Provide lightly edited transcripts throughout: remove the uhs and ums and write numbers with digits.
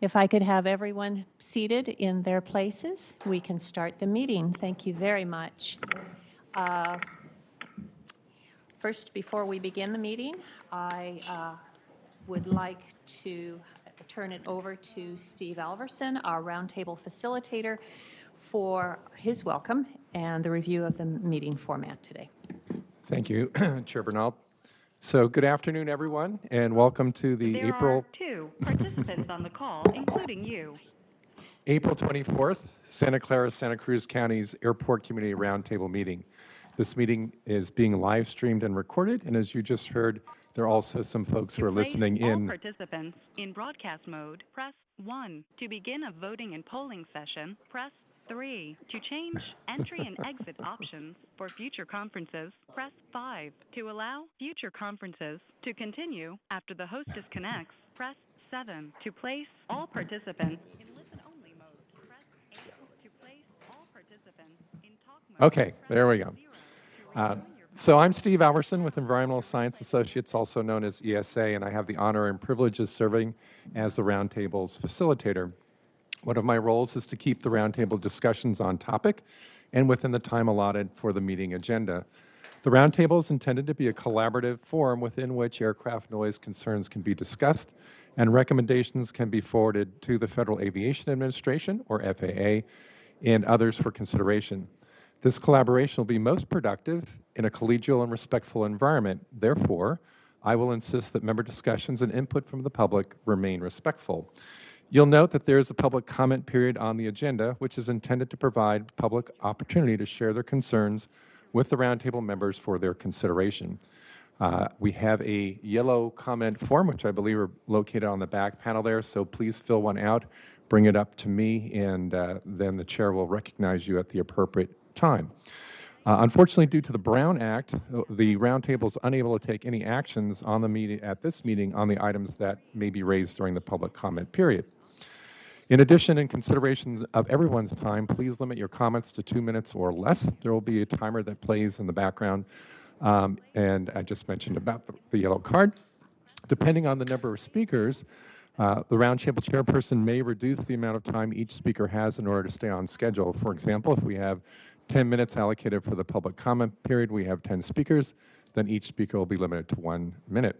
If I could have everyone seated in their places, we can start the meeting. Thank you very much. First, before we begin the meeting, I would like to turn it over to Steve Alverson, our Roundtable facilitator, for his welcome and the review of the meeting format today. Thank you, Chair Bernal. So good afternoon, everyone, and welcome to the There are 2 participants on the call, including you. April 24th, Santa Clara, Santa Cruz County's Airport Community Roundtable meeting. This meeting is being live streamed and recorded, and as you just heard, there are also some folks who are listening in. All participants in broadcast mode, press 1. To begin a voting and polling session, press 3. To change entry and exit options for future conferences, press 5. To allow future conferences to continue after the host disconnects, press 7. To place all participants in listen-only mode, press 8. To place all participants in talk mode. Okay, there we go. So I'm Steve Alverson with Environmental Science Associates, also known as ESA, and I have the honor and privilege of serving as the Roundtable's facilitator. One of my roles is to keep the Roundtable discussions on topic and within the time allotted for the meeting agenda. The Roundtable is intended to be a collaborative forum within which aircraft noise concerns can be discussed and recommendations can be forwarded to the Federal Aviation Administration, or FAA, and others for consideration. This collaboration will be most productive in a collegial and respectful environment. Therefore, I will insist that member discussions and input from the public remain respectful. You'll note that there is a public comment period on the agenda, which is intended to provide public opportunity to share their concerns with the Roundtable members for their consideration. We have a yellow comment form, which I believe are located on the back panel there, so please fill one out, bring it up to me, and then the chair will recognize you at the appropriate time. Unfortunately, due to the Brown Act, the Roundtable is unable to take any actions on the meeting at this meeting on the items that may be raised during the public comment period. In addition, in consideration of everyone's time, please limit your comments to 2 minutes or less. There will be a timer that plays in the background, and I just mentioned about the yellow card. Depending on the number of speakers, the Roundtable chairperson may reduce the amount of time each speaker has in order to stay on schedule. For example, if we have 10 minutes allocated for the public comment period, we have 10 speakers, then each speaker will be limited to 1 minute.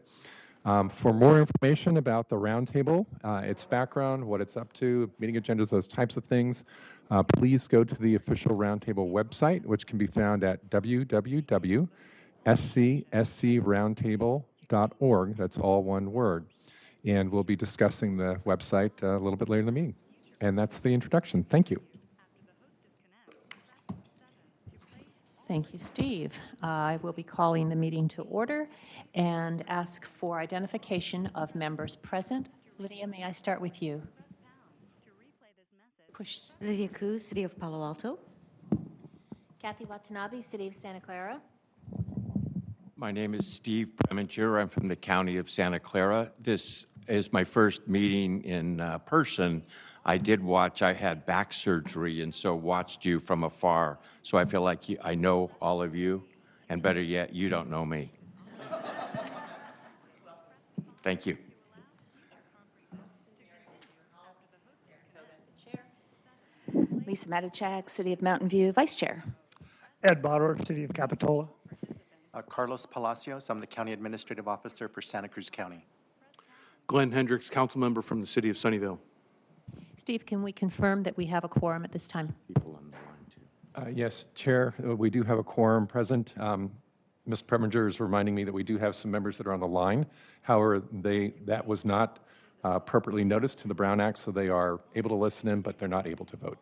For more information about the Roundtable, its background, what it's up to, meeting agendas, those types of things, please go to the official Roundtable website, which can be found at www.scscroundtable.org. That's all one word. And we'll be discussing the website a little bit later in the meeting. And that's the introduction. Thank you. Thank you, Steve. I will be calling the meeting to order and ask for identification of members present. Lydia, may I start with you? Push. Lydia Cruz, City of Palo Alto. Kathy Watanabe, City of Santa Clara. My name is Steve Preminger. I'm from the County of Santa Clara. This is my first meeting in person. I did watch, I had back surgery, and so watched you from afar. So I feel like I know all of you, and better yet, you don't know me. Thank you. Lisa Matichak, City of Mountain View, Vice Chair. Ed Bauer, City of Capitola. Carlos Palacios, I'm the County Administrative Officer for Santa Cruz County. Glenn Hendricks, Council Member from the City of Sunnyvale. Steve, can we confirm that we have a quorum at this time? People on the line, too. Yes, Chair, we do have a quorum present. Ms. Preminger is reminding me that we do have some members that are on the line. However, that was not appropriately noticed to the Brown Act, so they are able to listen in, but they're not able to vote.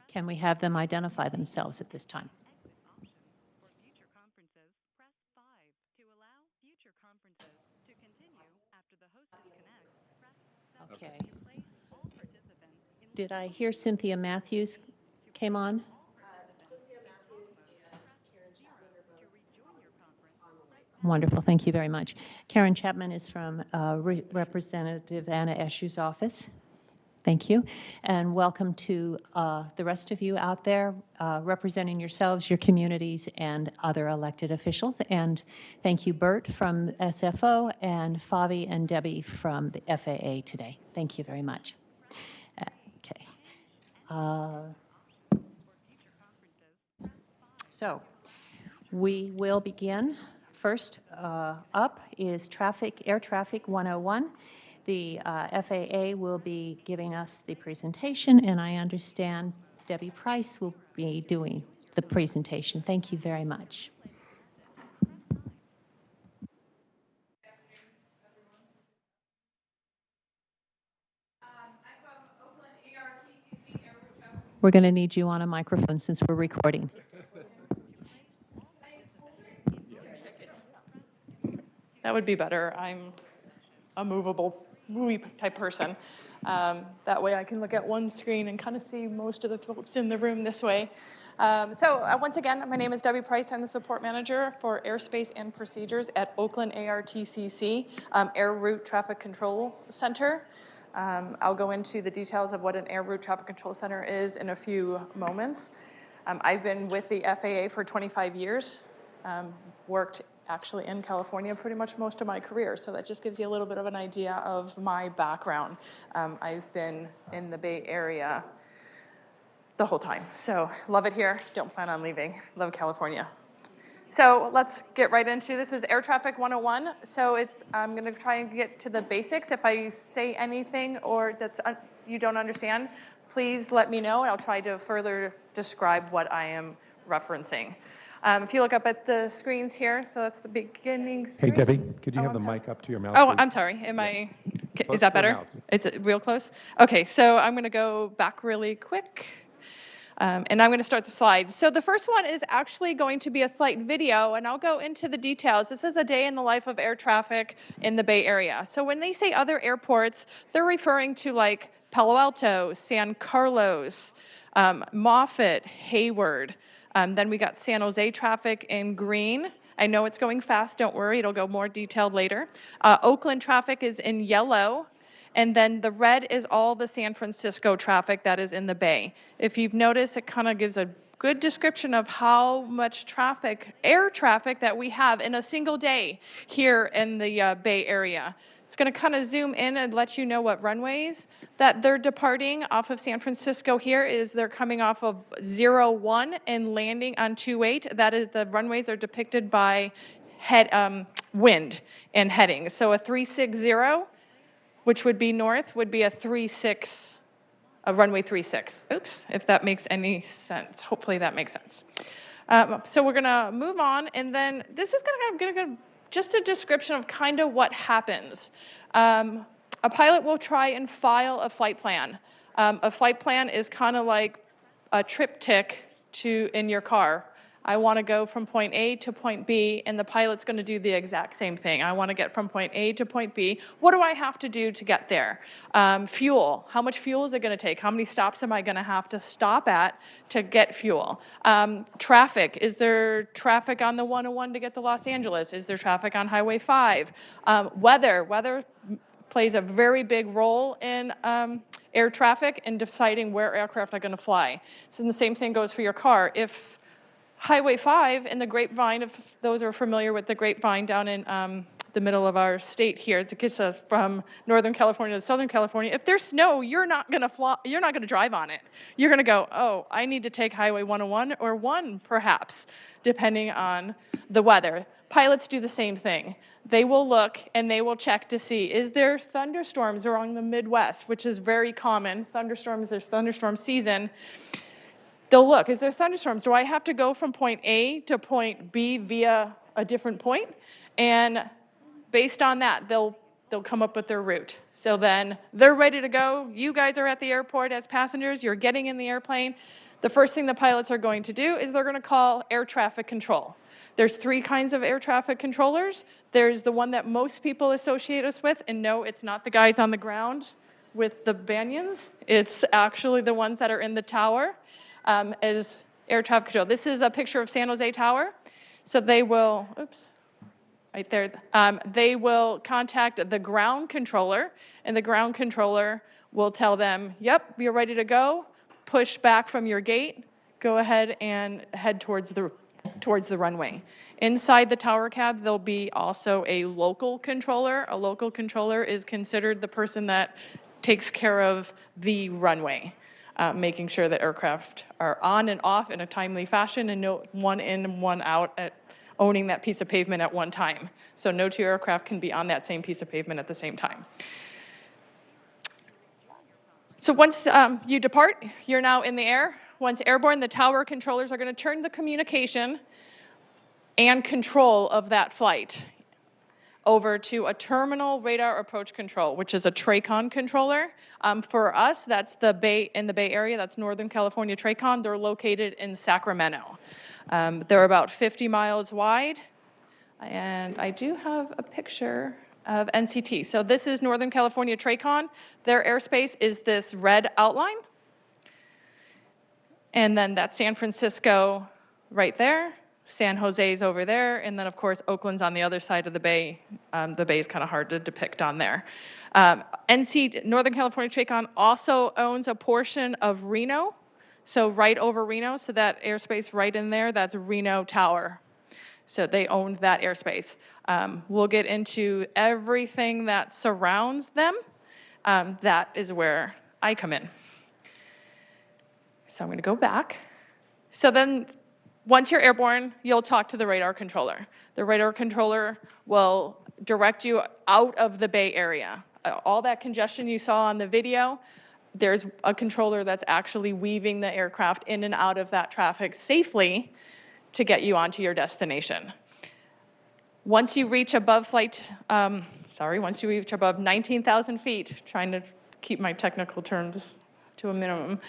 Can we have them identify themselves at this time? Okay. Did I hear Cynthia Matthews came on? Cynthia Matthews and Karen Chapman are both on the line. Wonderful. Thank you very much. Karen Chapman is from Representative Anna Eshu's office. Thank you. And welcome to the rest of you out there representing yourselves, your communities, and other elected officials. And thank you, Bert from SFO, and Favi and Debbie from the FAA today. Thank you very much. Okay. So we will begin. First up is Air Traffic 101. The FAA will be giving us the presentation, and I understand Debbie Price will be doing the presentation. Thank you very much. We're going to need you on a microphone since we're recording. That would be better. I'm a movie type person. That way I can look at one screen and kind of see most of the folks in the room this way. Once again, my name is Debbie Price. I'm the support manager for airspace and procedures at Oakland ARTCC, Air Route Traffic Control Center. I'll go into the details of what an Air Route Traffic Control Center is in a few moments. I've been with the FAA for 25 years, worked actually in California pretty much most of my career, so that just gives you a little bit of an idea of my background. I've been in the Bay Area the whole time, so love it here, don't plan on leaving, love California. So let's get right into this. Is Air Traffic 101. So I'm going to try and get to the basics. If I say anything or you don't understand, please let me know, and I'll try to further describe what I am referencing. If you look up at the screens here, so that's the beginning screen. Hey, Debbie, could you have the mic up to your mouth? Oh, please? I'm sorry. Close Is that to the better? mouth. It's real close? Okay, so I'm going to go back really quick. And I'm going to start the slide. So the first one is actually going to be a slight video, and I'll go into the details. This is a day in the life of air traffic in the Bay Area. So when they say other airports, they're referring to like Palo Alto, San Carlos, Moffett, Hayward. Then we got San Jose traffic in green. I know it's going fast, don't worry, it'll go more detailed later. Oakland traffic is in yellow, and then the red is all the San Francisco traffic that is in the Bay. If you've noticed, it kind of gives a good description of how much traffic, air traffic, that we have in a single day here in the Bay Area. It's going to kind of zoom in and let you know what runways that they're departing off of San Francisco here is they're coming off of 01 and landing on 28. That is, the runways are depicted by wind and heading. So a 360, which would be north, would be a runway 36. Oops, if that makes any sense. Hopefully that makes sense. So we're going to move on, and then this is going to just a description of kind of what happens. A pilot will try and file a flight plan. A flight plan is kind of like a triptych in your car. I want to go from point A to point B, and the pilot's going to do the exact same thing. I want to get from point A to point B. What do I have to do to get there? Fuel. How much fuel is it going to take? How many stops am I going to have to stop at to get fuel? Traffic. Is there traffic on the 101 to get to Los Angeles? Is there traffic on Highway 5? Weather. Weather plays a very big role in air traffic and deciding where aircraft are going to fly. So the same thing goes for your car. If Highway 5 in the Grapevine, if those are familiar with the Grapevine down in the middle of our state here, that gets us from Northern California to Southern California. If there's snow, you're not going to drive on it. You're going to go, oh, I need to take Highway 101 or 1 perhaps, depending on the weather. Pilots do the same thing. They will look and they will check to see, is there thunderstorms along the Midwest, which is very common. There's thunderstorm season. They'll look, is there thunderstorms? Do I have to go from point A to point B via a different point? And based on that, they'll come up with their route. So then they're ready to go. You guys are at the airport as passengers. You're getting in the airplane. The first thing the pilots are going to do is they're going to call air traffic control. There's 3 kinds of air traffic controllers. There's the one that most people associate us with, and no, it's not the guys on the ground with the banyans. It's actually the ones that are in the tower. As air traffic control. This is a picture of San Jose Tower. So they will, right there. They will contact the ground controller, and the ground controller we'll tell them, yep, you're ready to go, push back from your gate, go ahead and head towards the runway. Inside the tower cab, there'll be also a local controller. A local controller is considered the person that takes care of the runway, making sure that aircraft are on and off in a timely fashion and no one in and one out at owning that piece of pavement at one time. So no two aircraft can be on that same piece of pavement at the same time. So once you depart, you're now in the air. Once airborne, the tower controllers are going to turn the communication and control of that flight over to a terminal radar approach control, which is a TRACON controller. For us, that's in the Bay Area, that's Northern California TRACON. They're located in Sacramento. They're about 50 miles wide, and I do have a picture of NCT. So this is Northern California TRACON. Their airspace is this red outline. And then that's San Francisco right there. San Jose's over there. And then, of course, Oakland's on the other side of the bay. The bay is kind of hard to depict on there. Northern California TRACON also owns a portion of Reno. So right over Reno, so that airspace right in there, that's Reno Tower. So they owned that airspace. We'll get into everything that surrounds them. That is where I come in. So I'm going to go back. So then once you're airborne, you'll talk to the radar controller. The radar controller will direct you out of the Bay Area. All that congestion you saw on the video, there's a controller that's actually weaving the aircraft in and out of that traffic safely to get you onto your destination. Once you reach above once you reach above 19,000 feet, trying to keep my technical terms to a minimum,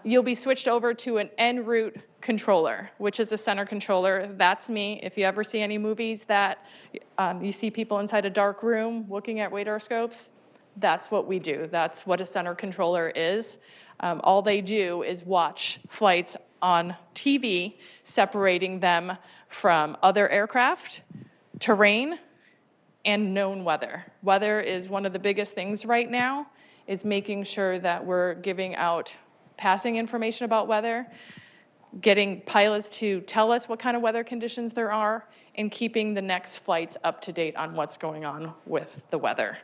you'll be switched over to an Enroute controller, which is a center controller. That's me. If you ever see any movies that you see people inside a dark room looking at radar scopes, that's what we do. That's what a center controller is. All they do is watch flights on TV, separating them from other aircraft, terrain, and known weather. Weather is one of the biggest things right now. It's making sure that we're giving out passing information about weather, getting pilots to tell us what kind of weather conditions there are, and keeping the next flights up to date on what's going on with the weather.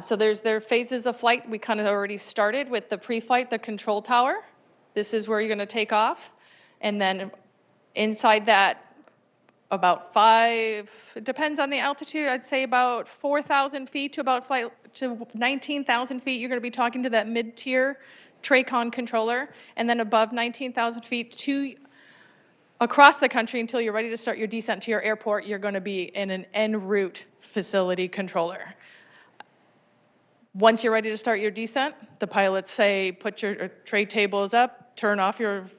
So there's their phases of flight. We kind of already started with the pre-flight, the control tower. This is where you're going to take off. And then inside that, about it depends on the altitude, I'd say about 4,000 feet to 19,000 feet, you're going to be talking to that mid-tier TRACON controller. And then above 19,000 feet across the country until you're ready to start your descent to your airport, you're going to be in an Enroute facility controller. Once you're ready to start your descent, the pilots say, put your tray tables up, turn off your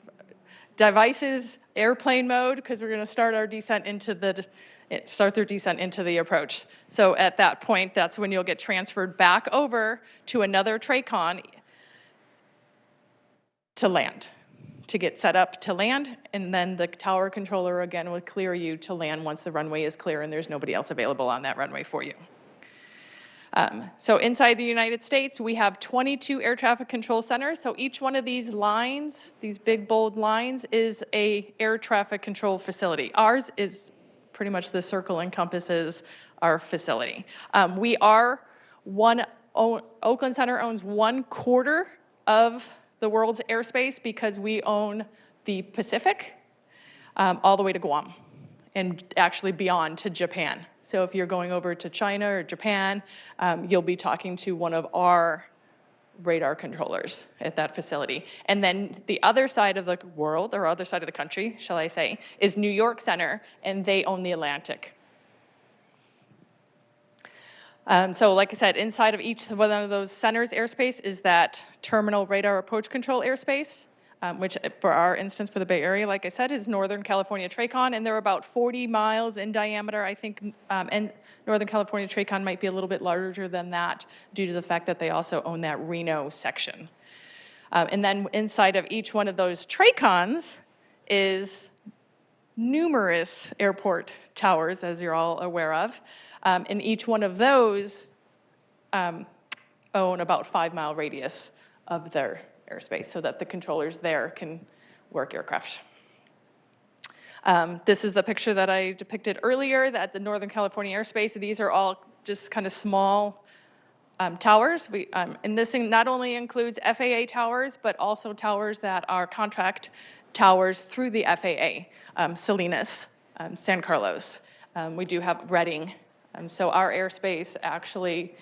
devices, airplane mode, because we're going to start our descent into their descent into the approach. So at that point, that's when you'll get transferred back over to another TRACON to land, to get set up to land, and then the tower controller again would clear you to land once the runway is clear and there's nobody else available on that runway for you. So inside the United States, we have 22 air traffic control centers. So each one of these lines, these big bold lines, is a air traffic control facility. Ours is pretty much the circle encompasses our facility. Oakland Center owns 1/4 of the world's airspace because we own the Pacific all the way to Guam and actually beyond to Japan. So if you're going over to China or Japan, you'll be talking to one of our radar controllers at that facility. And then the other side of the world, or other side of the country, shall I say, is New York Center, and they own the Atlantic. So like I said, inside of each one of those centers' airspace is that terminal radar approach control airspace, which for our instance for the Bay Area, like I said, is Northern California TRACON, and they're about 40 miles in diameter. I think and Northern California TRACON might be a little bit larger than that due to the fact that they also own that Reno section. And then inside of each one of those TRACONs is numerous airport towers, as you're all aware of. And each one of those own about 5-mile radius of their airspace so that the controllers there can work aircraft. This is the picture that I depicted earlier at the Northern California airspace. These are all just kind of small towers. And this not only includes FAA towers, but also towers that are contract towers through the FAA, Salinas, San Carlos. We do have Redding. So our airspace actually,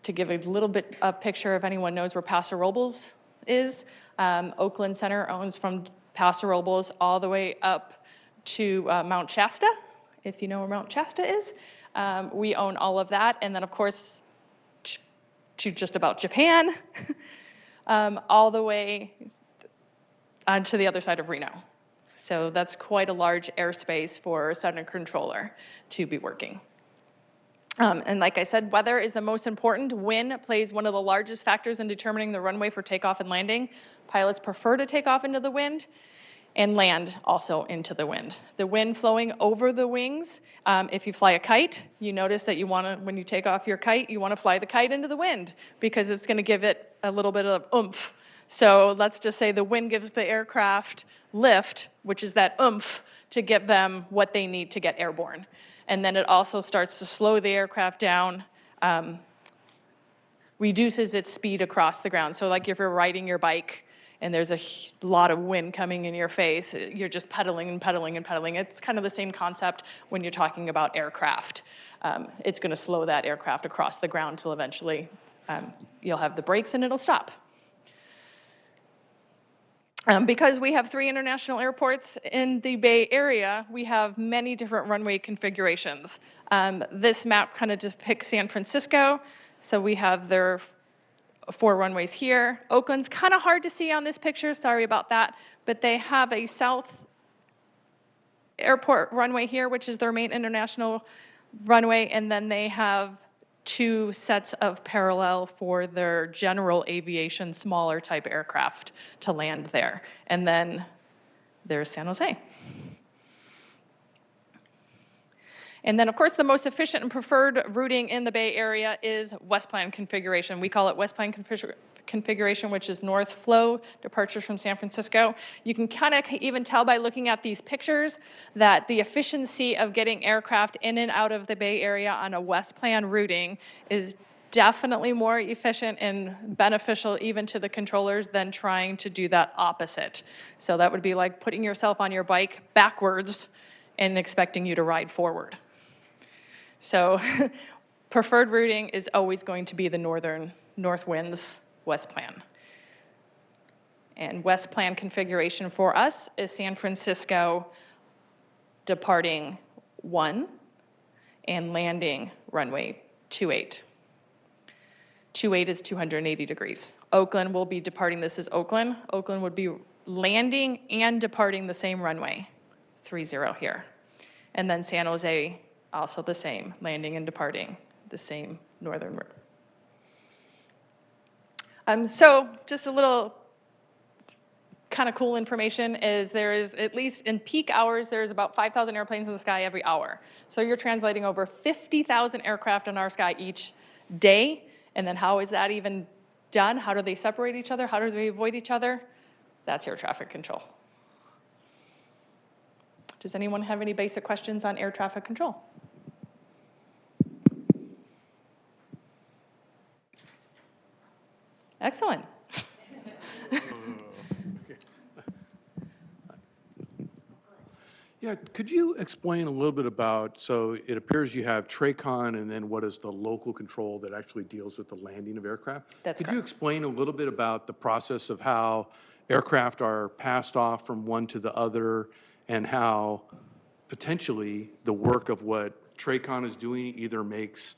to give a little bit of picture, if anyone knows where Paso Robles is, Oakland Center owns from Paso Robles all the way up to Mount Shasta, if you know where Mount Shasta is. We own all of that, and then of course to just about Japan, all the way onto the other side of Reno. So that's quite a large airspace for a center controller to be working. And like I said, weather is the most important. Wind plays one of the largest factors in determining the runway for takeoff and landing. Pilots prefer to take off into the wind and land also into the wind. The wind flowing over the wings, if you fly a kite, you notice that you want to, when you take off your kite, you want to fly the kite into the wind because it's going to give it a little bit of oomph. So let's just say the wind gives the aircraft lift, which is that oomph, to give them what they need to get airborne. And then it also starts to slow the aircraft down, reduces its speed across the ground. So like if you're riding your bike and there's a lot of wind coming in your face, you're just pedaling and pedaling and pedaling. It's kind of the same concept when you're talking about aircraft. It's going to slow that aircraft across the ground till eventually you'll have the brakes and it'll stop. Because we have 3 international airports in the Bay Area, we have many different runway configurations. This map kind of depicts San Francisco. So we have their 4 runways here. Oakland's kind of hard to see on this picture, sorry about that, but they have a South Airport runway here, which is their main international runway, and then they have 2 sets of parallel for their general aviation, smaller type aircraft to land there. And then there's San Jose. And then, of course, the most efficient and preferred routing in the Bay Area is West Plan configuration. We call it West Plan configuration, which is north flow, departures from San Francisco. You can kind of even tell by looking at these pictures that the efficiency of getting aircraft in and out of the Bay Area on a West Plan routing is definitely more efficient and beneficial even to the controllers than trying to do that opposite. So that would be like putting yourself on your bike backwards and expecting you to ride forward. So preferred routing is always going to be the north winds West Plan. And West Plan configuration for us is San Francisco departing 1 and landing runway 28. 28 is 280 degrees. Oakland will be departing, this is Oakland. Oakland would be landing and departing the same runway, 30 here. And then San Jose, also the same, landing and departing the same northern route. So just a little kind of cool information is there is, at least in peak hours, there's about 5,000 airplanes in the sky every hour. So you're translating over 50,000 aircraft in our sky each day. And then how is that even done? How do they separate each other? How do they avoid each other? That's air traffic control. Does anyone have any basic questions on air traffic control? Excellent. Yeah, could you explain a little bit about, so it appears you have TRACON and then what is the local control that actually deals with the landing of aircraft? That's Could correct. you explain a little bit about the process of how aircraft are passed off from one to the other and how potentially the work of what TRACON is doing either makes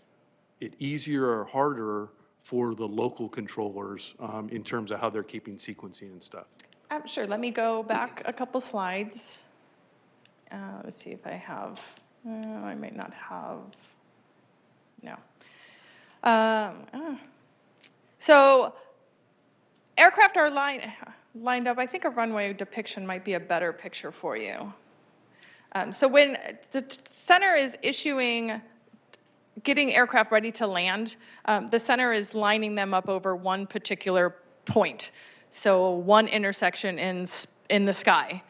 it easier or harder for the local controllers in terms of how they're keeping sequencing and stuff? Sure, let me go back a couple slides. Let's see if I have, I might not have, no. So aircraft are lined up. I think a runway depiction might be a better picture for you. So when the center is issuing getting aircraft ready to land, the center is lining them up over one particular point. So one intersection in the sky.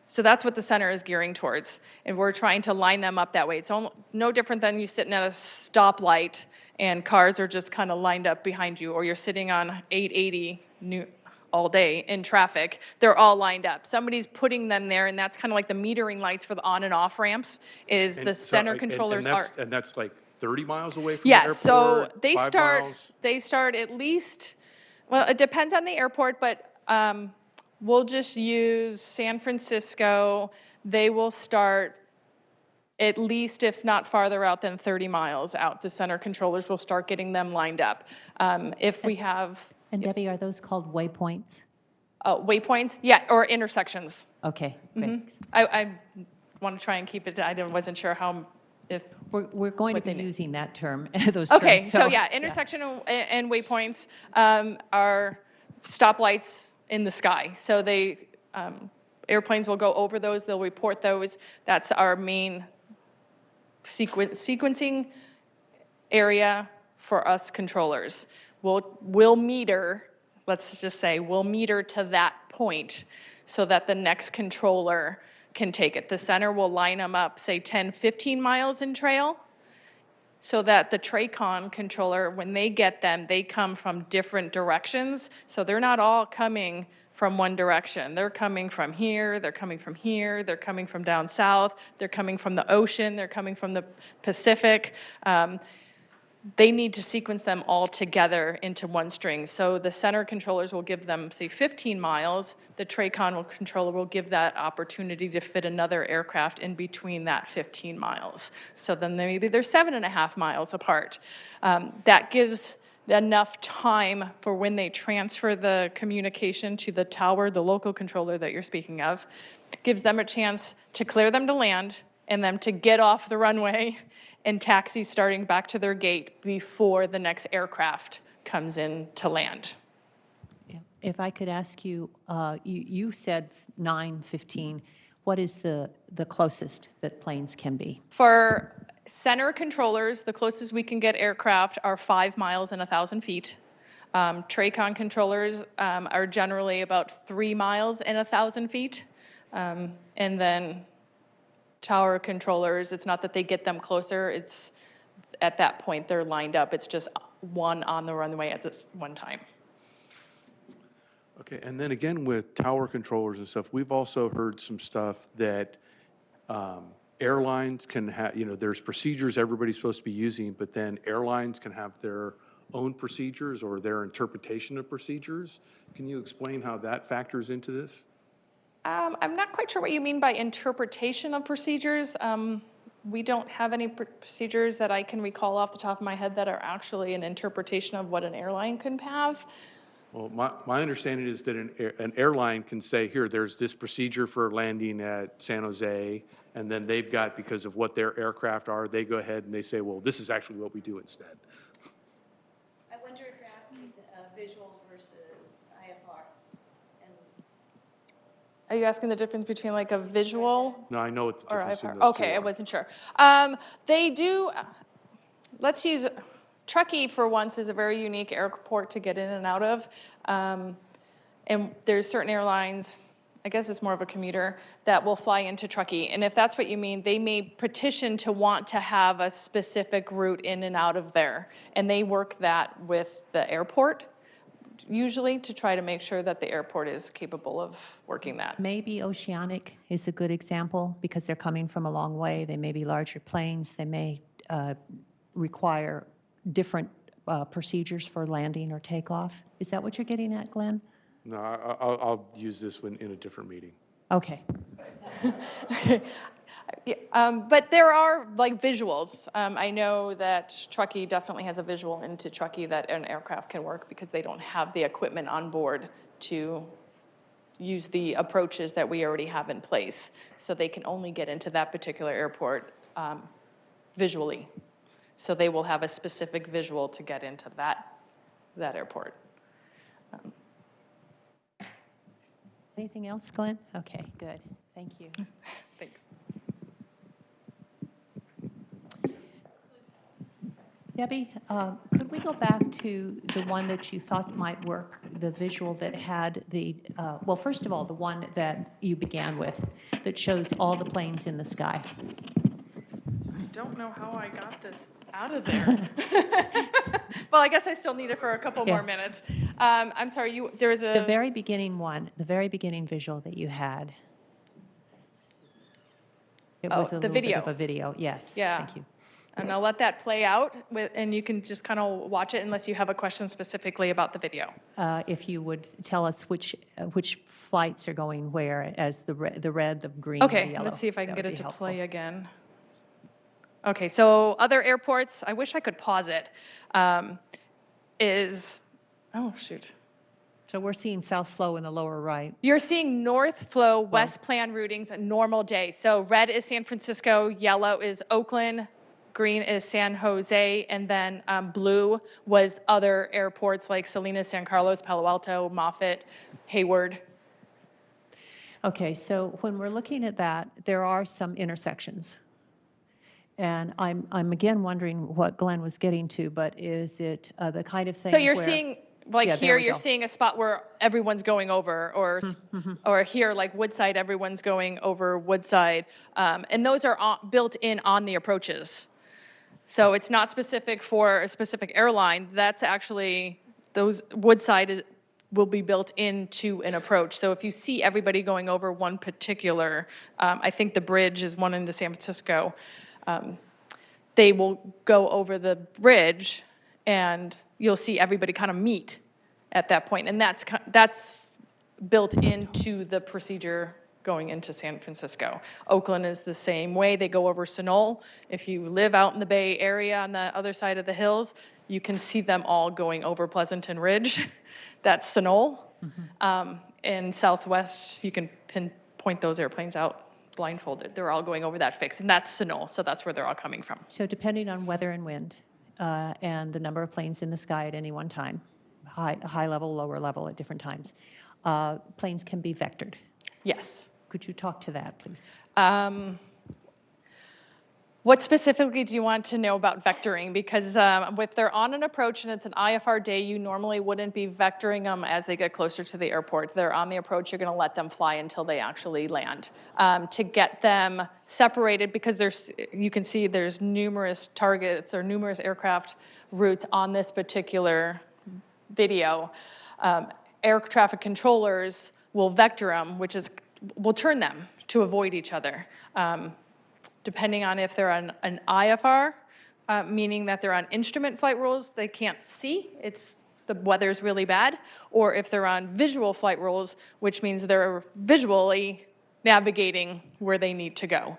So that's what the center is gearing towards. And we're trying to line them up that way. It's no different than you sitting at a stoplight and cars are just kind of lined up behind you, or you're sitting on 880 all day in traffic. They're all lined up. Somebody's putting them there, and that's kind of like the metering lights for the on and off ramps is the center controllers are. And that's like 30 miles away from the Yeah, airport? so they 5 start, miles? they start at least, well, it depends on the airport, but we'll just use San Francisco. They will start at least, if not farther out than 30 miles out. The center controllers will start getting them lined up. If we have. And Yes. Debbie, are those called waypoints? Waypoints? Yeah, or intersections. Okay, thanks. I want to try and keep it, wasn't sure how, if. We're going to what they be mean. using that term, those terms. Okay, so yeah, intersection and waypoints are stoplights in the sky. So they, airplanes will go over those, they'll report those. That's our main sequencing area for us controllers. We'll meter, let's just say, we'll meter to that point so that the next controller can take it. The center will line them up, say 10, 15 miles in trail, so that the TRACON controller, when they get them, they come from different directions. So they're not all coming from one direction. They're coming from here, they're coming from here, they're coming from down south, they're coming from the ocean, they're coming from the Pacific. They need to sequence them all together into one string. So the center controllers will give them, say, 15 miles. The TRACON controller will give that opportunity to fit another aircraft in between that 15 miles. So then maybe they're 7.5 miles apart. That gives enough time for when they transfer the communication to the tower, the local controller that you're speaking of, gives them a chance to clear them to land and them to get off the runway and taxi starting back to their gate before the next aircraft comes in to land. If I could ask you, you said 9:15. What is the closest that planes can be? For center controllers, the closest we can get aircraft are 5 miles and 1,000 feet. TRACON controllers are generally about 3 miles and 1,000 feet. And then tower controllers, it's not that they get them closer, it's at that point they're lined up. It's just one on the runway at this one time. Okay, and then again with tower controllers and stuff, we've also heard some stuff that airlines can have, there's procedures everybody's supposed to be using, but then airlines can have their own procedures or their interpretation of procedures. Can you explain how that factors into this? I'm not quite sure what you mean by interpretation of procedures. We don't have any procedures that I can recall off the top of my head that are actually an interpretation of what an airline can have. Well, my understanding is that an airline can say, here, there's this procedure for landing at San Jose, and then they've got, because of what their aircraft are, they go ahead and they say, well, this is actually what we do instead. I wonder if you're asking visual versus IFR. Are you asking the difference between like a visual No, I know what the or difference in IFR? those Okay, two I are. wasn't sure. They do, let's use, Truckee for once is a very unique airport to get in and out of. And there's certain airlines, I guess it's more of a commuter, that will fly into Truckee. And if that's what you mean, they may petition to want to have a specific route in and out of there. And they work that with the airport, usually, to try to make sure that the airport is capable of working that. Maybe Oceanic is a good example because they're coming from a long way. They may be larger planes. They may require different procedures for landing or takeoff. Is that what you're getting at, Glenn? No, I'll use this one in a different meeting. Okay. But there are like visuals. I know that Truckee definitely has a visual into Truckee that an aircraft can work because they don't have the equipment on board to use the approaches that we already have in place. So they can only get into that particular airport visually. So they will have a specific visual to get into that airport. Anything else, Glenn? Okay, good. Thank you. Thanks. Debbie, could we go back to the one that you thought might work, the visual that had the, well, first of all, the one that you began with, that shows all the planes in the sky? I don't know how I got this out of there. Well, I guess I still need it for a couple more minutes. I'm sorry, there was a... The very beginning one, the very beginning visual that you had. It was a the little video. bit of a video, yes. Yeah. Thank you. And I'll let that play out, and you can just kind of watch it unless you have a question specifically about the video. If you would tell us which flights are going where, as the red, the green, the Okay, yellow. let's see if I can That get would it be to helpful. play again. Okay, so other airports, I wish I could pause it, oh, shoot. So we're seeing South Flow in the lower right. You're seeing North Flow, West Plan routings, a normal day. So red is San Francisco, yellow is Oakland, green is San Jose, and then blue was other airports like Salinas, San Carlos, Palo Alto, Moffett, Hayward. Okay, so when we're looking at that, there are some intersections. And I'm again wondering what Glenn was getting to, but is it the kind of thing So you're where, seeing, like Yeah, there here, we you're go. seeing a spot where everyone's going over, or here, like Woodside, everyone's going over Woodside. And those are built in on the approaches. So it's not specific for a specific airline. That's actually, those Woodside will be built into an approach. So if you see everybody going over one particular, I think the bridge is one into San Francisco, they will go over the bridge and you'll see everybody kind of meet at that point. And that's built into the procedure going into San Francisco. Oakland is the same way. They go over Sunol. If you live out in the Bay Area on the other side of the hills, you can see them all going over Pleasanton Ridge. That's Sunol. In Southwest, you can pinpoint those airplanes out blindfolded. They're all going over that fix, and that's Sunol, so that's where they're all coming from. so depending on weather and wind and the number of planes in the sky at any one time, high level, lower level at different times, planes can be vectored. Yes. Could you talk to that, please? What specifically do you want to know about vectoring? Because if they're on an approach and it's an IFR day, you normally wouldn't be vectoring them as they get closer to the airport. They're on the approach, you're going to let them fly until they actually land. To get them separated, because you can see there's numerous targets or numerous aircraft routes on this particular video. Air traffic controllers will vector them, will turn them to avoid each other. Depending on if they're on an IFR, meaning that they're on instrument flight rules, they can't see, the weather's really bad, or if they're on visual flight rules, which means they're visually navigating where they need to go.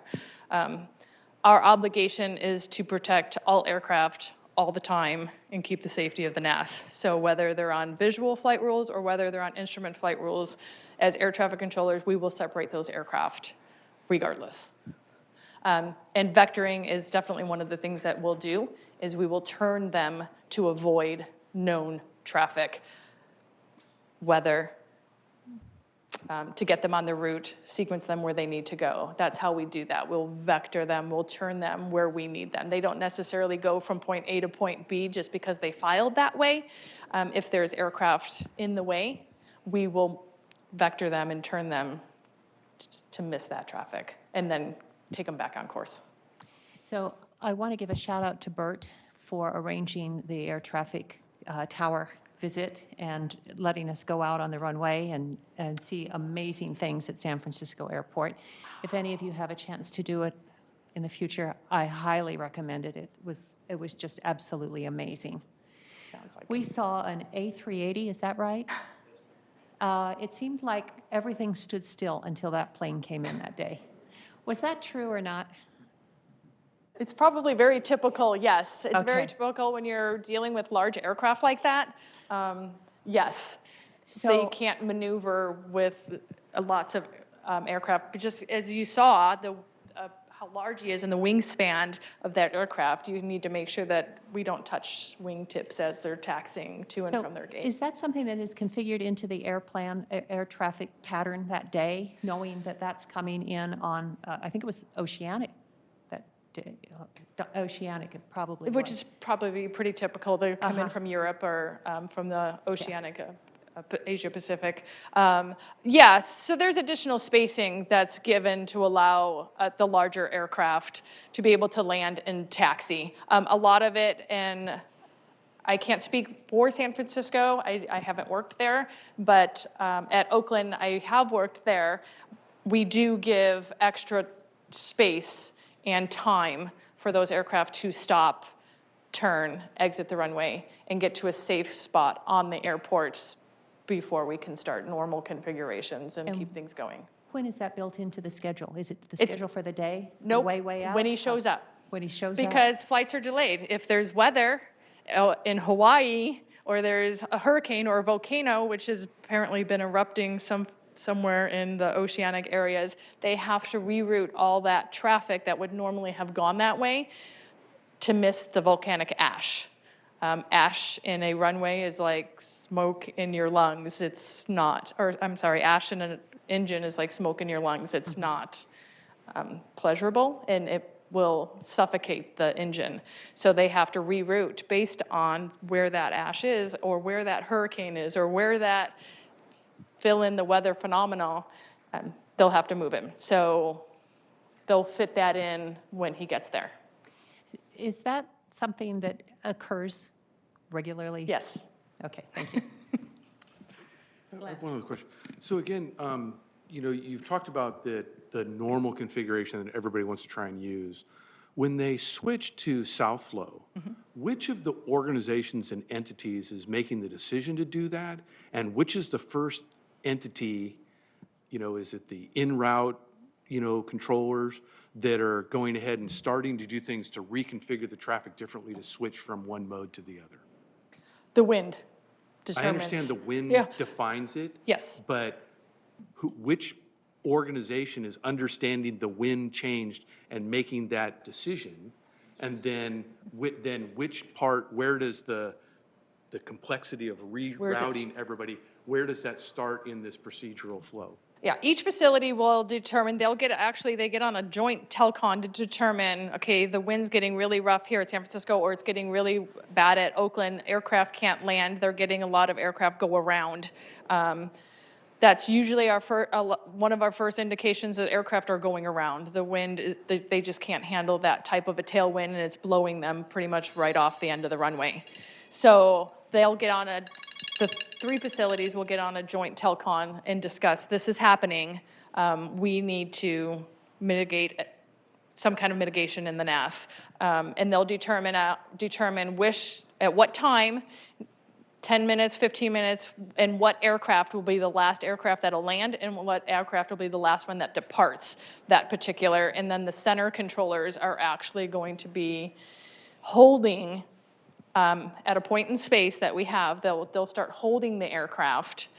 Our obligation is to protect all aircraft all the time and keep the safety of the NAS. So whether they're on visual flight rules or whether they're on instrument flight rules, as air traffic controllers, we will separate those aircraft regardless. And vectoring is definitely one of the things that we'll do, is we will turn them to avoid known traffic, weather, to get them on the route, sequence them where they need to go. That's how we do that. We'll vector them, we'll turn them where we need them. They don't necessarily go from point A to point B just because they filed that way. If there's aircraft in the way, we will vector them and turn them to miss that traffic, and then take them back on course. So I want to give a shout out to Bert for arranging the air traffic tower visit and letting us go out on the runway and see amazing things at San Francisco Airport. If any of you have a chance to do it in the future, I highly recommend it. It was just absolutely amazing. We saw an A380, is that right? It seemed like everything stood still until that plane came in that day. Was that true or not? It's probably very typical, yes. It's very Okay. typical when you're dealing with large aircraft like that. Yes. So- They can't maneuver with lots of aircraft. But just as you saw, how large he is and the wingspan of that aircraft, you need to make sure that we don't touch wingtips as they're taxiing to and So from their gate. is that something that is configured into the air traffic pattern that day, knowing that that's coming in on, I think it was Oceanic that Oceanic, it probably Which was. is probably pretty typical. They come in Uh-huh. from Europe or from the Oceanic, Asia Pacific. Yeah, so there's additional spacing that's given to allow the larger aircraft to be able to land and taxi. A lot of it, and I can't speak for San Francisco, I haven't worked there, but at Oakland, I have worked there. We do give extra space and time for those aircraft to stop, turn, exit the runway, and get to a safe spot on the airports before we can start normal configurations and keep things going. When is that built into the schedule? Is it the It's- schedule for the day? Nope, Way out? when he shows up. When he shows up? Because flights are delayed. If there's weather in Hawaii, or there's a hurricane or a volcano, which has apparently been erupting somewhere in the oceanic areas, they have to reroute all that traffic that would normally have gone that way to miss the volcanic ash. Ash in a runway is like smoke in your lungs. It's not, or I'm sorry, ash in an engine is like smoke in your lungs. It's not pleasurable, and it will suffocate the engine. So they have to reroute based on where that ash is, or where that hurricane is, or where that fill in the weather phenomenal, they'll have to move him. So they'll fit that in when he gets there. Is that something that occurs regularly? Yes. Okay, thank you. I have one other question. So again, you know, you've talked about the normal configuration that everybody wants to try and use. When they switch to South Flow, which of the organizations and entities is making the decision to do that? And which is the first entity, you know, is it the Enroute, you know, controllers that are going ahead and starting to do things to reconfigure the traffic differently to switch from one mode to the other? The wind determines. I understand the wind Yeah. defines it. Yes. But which organization is understanding the wind changed and making that decision? And then which part, where does the complexity of rerouting everybody, where does that start in this procedural flow? Yeah, each facility will determine, they get on a joint telcon to determine, okay, the wind's getting really rough here at San Francisco, or it's getting really bad at Oakland. Aircraft can't land. They're getting a lot of aircraft go around. That's usually one of our first indications that aircraft are going around. The wind, they just can't handle that type of a tailwind, and it's blowing them pretty much right off the end of the runway. So they'll get on the three facilities will get on a joint telcon and discuss, this is happening. We need to mitigate some kind of mitigation in the NAS. And they'll determine at what time, 10 minutes, 15 minutes, and what aircraft will be the last aircraft that'll land, and what aircraft will be the last one that departs that particular. And then the center controllers are actually going to be holding at a point in space that we have. They'll start holding the aircraft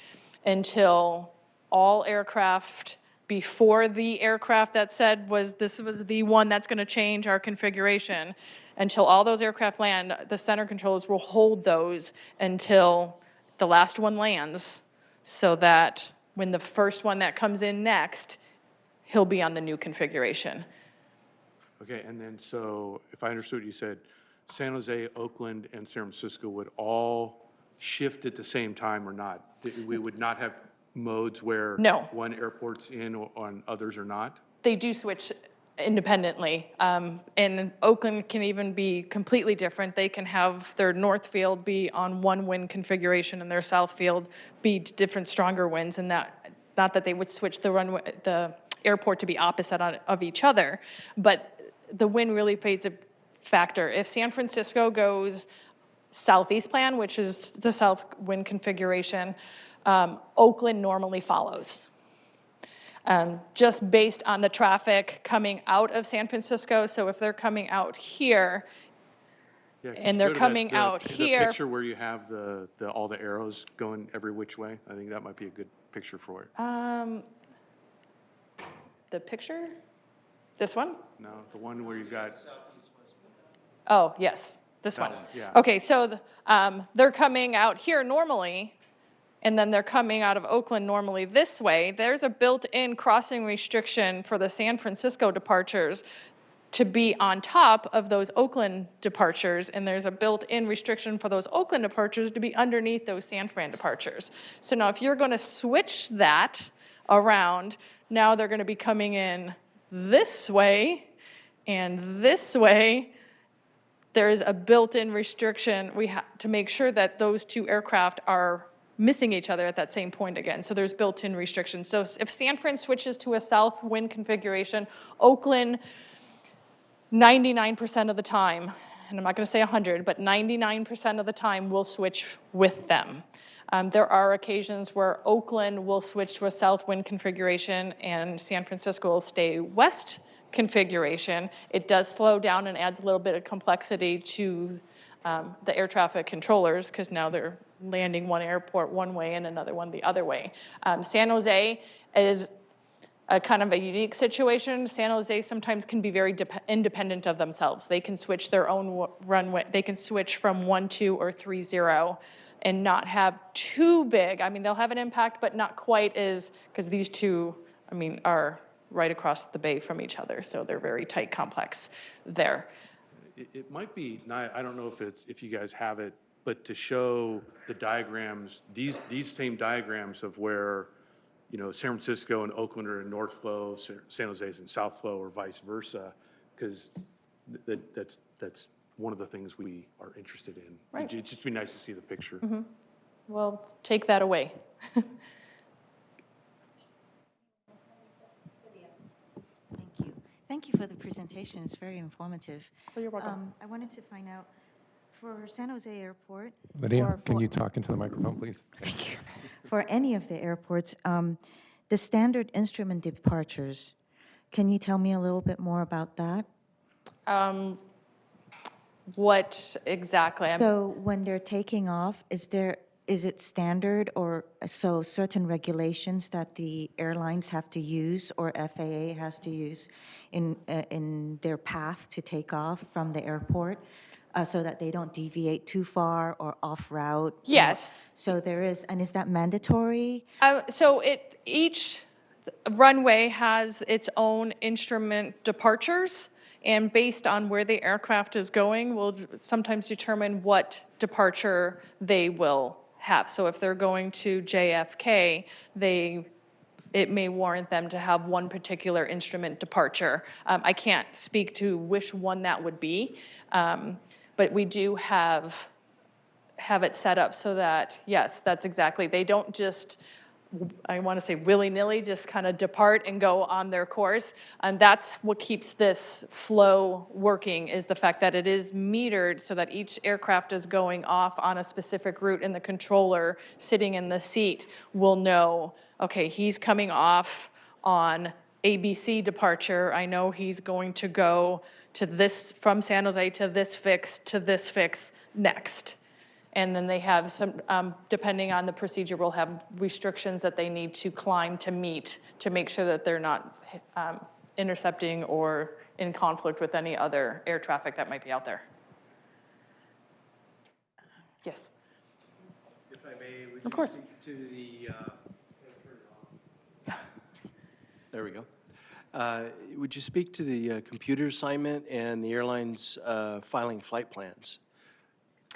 until all aircraft, before the aircraft that said this was the one that's going to change our configuration, until all those aircraft land, the center controllers will hold those until the last one lands, so that when the first one that comes in next, he'll be on the new configuration. Okay, and then so if I understood, you said San Jose, Oakland, and San Francisco would all shift at the same time or not? We would not have modes where No. one airport's in and others are not? They do switch independently. And Oakland can even be completely different. They can have their north field be on one wind configuration and their south field be different, stronger winds, and that, not that they would switch the airport to be opposite of each other, but the wind really plays a factor. If San Francisco goes southeast plan, which is the south wind configuration, Oakland normally follows. Just based on the traffic coming out of San Francisco. So if they're coming out here, Yeah, could and you they're go to coming out the here. picture where you have all the arrows going every which way? I think that might be a good picture for it. The picture? This one? No, the one where you got, Oh, yes, this That one. one, yeah. Okay, so they're coming out here normally, and then they're coming out of Oakland normally this way. There's a built-in crossing restriction for the San Francisco departures to be on top of those Oakland departures, and there's a built-in restriction for those Oakland departures to be underneath those San Fran departures. So now if you're going to switch that around, now they're going to be coming in this way and this way. There's a built-in restriction. We have to make sure that those two aircraft are missing each other at that same point again. So there's built-in restrictions. So if San Fran switches to a south wind configuration, Oakland 99% of the time, and I'm not going to say 100, but 99% of the time will switch with them. There are occasions where Oakland will switch to a south wind configuration and San Francisco will stay west configuration. It does slow down and adds a little bit of complexity to the air traffic controllers, because now they're landing one airport one way and another one the other way. San Jose is a kind of a unique situation. San Jose sometimes can be very independent of themselves. They can switch their own runway. They can switch from 12 or 30 and not have too big. I mean, they'll have an impact, but not quite as, because these two, I mean, are right across the bay from each other. So they're very tight, complex there. It might be, I don't know if you guys have it, but to show the diagrams, these same diagrams of where, you know, San Francisco and Oakland are in North Flow, San Jose is in South Flow, or vice versa, because that's one of the things we are interested in. Right. It'd just be nice to see the picture. Mm-hmm. Well, take that away. Thank you. Thank you for the presentation. It's very informative. Well, you're welcome. I wanted to find out, for San Jose Airport. Lydia, or can for- you talk into the microphone, please? Thank you. For any of the airports, the standard instrument departures, can you tell me a little bit more about that? What exactly? So when they're taking off, is it standard, or so certain regulations that the airlines have to use or FAA has to use in their path to take off from the airport, so that they don't deviate too far or off route? Yes. So there is, and is that mandatory? So each runway has its own instrument departures, and based on where the aircraft is going, will sometimes determine what departure they will have. So if they're going to JFK, it may warrant them to have one particular instrument departure. I can't speak to which one that would be, but we do have it set up so that, yes, that's exactly, they don't just, I want to say willy-nilly, just kind of depart and go on their course. And that's what keeps this flow working, is the fact that it is metered so that each aircraft is going off on a specific route, and the controller sitting in the seat will know, okay, he's coming off on ABC departure. I know he's going to go to this, from San Jose to this fix next. And then they have some, depending on the procedure, will have restrictions that they need to climb to meet to make sure that they're not intercepting or in conflict with any other air traffic that might be out there. Yes. If I may, would Of course. you speak to the, there we go. Would you speak to the computer assignment and the airlines filing flight plans?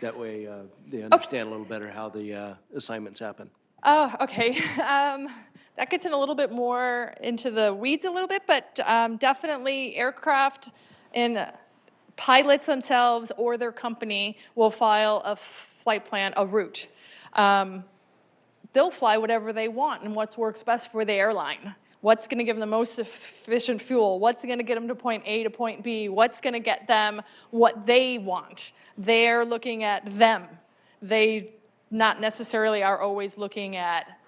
That way they understand a little better how the assignments happen. Oh, okay. That gets in a little bit more into the weeds a little bit, but definitely aircraft and pilots themselves or their company will file a flight plan, a route. They'll fly whatever they want and what works best for the airline. What's going to give them the most efficient fuel? What's going to get them to point A to point B? What's going to get them what they want? They're looking at them. They not necessarily are always looking at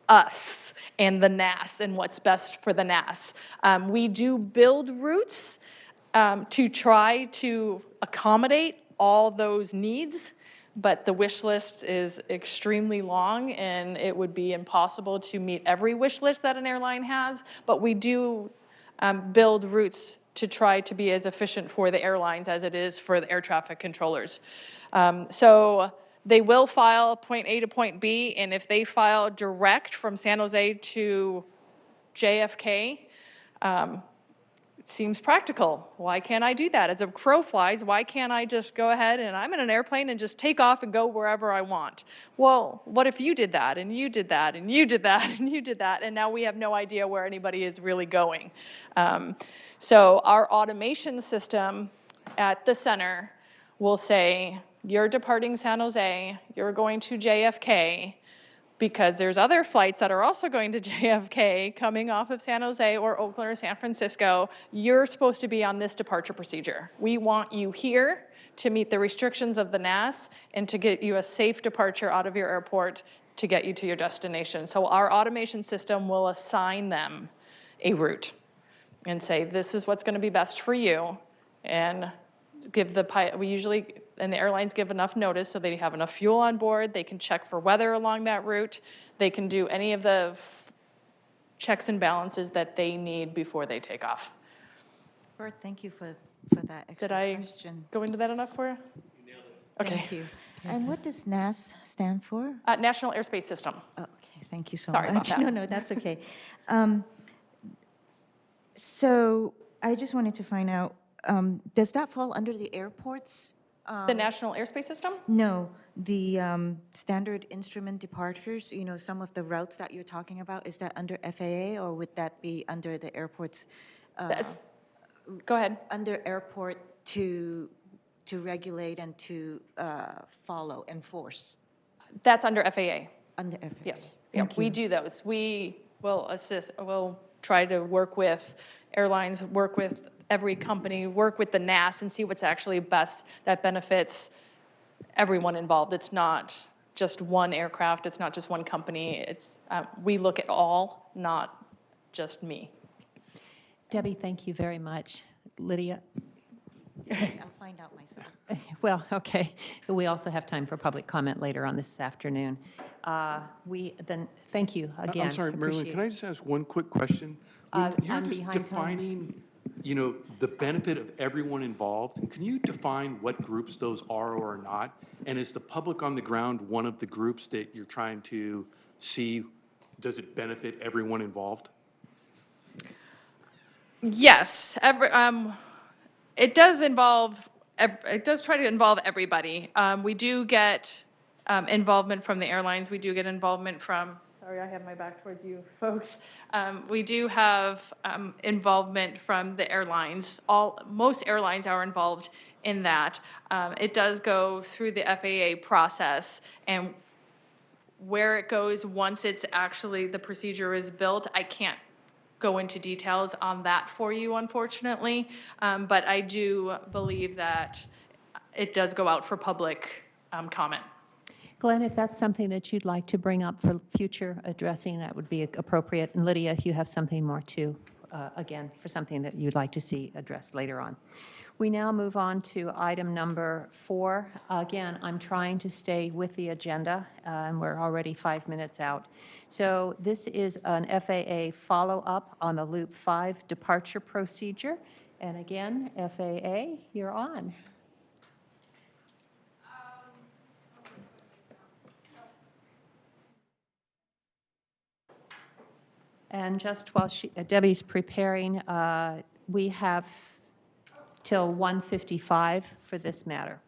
us and the NAS and what's best for the NAS. We do build routes to try to accommodate all those needs, but the wish list is extremely long, and it would be impossible to meet every wish list that an airline has. But we do build routes to try to be as efficient for the airlines as it is for the air traffic controllers. So they will file point A to point B, and if they file direct from San Jose to JFK, It seems practical. Why can't I do that? As a crow flies, why can't I just go ahead and I'm in an airplane and just take off and go wherever I want? Well, what if you did that and you did that and you did that and you did that, and now we have no idea where anybody is really going? So our automation system at the center will say, you're departing San Jose, you're going to JFK, because there's other flights that are also going to JFK coming off of San Jose or Oakland or San Francisco. You're supposed to be on this departure procedure. We want you here to meet the restrictions of the NAS and to get you a safe departure out of your airport to get you to your destination. So our automation system will assign them a route and say, this is what's going to be best for you, and give the pilot, and the airlines give enough notice so they have enough fuel on board, they can check for weather along that route, they can do any of the checks and balances that they need before they take off. Bert, thank you for that extra Did I question. go into that enough for you? You nailed it. Okay. Thank you. And what does NAS stand for? National Airspace System. Oh, okay, thank you so Sorry much. about that. No, that's okay. So I just wanted to find out, does that fall under the airports? The National Airspace System? No, the standard instrument departures, some of the routes that you're talking about, is that under FAA, or would that be under the airports? Go ahead. Under airport to regulate and to follow, enforce? That's under FAA. Under FAA. Yes. Thank We you. do those. We will assist, we'll try to work with airlines, work with every company, work with the NAS and see what's actually best that benefits everyone involved. It's not just one aircraft, it's not just one company. It's we look at all, not just me. Debbie, thank you very much. Lydia? I'll find out myself. Well, okay. We also have time for public comment later on this afternoon. Thank you again. I'm sorry, Marilyn, Appreciate can I just ask one quick question? When you're I'm just behind time. defining, the benefit of everyone involved, can you define what groups those are or are not? And is the public on the ground one of the groups that you're trying to see? Does it benefit everyone involved? Yes, it does involve. It does try to involve everybody. We do get involvement from the airlines. We do get involvement from. Sorry, I have my back towards you, folks. We do have involvement from the airlines. Most airlines are involved in that. It does go through the FAA process, and where it goes once it's actually the procedure is built, I can't go into details on that for you, unfortunately. But I do believe that it does go out for public comment. Glenn, if that's something that you'd like to bring up for future addressing, that would be appropriate. And Lydia, if you have something more too, again, for something that you'd like to see addressed later on. We now move on to item number 4. Again, I'm trying to stay with the agenda, and we're already 5 minutes out. So this is an FAA follow-up on the Loop 5 departure procedure. And again, FAA, you're on. And just while Debbie's preparing, we have till 1:55 for this matter.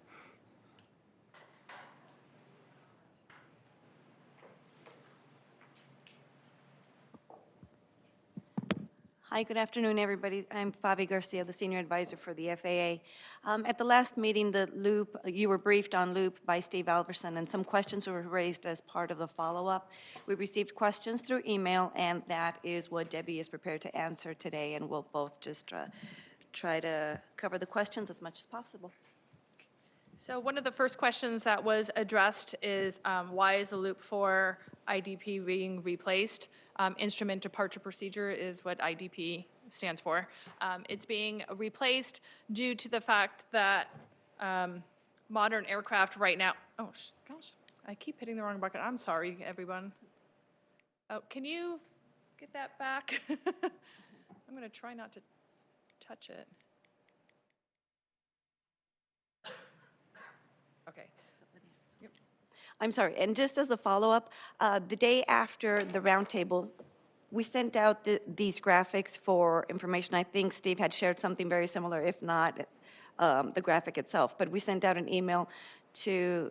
Hi, good afternoon, everybody. I'm Fabi Garcia, the Senior Advisor for the FAA. At the last meeting, the Loop, you were briefed on Loop by Steve Alverson, and some questions were raised as part of the follow-up. We received questions through email, and that is what Debbie is prepared to answer today, and we'll both just try to cover the questions as much as possible. So one of the first questions that was addressed is why is the Loop 4 IDP being replaced? Instrument Departure Procedure is what IDP stands for. It's being replaced due to the fact that modern aircraft right now, oh gosh, I keep hitting the wrong button. I'm sorry, everyone. Oh, can you get that back? I'm going to try not to touch it. Okay. I'm sorry, and just as a follow-up, the day after the roundtable, We sent out these graphics for information. I think Steve had shared something very similar, if not the graphic itself. But we sent out an email to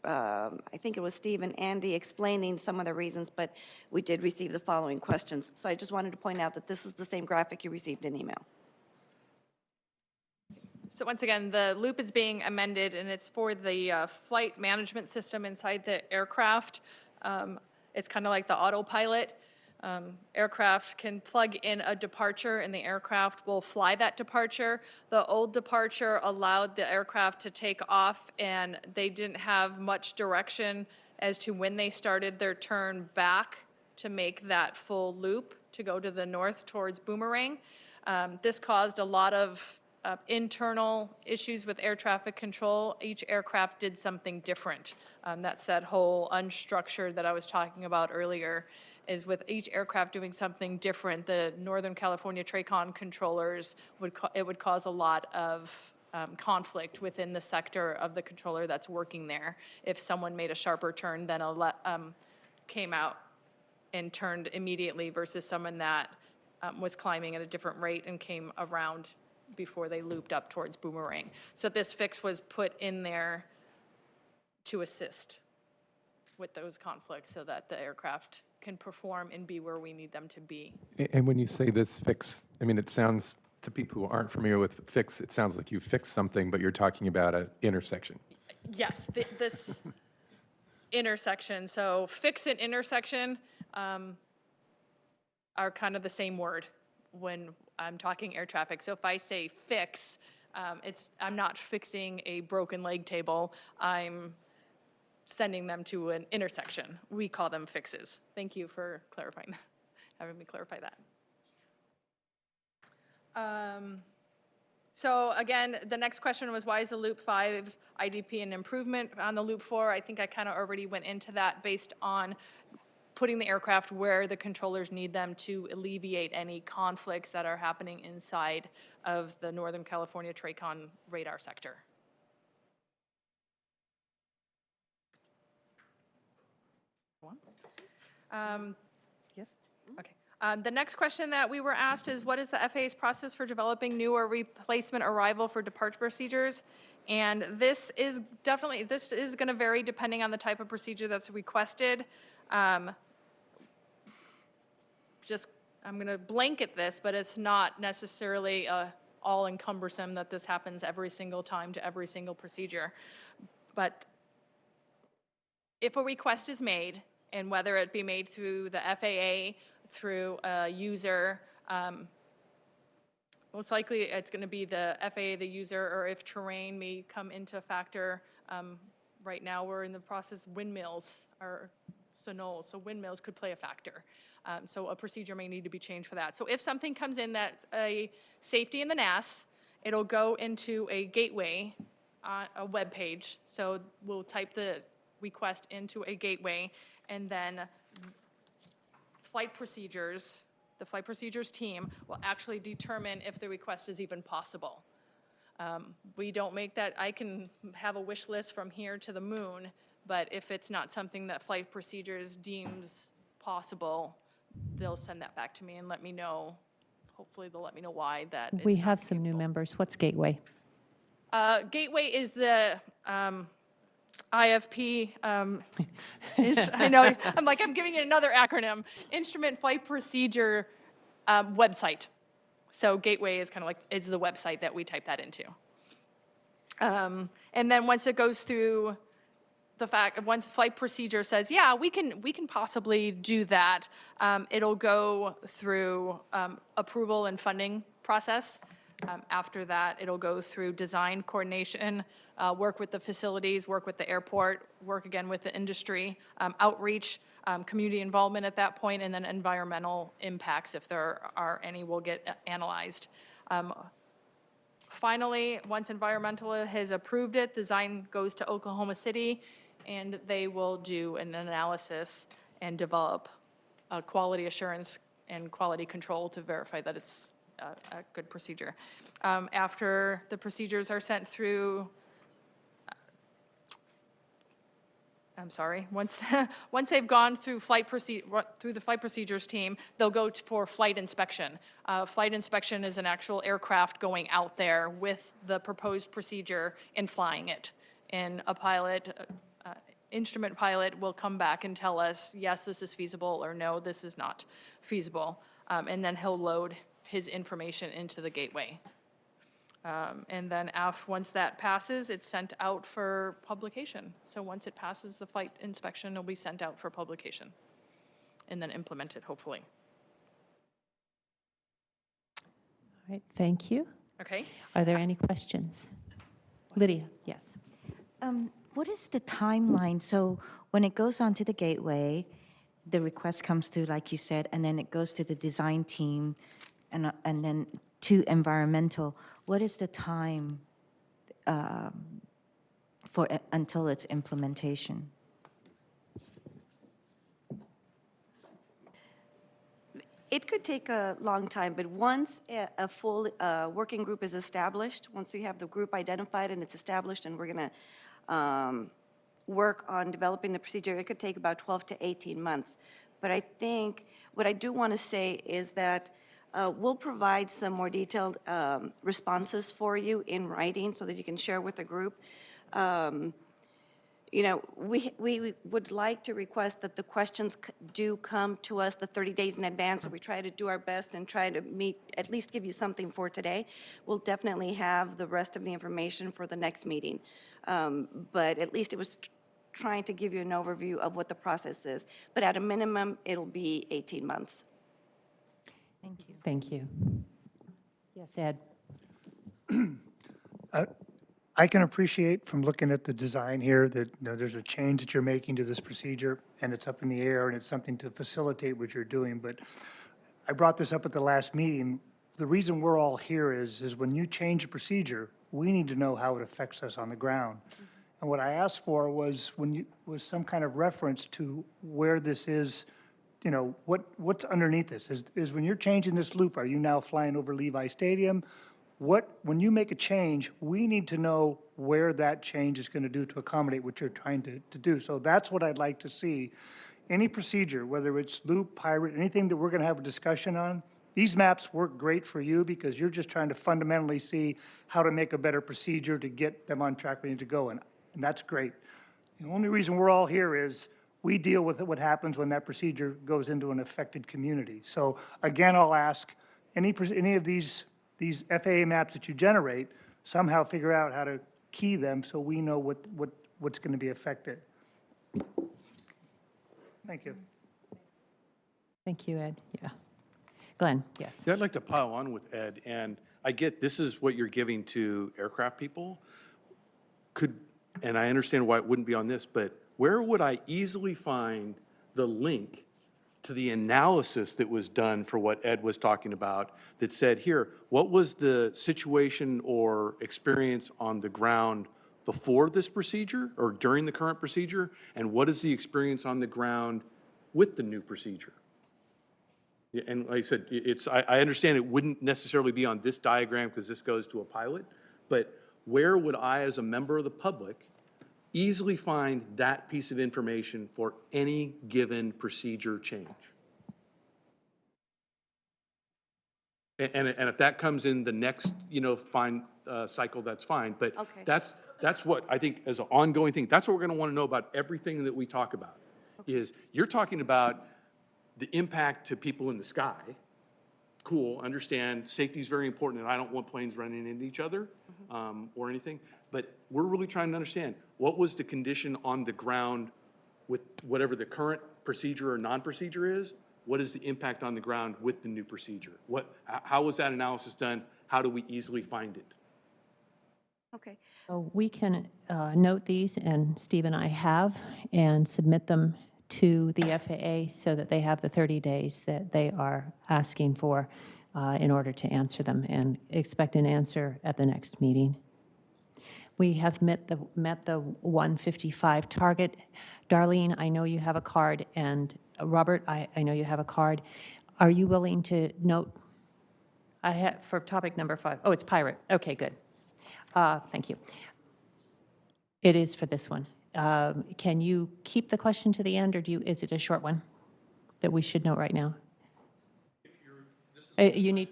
I think it was Steve and Andy explaining some of the reasons, but we did receive the following questions. So I just wanted to point out that this is the same graphic you received in email. So once again, the loop is being amended, and it's for the flight management system inside the aircraft. It's kind of like the autopilot. Aircraft can plug in a departure, and the aircraft will fly that departure. The old departure allowed the aircraft to take off, and they didn't have much direction as to when they started their turn back to make that full loop to go to the north towards Boomerang. This caused a lot of internal issues with air traffic control. Each aircraft did something different. That's that whole unstructured that I was talking about earlier, is with each aircraft doing something different. The Northern California TRACON controllers, it would cause a lot of conflict within the sector of the controller that's working there. If someone made a sharper turn, then came out and turned immediately versus someone that was climbing at a different rate and came around before they looped up towards Boomerang. So this fix was put in there to assist with those conflicts so that the aircraft can perform and be where we need them to be. And when you say this fix, I mean, it sounds, to people who aren't familiar with fix, it sounds like you fixed something, but you're talking about an intersection. Yes, this intersection. So fix and intersection are kind of the same word when I'm talking air traffic. So if I say fix, I'm not fixing a broken leg table. I'm sending them to an intersection. We call them fixes. Thank you for clarifying, having me clarify that. So again, the next question was, why is the Loop 5 IDP an improvement on the Loop 4? I think I kind of already went into that based on putting the aircraft where the controllers need them to alleviate any conflicts that are happening inside of the Northern California TRACON radar sector. Yes? Okay. The next question that we were asked is, what is the FAA's process for developing new or replacement arrival for departure procedures? And this is going to vary depending on the type of procedure that's requested. I'm going to blanket this, but it's not necessarily all encumbersome that this happens every single time to every single procedure. But if a request is made, and whether it be made through the FAA, through a user, most likely it's going to be the FAA, the user, or if terrain may come into factor. Right now we're in the process, windmills are sonos, so windmills could play a factor. So a procedure may need to be changed for that. So if something comes in that's a safety in the NAS, it'll go into a gateway, a web page. So we'll type the request into a gateway, and then the flight procedures team will actually determine if the request is even possible. We don't make that. I can have a wish list from here to the moon, but if it's not something that flight procedures deems possible, they'll send that back to me and let me know. Hopefully they'll let me know why that We it's not have some new capable. members. What's Gateway? Gateway is the IFP, I know, I'm giving it another acronym, Instrument Flight Procedure website. So Gateway is kind of like, is the website that we type that into. And then once it goes through once flight procedure says, yeah, we can possibly do that, it'll go through approval and funding process. After that, it'll go through design coordination, work with the facilities, work with the airport, work again with the industry, outreach, community involvement at that point, and then environmental impacts, if there are any, will get analyzed. Finally, once environmental has approved it, design goes to Oklahoma City, and they will do an analysis and develop a quality assurance and quality control to verify that it's a good procedure. After the procedures are sent through I'm sorry, once, once they've gone through through the flight procedures team, they'll go for flight inspection. Flight inspection is an actual aircraft going out there with the proposed procedure and flying it. And a pilot, instrument pilot will come back and tell us, yes, this is feasible, or no, this is not feasible. And then he'll load his information into the gateway. And then once that passes, it's sent out for publication. So once it passes the flight inspection, it'll be sent out for publication and then implemented, hopefully. All right, thank you. Okay. Are there any questions? Lydia, yes. What is the timeline? So when it goes onto the gateway, the request comes through, like you said, and then it goes to the design team and then to environmental. What is the time until its implementation? It could take a long time, but once a full working group is established, once we have the group identified and it's established and we're going to work on developing the procedure, it could take about 12 to 18 months. But I think what I do want to say is that we'll provide some more detailed responses for you in writing so that you can share with the group. You know, we would like to request that the questions do come to us the 30 days in advance, so we try to do our best and try to at least give you something for today. We'll definitely have the rest of the information for the next meeting. But at least it was trying to give you an overview of what the process is. But at a minimum, it'll be 18 months. Thank you. Thank you. Yes, Ed. I can appreciate from looking at the design here that there's a change that you're making to this procedure, and it's up in the air, and it's something to facilitate what you're doing. But I brought this up at the last meeting. The reason we're all here is when you change a procedure, we need to know how it affects us on the ground. And what I asked for was was some kind of reference to where this is. You know, what's underneath this? Is when you're changing this loop, are you now flying over Levi Stadium? When you make a change, we need to know where that change is going to do to accommodate what you're trying to do. So that's what I'd like to see. Any procedure, whether it's loop, pirate, anything that we're going to have a discussion on, these maps work great for you because you're just trying to fundamentally see how to make a better procedure to get them on track we need to go in. And that's great. The only reason we're all here is we deal with what happens when that procedure goes into an affected community. So again, I'll ask, any of these FAA maps that you generate, somehow figure out how to key them so we know what's going to be affected. Thank you. Thank you, Ed. Yeah. Glenn, yes. Yeah, I'd like to pile on with Ed, and I get this is what you're giving to aircraft people. And I understand why it wouldn't be on this, but where would I easily find the link to the analysis that was done for what Ed was talking about that said, here, what was the situation or experience on the ground before this procedure or during the current procedure, and what is the experience on the ground with the new procedure? Yeah, and like I said, I understand it wouldn't necessarily be on this diagram because this goes to a pilot, but where would I, as a member of the public, easily find that piece of information for any given procedure change? And if that comes in the next, cycle, that's fine. But Okay. that's what I think as an ongoing thing. That's what we're going to want to know about everything that we talk about. Is you're talking about the impact to people in the sky. Cool, understand, safety is very important, and I don't want planes running into each other or anything. But we're really trying to understand, what was the condition on the ground with whatever the current procedure or non-procedure is? What is the impact on the ground with the new procedure? How was that analysis done? How do we easily find it? Okay. So we can note these, and Steve and I have, and submit them to the FAA so that they have the 30 days that they are asking for in order to answer them, and expect an answer at the next meeting. We have met the 155 target. Darlene, I know you have a card, and Robert, I know you have a card. Are you willing to note? I have for topic number 5. Oh, it's pirate. Okay, good. Thank you. It is for this one. Can you keep the question to the end, or is it a short one that we should know right now? You need.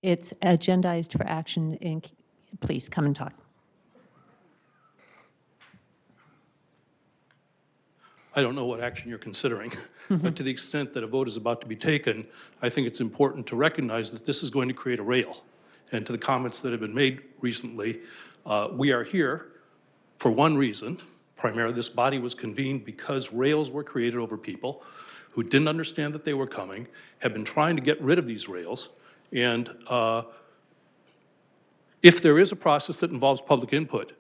It's agendized for action. Please come and talk. I don't know what action you're considering, but to the extent that a vote is about to be taken, I think it's important to recognize that this is going to create a rail. And to the comments that have been made recently, we are here for one reason. Primarily, this body was convened because rails were created over people who didn't understand that they were coming, have been trying to get rid of these rails. And if there is a process that involves public input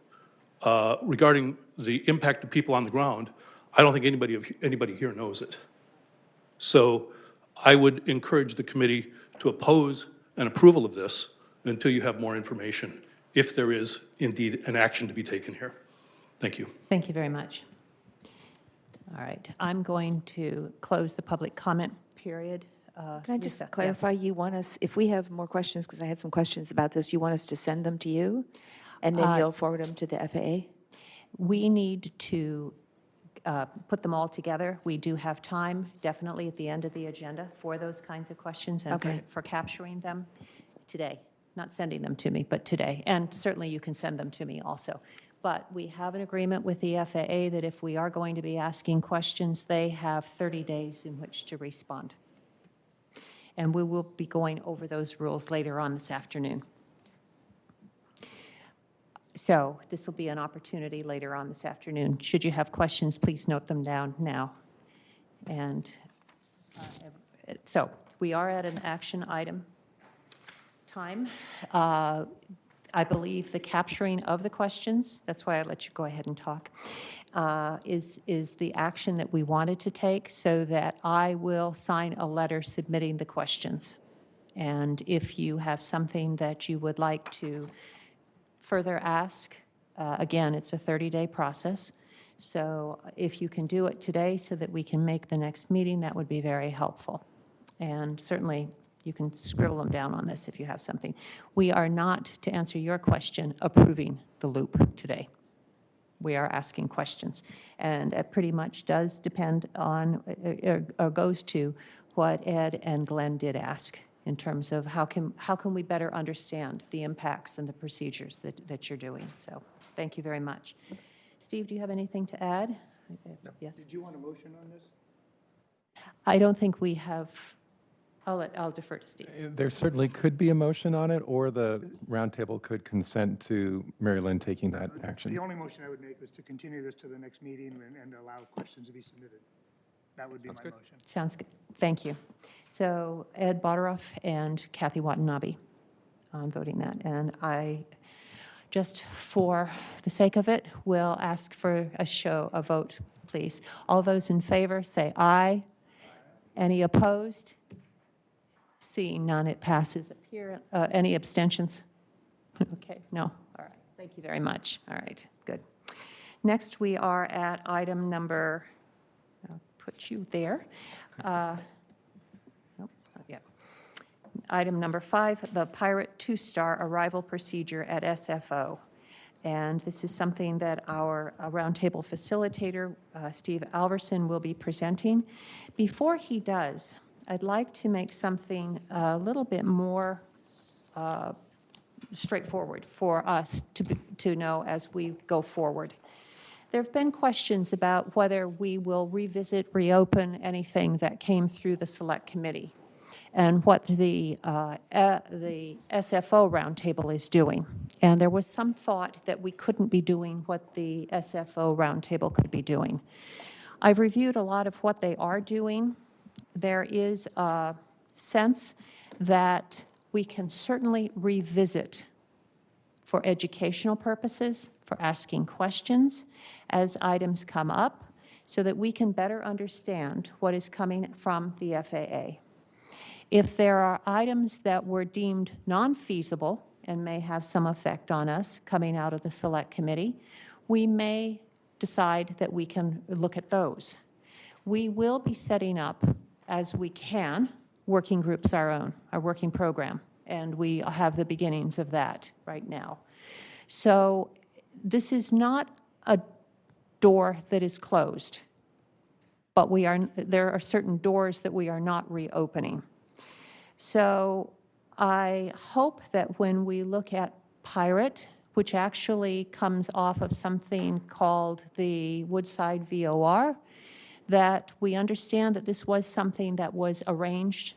regarding the impact of people on the ground, I don't think anybody here knows it. So I would encourage the committee to oppose an approval of this until you have more information, if there is indeed an action to be taken here. Thank you. Thank you very much. All right, I'm going to close the public comment period. Can I just Lisa, clarify, yes. you want us, if we have more questions, because I had some questions about this, you want us to send them to you? And then you'll forward them to the FAA? We need to put them all together. We do have time, definitely at the end of the agenda, for those kinds of questions and Okay. for capturing them today. Not sending them to me, but today. And certainly you can send them to me also. But we have an agreement with the FAA that if we are going to be asking questions, they have 30 days in which to respond. And we will be going over those rules later on this afternoon. So this will be an opportunity later on this afternoon. Should you have questions, please note them down now. And so we are at an action item time. I believe the capturing of the questions, that's why I let you go ahead and talk, is the action that we wanted to take, so that I will sign a letter submitting the questions. And if you have something that you would like to further ask, again, it's a 30-day process. So if you can do it today so that we can make the next meeting, that would be very helpful. And certainly, you can scribble them down on this if you have something. We are not, to answer your question, approving the loop today. We are asking questions. And it pretty much does depend on, or goes to what Ed and Glenn did ask in terms of how can we better understand the impacts and the procedures that you're doing. So thank you very much. Steve, do you have anything to add? No. Yes. Did you want a motion on this? I don't think we have. I'll defer to Steve. There certainly could be a motion on it, or the roundtable could consent to Mary Lynn taking that action. The only motion I would make was to continue this to the next meeting and allow questions to be submitted. That would be my motion. Sounds good. Thank you. So Ed Boderoff and Kathy Watanabe on voting that. And I, just for the sake of it, will ask for a vote, please. All those in favor, say aye. Any opposed? Seeing none, it passes. Any abstentions? Okay, no. All right. Thank you very much. All right, good. Next, we are at item number, I'll put you there. Nope, not yet. Item number 5, the Pirate 2-star arrival procedure at SFO. And this is something that our roundtable facilitator, Steve Alverson, will be presenting. Before he does, I'd like to make something a little bit more straightforward for us to know as we go forward. There have been questions about whether we will reopen anything that came through the Select Committee and what the SFO Roundtable is doing. And there was some thought that we couldn't be doing what the SFO Roundtable could be doing. I've reviewed a lot of what they are doing. There is a sense that we can certainly revisit for educational purposes, for asking questions as items come up, so that we can better understand what is coming from the FAA. If there are items that were deemed non-feasible and may have some effect on us coming out of the Select Committee, we may decide that we can look at those. We will be setting up, as we can, working groups our own, our working program. and we have the beginnings of that right now. So this is not a door that is closed, but there are certain doors that we are not reopening. So I hope that when we look at Pirate, which actually comes off of something called the Woodside VOR, that we understand that this was something that was arranged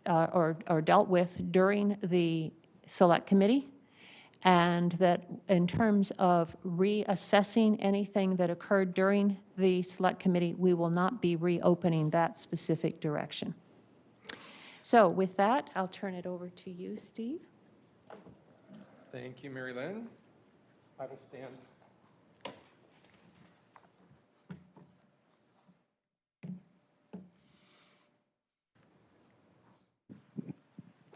or dealt with during the Select Committee, and that in terms of reassessing anything that occurred during the Select Committee, we will not be reopening that specific direction. So with that, I'll turn it over to you, Steve. Thank you, Mary Lynn. I will stand.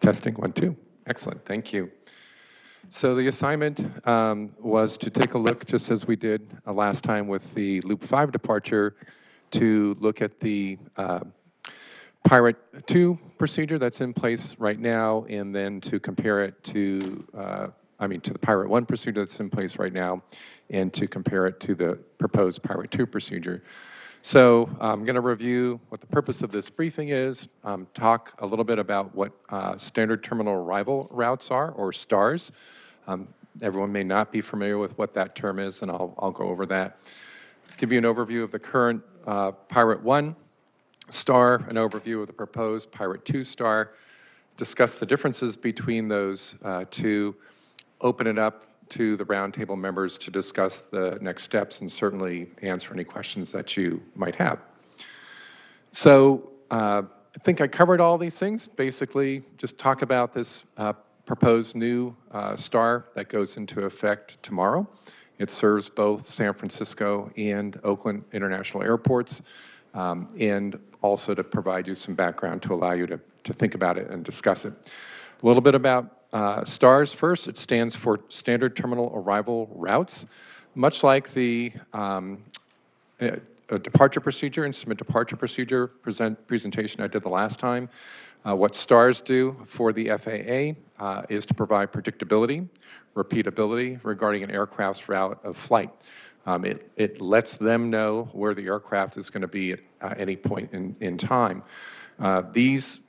Testing 1, 2. Excellent, thank you. So the assignment was to take a look, just as we did last time with the Loop 5 departure, to look at the Pirate 2 procedure that's in place right now, and then to compare it to, to the Pirate 1 procedure that's in place right now, and to compare it to the proposed Pirate 2 procedure. So I'm going to review what the purpose of this briefing is, talk a little bit about what standard terminal arrival routes are, or STARs. Everyone may not be familiar with what that term is, and I'll go over that. Give you an overview of the current Pirate 1 STAR, an overview of the proposed Pirate 2 STAR, discuss the differences between those two, open it up to the roundtable members to discuss the next steps, and certainly answer any questions that you might have. So I think I covered all these things. Basically, just talk about this proposed new STAR that goes into effect tomorrow. It serves both San Francisco and Oakland International Airports, and also to provide you some background to allow you to think about it and discuss it. A little bit about STARS first. It stands for Standard Terminal Arrival Routes. Much like the departure procedure, instrument departure procedure presentation I did the last time, what STARS do for the FAA is to provide predictability, repeatability regarding an aircraft's route of flight. It lets them know where the aircraft is going to be at any point in time. These,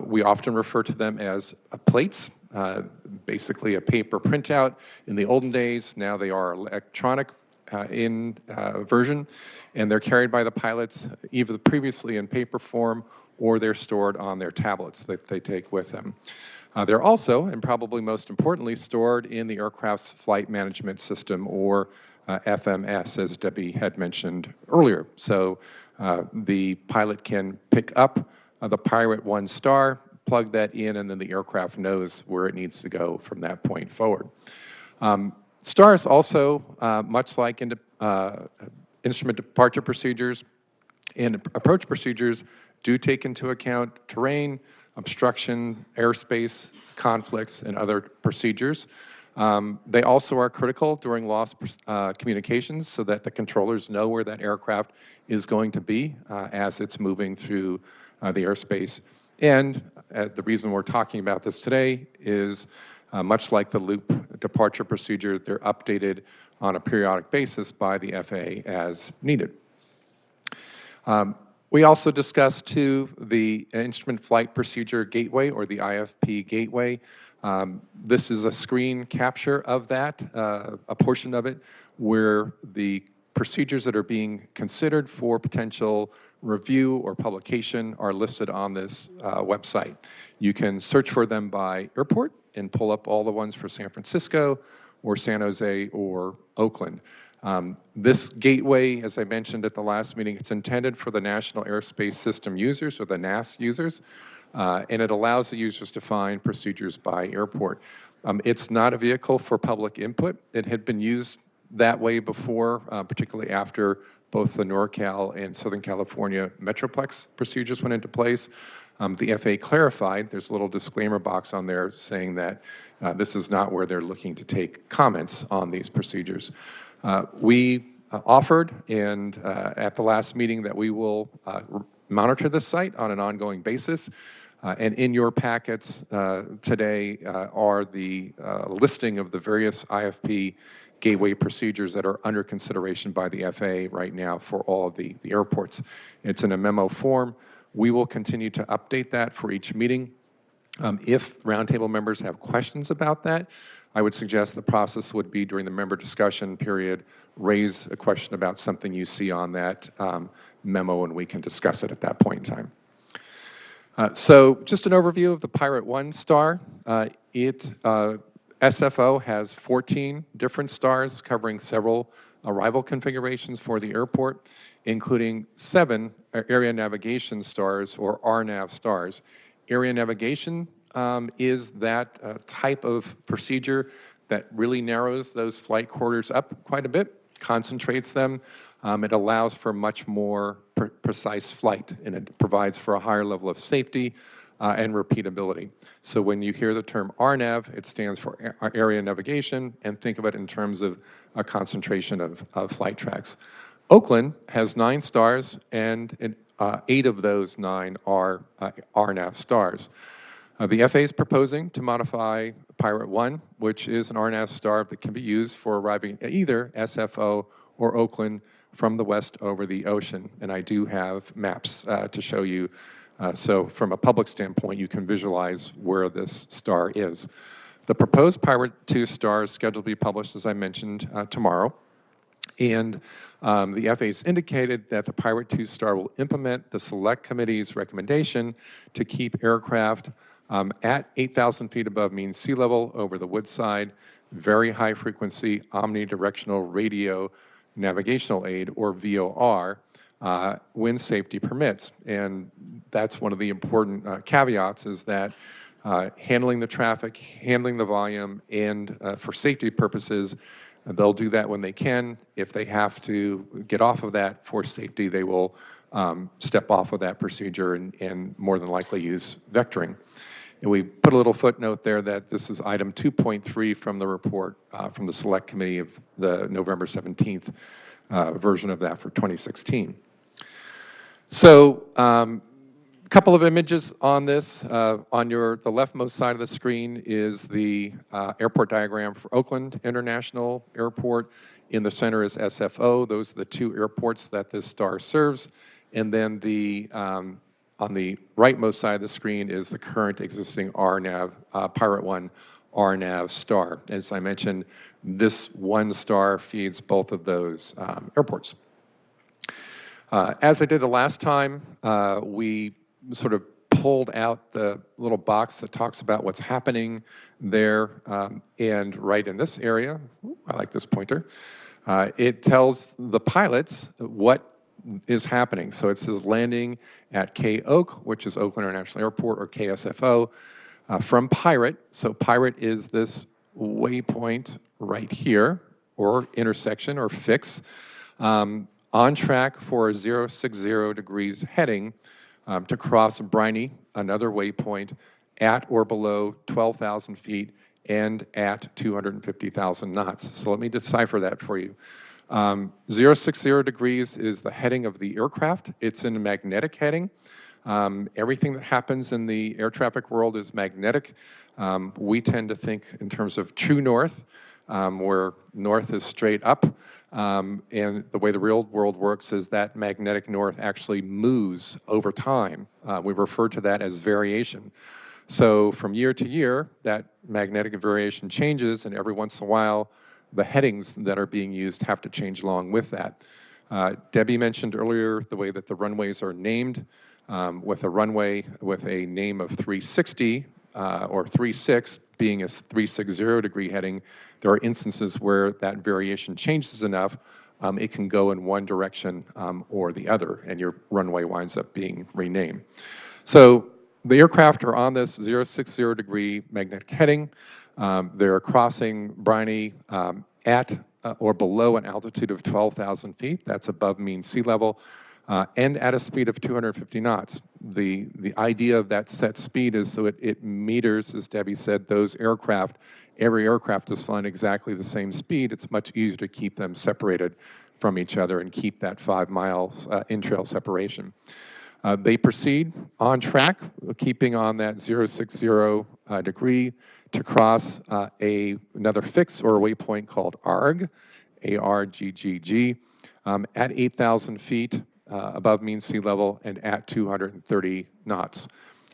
we often refer to them as plates, basically a paper printout. In the olden days, now they are electronic version, and they're carried by the pilots either previously in paper form, or they're stored on their tablets that they take with them. They're also, and probably most importantly, stored in the aircraft's flight management system, or FMS, as Debbie had mentioned earlier. So the pilot can pick up the Pirate 1 STAR, plug that in, and then the aircraft knows where it needs to go from that point forward. STARs also, much like instrument departure procedures and approach procedures, do take into account terrain, obstruction, airspace, conflicts, and other procedures. They also are critical during lost communications, so that the controllers know where that aircraft is going to be as it's moving through the airspace. And the reason we're talking about this today is much like the loop departure procedure, they're updated on a periodic basis by the FAA as needed. We also discussed, too, the Instrument Flight Procedure Gateway, or the IFP Gateway. This is a screen capture of that, a portion of it, where the procedures that are being considered for potential review or publication are listed on this website. You can search for them by airport and pull up all the ones for San Francisco, or San Jose, or Oakland. This gateway, as I mentioned at the last meeting, it's intended for the National Airspace System users, or the NAS users, and it allows the users to find procedures by airport. It's not a vehicle for public input. It had been used that way before, particularly after both the NorCal and Southern California Metroplex procedures went into place. The FAA clarified, there's a little disclaimer box on there saying that this is not where they're looking to take comments on these procedures. We offered, and at the last meeting, that we will monitor the site on an ongoing basis. And in your packets today are the listing of the various IFP gateway procedures that are under consideration by the FAA right now for all of the airports. It's in a memo form. We will continue to update that for each meeting. If roundtable members have questions about that, I would suggest the process would be during the member discussion period, raise a question about something you see on that memo, and we can discuss it at that point in time. So just an overview of the Pirate 1 star. SFO has 14 different stars covering several arrival configurations for the airport, including 7 area navigation stars, or RNAV stars. Area navigation is that type of procedure that really narrows those flight corridors up quite a bit, concentrates them. It allows for much more precise flight, and it provides for a higher level of safety and repeatability. So when you hear the term RNAV, it stands for area navigation, and think of it in terms of a concentration of flight tracks. Oakland has 9 stars, and 8 of those 9 are RNAV stars. The FAA is proposing to modify Pirate 1, which is an RNAV star that can be used for arriving at either SFO or Oakland from the west over the ocean. And I do have maps to show you. So from a public standpoint, you can visualize where this star is. The proposed Pirate 2 star is scheduled to be published, as I mentioned, tomorrow. And the FAA has indicated that the Pirate 2 star will implement the Select Committee's recommendation to keep aircraft at 8,000 feet above mean sea level over the woodside, very high frequency omnidirectional radio navigational aid, or VOR, when safety permits. And that's one of the important caveats, is that handling the traffic, handling the volume, and for safety purposes, they'll do that when they can. If they have to get off of that for safety, they will step off of that procedure and more than likely use vectoring. And we put a little footnote there that this is item 2.3 from the report from the Select Committee of the November 17th version of that for 2016. So a couple of images on this. On the leftmost side of the screen is the airport diagram for Oakland International Airport. In the center is SFO. Those are the 2 airports that this star serves. And then on the rightmost side of the screen is the current existing RNAV, Pirate 1 RNAV star. As I mentioned, this 1 star feeds both of those airports. As I did the last time, we sort of pulled out the little box that talks about what's happening there, and right in this area, I like this pointer, it tells the pilots what is happening. So it says landing at K-Oak, which is Oakland International Airport, or KSFO, from Pirate. So Pirate is this waypoint right here, or intersection, or fix, on track for a 060 degrees heading to cross Briny, another waypoint, at or below 12,000 feet and at 250,000 knots. So let me decipher that for you. 060 degrees is the heading of the aircraft. It's in a magnetic heading. Everything that happens in the air traffic world is magnetic. We tend to think in terms of true north, where north is straight up. And the way the real world works is that magnetic north actually moves over time. We refer to that as variation. So from year to year, that magnetic variation changes, and every once in a while, the headings that are being used have to change along with that. Debbie mentioned earlier the way that the runways are named. With a runway with a name of 360 or 36 being a 360 degree heading, there are instances where that variation changes enough, it can go in one direction or the other, and your runway winds up being renamed. So the aircraft are on this 060 degree magnetic heading. They're crossing Briny at or below an altitude of 12,000 feet. That's above mean sea level. And at a speed of 250 knots. The idea of that set speed is so it meters, as Debbie said, those aircraft. Every aircraft is flying exactly the same speed. It's much easier to keep them separated from each other and keep that 5 miles in-trail separation. They proceed on track, keeping on that 060 degree to cross another fix or waypoint called ARG, ARGGG, at 8,000 feet above mean sea level and at 230 knots.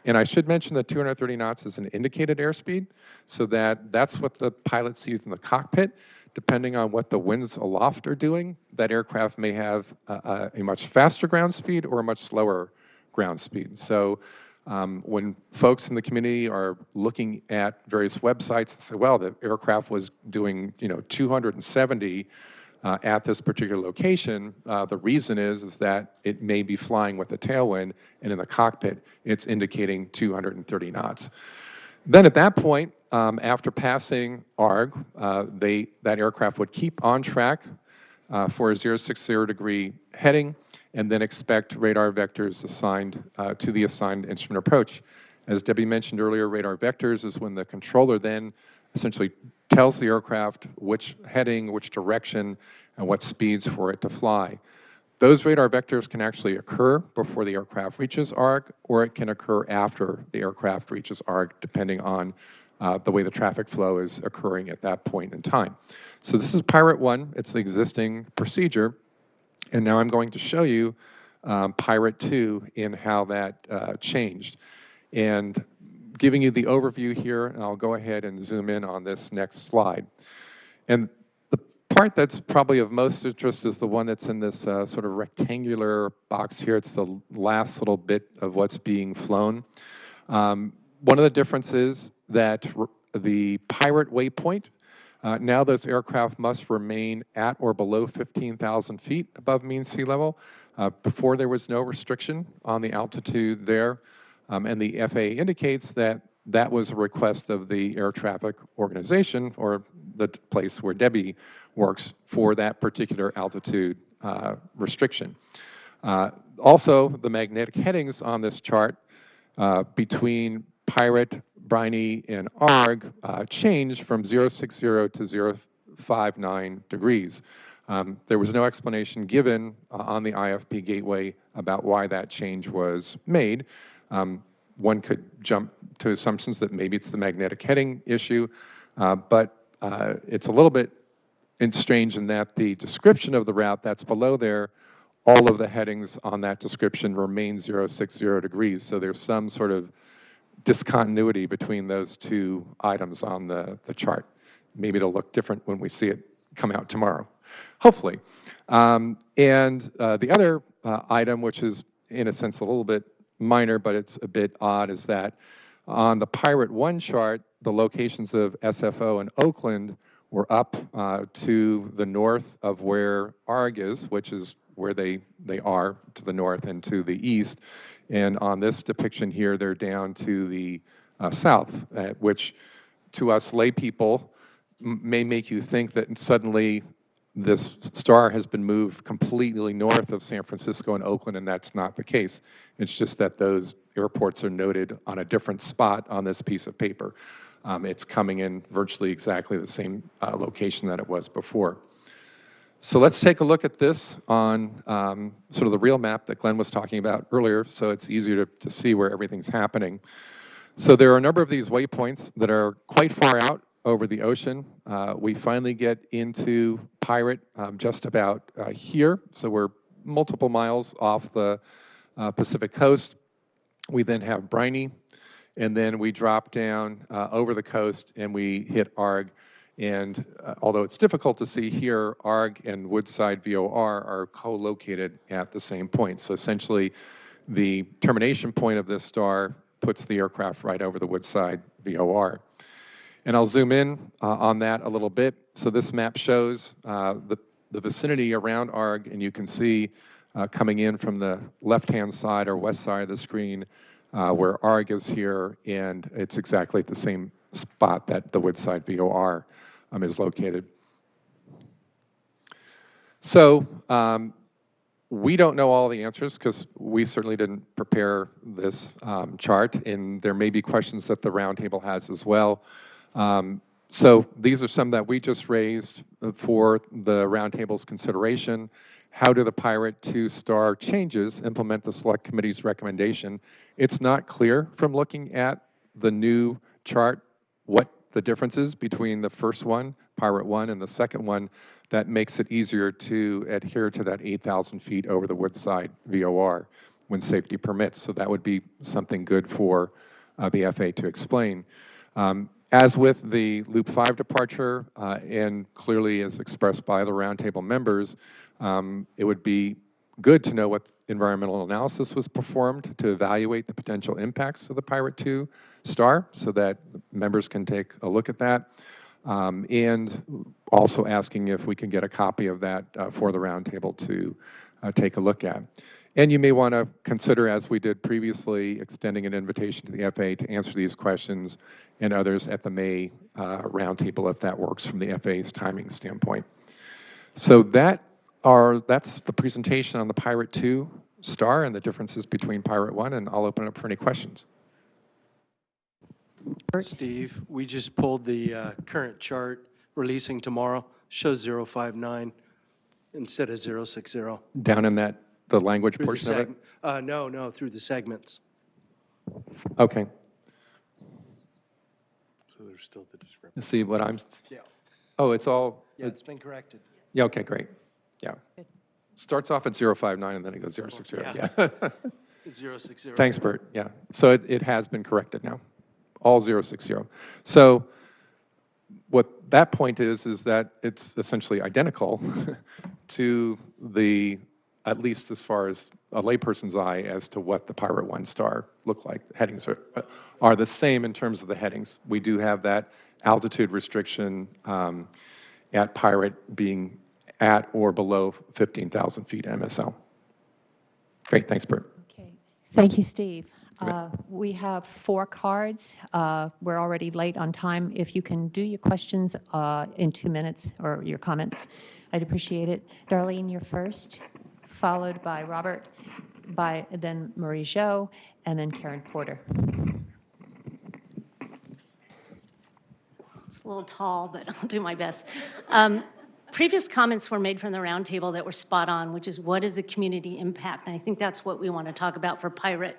And I should mention that 230 knots is an indicated airspeed, so that's what the pilot sees in the cockpit. Depending on what the winds aloft are doing, that aircraft may have a much faster ground speed or a much slower ground speed. So when folks in the community are looking at various websites and say, well, the aircraft was doing 270 at this particular location, the reason is that it may be flying with a tailwind, and in the cockpit, it's indicating 230 knots. Then at that point, after passing ARG, that aircraft would keep on track for a 060 degree heading, and then expect radar vectors assigned to the assigned instrument approach. As Debbie mentioned earlier, radar vectors is when the controller then essentially tells the aircraft which heading, which direction, and what speeds for it to fly. Those radar vectors can actually occur before the aircraft reaches ARG, or it can occur after the aircraft reaches ARG, depending on the way the traffic flow is occurring at that point in time. So this is Pirate 1. It's the existing procedure. And now I'm going to show you Pirate 2 in how that changed. And giving you the overview here, and I'll go ahead and zoom in on this next slide. And the part that's probably of most interest is the one that's in this sort of rectangular box here. It's the last little bit of what's being flown. One of the differences that the Pirate waypoint, now those aircraft must remain at or below 15,000 feet above mean sea level. Before, there was no restriction on the altitude there. And the FAA indicates that that was a request of the Air Traffic Organization, or the place where Debbie works, for that particular altitude restriction. Also, the magnetic headings on this chart between Pirate, Briny, and ARG changed from 060 to 059 degrees. There was no explanation given on the IFP gateway about why that change was made. One could jump to assumptions that maybe it's the magnetic heading issue, but it's a little bit strange in that the description of the route that's below there, all of the headings on that description remain 060 degrees. So there's some sort of discontinuity between those two items on the chart. Maybe it'll look different when we see it come out tomorrow, hopefully. And the other item, which is in a sense a little bit minor, but it's a bit odd, is that on the Pirate 1 chart, the locations of SFO and Oakland were up to the north of where ARG is, which is where they are to the north and to the east. And on this depiction here, they're down to the south, which to us lay people may make you think that suddenly this star has been moved completely north of San Francisco and Oakland, and that's not the case. It's just that those airports are noted on a different spot on this piece of paper. It's coming in virtually exactly the same location that it was before. So let's take a look at this on sort of the real map that Glenn was talking about earlier, so it's easier to see where everything's happening. So there are a number of these waypoints that are quite far out over the ocean. We finally get into Pirate just about here, so we're multiple miles off the Pacific coast. We then have Briny, and then we drop down over the coast and we hit ARG. And although it's difficult to see here, ARG and Woodside VOR are co-located at the same point. So essentially, the termination point of this star puts the aircraft right over the Woodside VOR. And I'll zoom in on that a little bit. So this map shows the vicinity around ARG, and you can see coming in from the left-hand side or west side of the screen where ARG is here, and it's exactly at the same spot that the Woodside VOR is located. So we don't know all the answers because we certainly didn't prepare this chart, and there may be questions that the Roundtable has as well. So these are some that we just raised for the Roundtable's consideration. how do the Pirate 2-star changes implement the Select Committee's recommendation? It's not clear from looking at the new chart what the difference is between the first one, Pirate 1, and the second one that makes it easier to adhere to that 8,000 feet over the woodside VOR when safety permits. So that would be something good for the FAA to explain. As with the Loop 5 departure, and clearly as expressed by the Roundtable members, it would be good to know what environmental analysis was performed to evaluate the potential impacts of the Pirate 2 star so that members can take a look at that. And also asking if we can get a copy of that for the Roundtable to take a look at. And you may want to consider, as we did previously, extending an invitation to the FAA to answer these questions and others at the May Roundtable if that works from the FAA's timing standpoint. So that's the presentation on the Pirate 2 star and the differences between Pirate 1, and I'll open it up for any questions. Steve, we just pulled the current chart releasing tomorrow, shows 059 instead of 060. Down in that, the language Through portion of it? No, through the segments. Okay. So there's still the discrepancy. Let's see what I'm, Yeah. oh, it's all, Yeah, it's been corrected. yeah, okay, great. Yeah. Starts off at 059 and then it goes 060. Yeah. 060. Thanks, Bert. Yeah. So it has been corrected now. All 060. So what that point is that it's essentially identical to the, at least as far as a layperson's eye, as to what the Pirate 1 star look like. The headings are the same in terms of the headings. We do have that altitude restriction at Pirate being at or below 15,000 feet MSL. Great, thanks, Bert. Okay. Thank you, Steve. We have 4 cards. We're already late on time. If you can do your questions in 2 minutes, or your comments, I'd appreciate it. Darlene, you're first, followed by Robert, then Marie Jo, and then Karen Porter. It's a little tall, but I'll do my best. Previous comments were made from the Roundtable that were spot on, which is what is the community impact? And I think that's what we want to talk about for Pirate.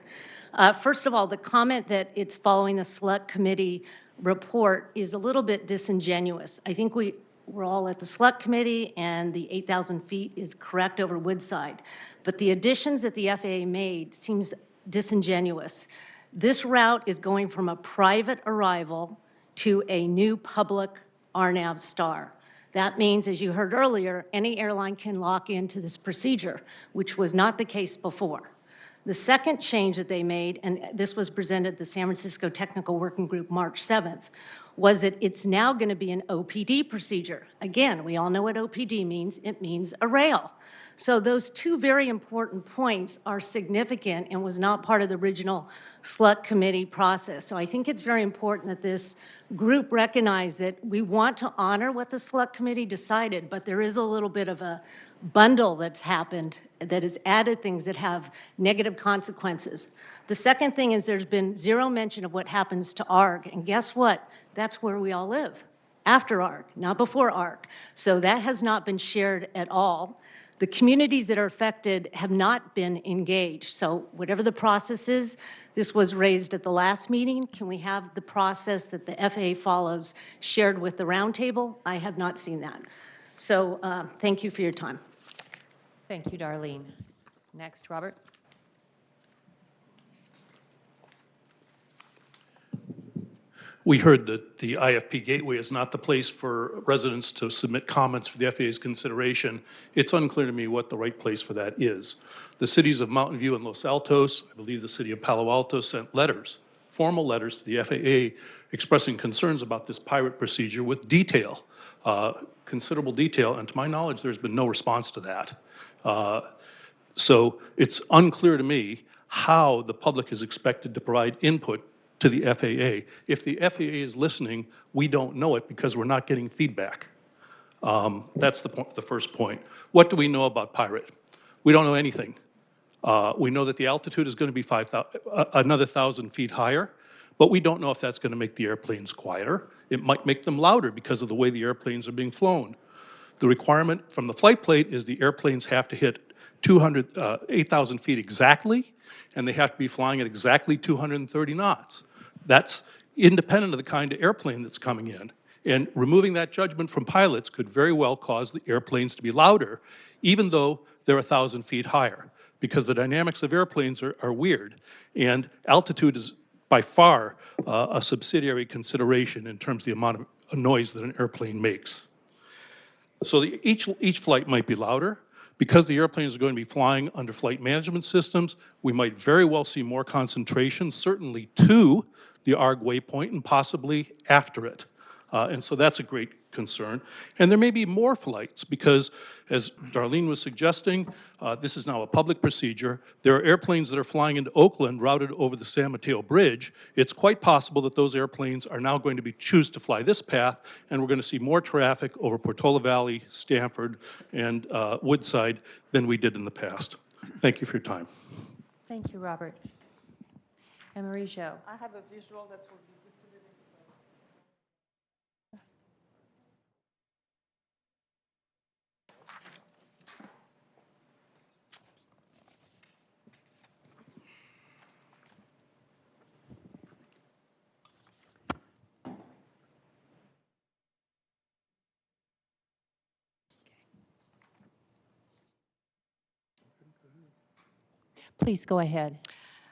First of all, the comment that it's following the Select Committee report is a little bit disingenuous. I think we're all at the Select Committee, and the 8,000 feet is correct over Woodside. But the additions that the FAA made seems disingenuous. This route is going from a private arrival to a new public RNAV star. That means, as you heard earlier, any airline can lock into this procedure, which was not the case before. The second change that they made, and this was presented at the San Francisco Technical Working Group March 7th, was that it's now going to be an OPD procedure. Again, we all know what OPD means. It means a rail. So those 2 very important points are significant and was not part of the original Select Committee process. So I think it's very important that this group recognize that we want to honor what the Select Committee decided, but there is a little bit of a bundle that's happened that has added things that have negative consequences. The second thing is there's been 0 mention of what happens to ARG, and guess what? That's where we all live, after ARG, not before ARG. So that has not been shared at all. The communities that are affected have not been engaged. So whatever the process is, this was raised at the last meeting. Can we have the process that the FAA follows shared with the Roundtable? I have not seen that. So thank you for your time. Thank you, Darlene. Next, Robert. We heard that the IFP Gateway is not the place for residents to submit comments for the FAA's consideration. It's unclear to me what the right place for that is. The cities of Mountain View and Los Altos, I believe the city of Palo Alto, sent letters, formal letters to the FAA expressing concerns about this Pirate procedure with detail, considerable detail, and to my knowledge, there's been no response to that. So it's unclear to me how the public is expected to provide input to the FAA. If the FAA is listening, we don't know it because we're not getting feedback. That's the first point. What do we know about Pirate? We don't know anything. We know that the altitude is going to be another 1,000 feet higher, but we don't know if that's going to make the airplanes quieter. It might make them louder because of the way the airplanes are being flown. The requirement from the flight plate is the airplanes have to hit 8,000 feet exactly, and they have to be flying at exactly 230 knots. That's independent of the kind of airplane that's coming in. And removing that judgment from pilots could very well cause the airplanes to be louder, even though they're 1,000 feet higher, because the dynamics of airplanes are weird. And altitude is by far a subsidiary consideration in terms of the amount of noise that an airplane makes. So each flight might be louder. Because the airplanes are going to be flying under flight management systems, we might very well see more concentration, certainly to the ARG waypoint and possibly after it. And so that's a great concern. And there may be more flights because, as Darlene was suggesting, this is now a public procedure. There are airplanes that are flying into Oakland routed over the San Mateo Bridge. It's quite possible that those airplanes are now going to choose to fly this path, and we're going to see more traffic over Portola Valley, Stanford, and Woodside than we did in the past. Thank you for your time. Thank you, Robert. And Marie Jo. I have a visual that will be distributed. Please go ahead.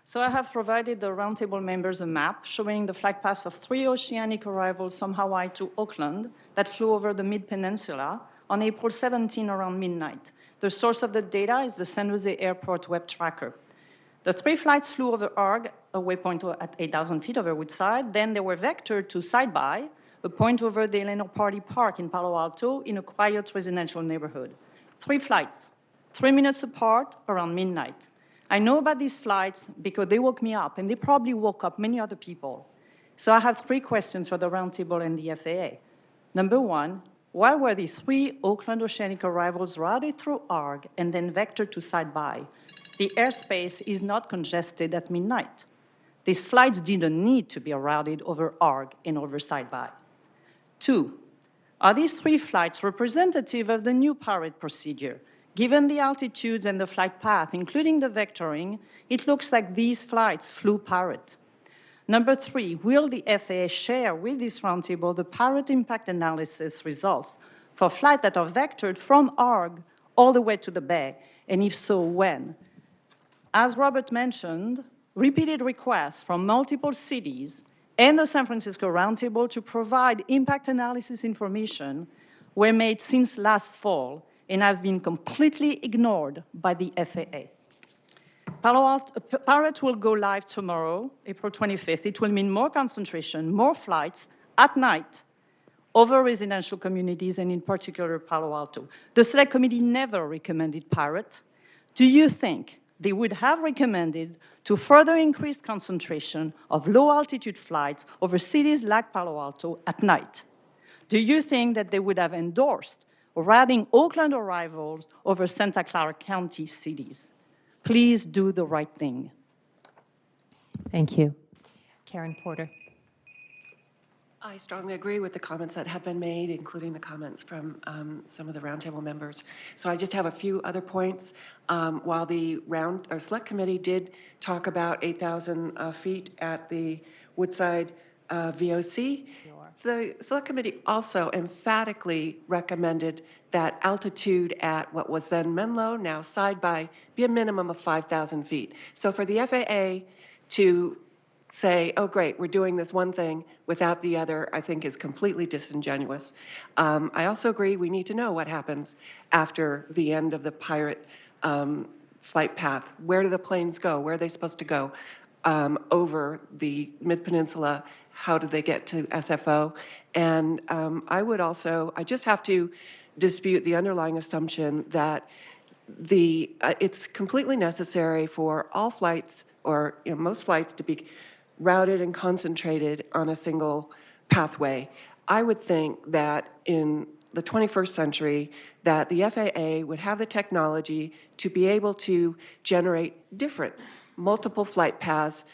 So I have provided the Roundtable members a map showing the flight paths of 3 oceanic arrivals from Hawaii to Oakland that flew over the Mid-Peninsula on April 17 around midnight. The source of the data is the San Jose Airport web tracker. The 3 flights flew over ARG, a waypoint at 8,000 feet over Woodside. Then they were vectored to Side-by, a point over the Eleanor Party Park in Palo Alto in a quiet residential neighborhood. 3 flights, 3 minutes apart around midnight. I know about these flights because they woke me up, and they probably woke up many other people. So I have 3 questions for the Roundtable and the FAA. Number 1, why were the 3 Oakland oceanic arrivals routed through ARG and then vectored to Side-by? The airspace is not congested at midnight. These flights didn't need to be routed over ARG and over Side-by. 2, are these 3 flights representative of the new Pirate procedure? Given the altitudes and the flight path, including the vectoring, it looks like these flights flew Pirate. Number 3, will the FAA share with this Roundtable the Pirate impact analysis results for flights that are vectored from ARG all the way to the Bay, and if so, when? As Robert mentioned, repeated requests from multiple cities and the San Francisco Roundtable to provide impact analysis information were made since last fall, and have been completely ignored by the FAA. Pirate will go live tomorrow, April 25th. It will mean more concentration, more flights at night over residential communities, and in particular Palo Alto. The Select Committee never recommended Pirate. Do you think they would have recommended to further increase concentration of low-altitude flights over cities like Palo Alto at night? Do you think that they would have endorsed routing Oakland arrivals over Santa Clara County cities? Please do the right thing. Thank you. Karen Porter. I strongly agree with the comments that have been made, including the comments from some of the Roundtable members. So I just have a few other points. While the Select Committee did talk about 8,000 feet at the Woodside VOC, the Select Committee also emphatically recommended that altitude at what was then Menlo, now Side-by, be a minimum of 5,000 feet. So for the FAA to say, oh, great, we're doing this one thing without the other, I think is completely disingenuous. I also agree we need to know what happens after the end of the Pirate flight path. Where do the planes go? Where are they supposed to go? Over the Mid-Peninsula, how do they get to SFO? And I just have to dispute the underlying assumption that it's completely necessary for all flights, or most flights, to be routed and concentrated on a single pathway. I would think that in the 21st century, that the FAA would have the technology to be able to generate different multiple flight paths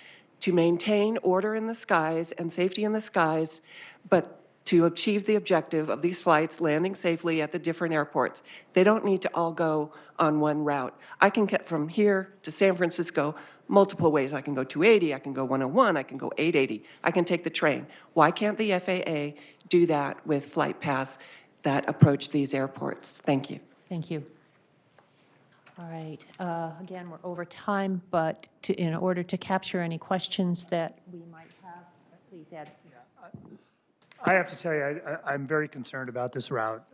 to maintain order in the skies and safety in the skies, but to achieve the objective of these flights landing safely at the different airports. They don't need to all go on one route. I can get from here to San Francisco multiple ways. I can go 280, I can go 101, I can go 880, I can take the train. Why can't the FAA do that with flight paths that approach these airports? Thank you. Thank you. All right. Again, we're over time, but in order to capture any questions that we might have, please, Ed. I have to tell you, I'm very concerned about this route.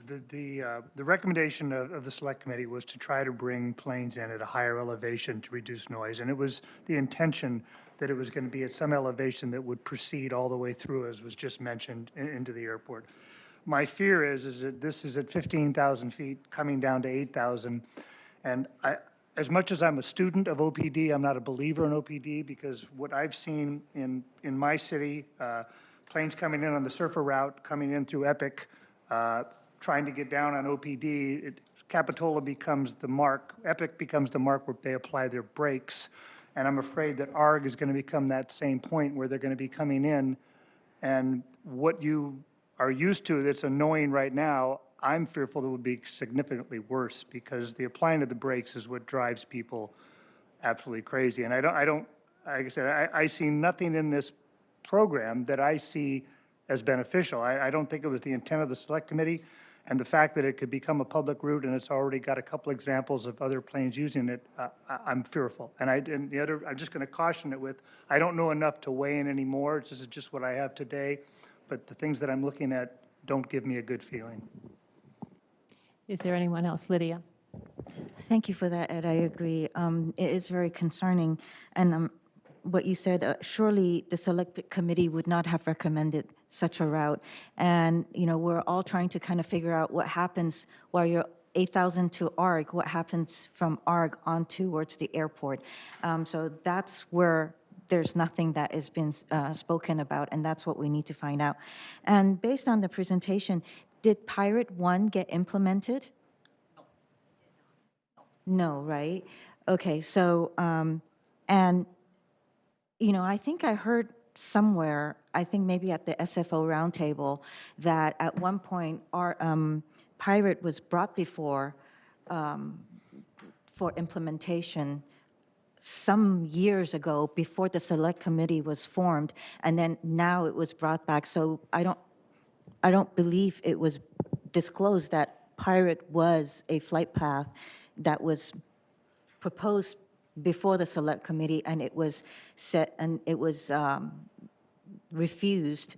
The recommendation of the Select Committee was to try to bring planes in at a higher elevation to reduce noise, and it was the intention that it was going to be at some elevation that would proceed all the way through, as was just mentioned, into the airport. My fear is that this is at 15,000 feet, coming down to 8,000, and as much as I'm a student of OPD, I'm not a believer in OPD, because what I've seen in my city, planes coming in on the Surfer route, coming in through Epic, trying to get down on OPD, Capitola becomes the mark, Epic becomes the mark where they apply their brakes, and I'm afraid that ARG is going to become that same point where they're going to be coming in, and what you are used to that's annoying right now, I'm fearful it would be significantly worse, because the applying of the brakes is what drives people absolutely crazy. And I don't, like I said, I see nothing in this program that I see as beneficial. I don't think it was the intent of the Select Committee, and the fact that it could become a public route and it's already got a couple examples of other planes using it, I'm fearful. And the other, I'm just going to caution it with, I don't know enough to weigh in anymore. This is just what I have today, but the things that I'm looking at don't give me a good feeling. Is there anyone else? Lydia? Thank you for that, Ed. I agree. It is very concerning. And what you said, surely the Select Committee would not have recommended such a route. And, you know, we're all trying to kind of figure out what happens while you're 8,000 to ARG, what happens from ARG on towards the airport. So that's where there's nothing that has been spoken about, and that's what we need to find out. And based on the presentation, did Pirate 1 get implemented? No, right? Okay, so, and, you know, I think I heard somewhere, I think maybe at the SFO roundtable, that at one point our Pirate was brought before for implementation some years ago, before the Select Committee was formed, and then now it was brought back. So I don't believe it was disclosed that Pirate was a flight path that was proposed before the Select Committee, and it was set, and it was refused,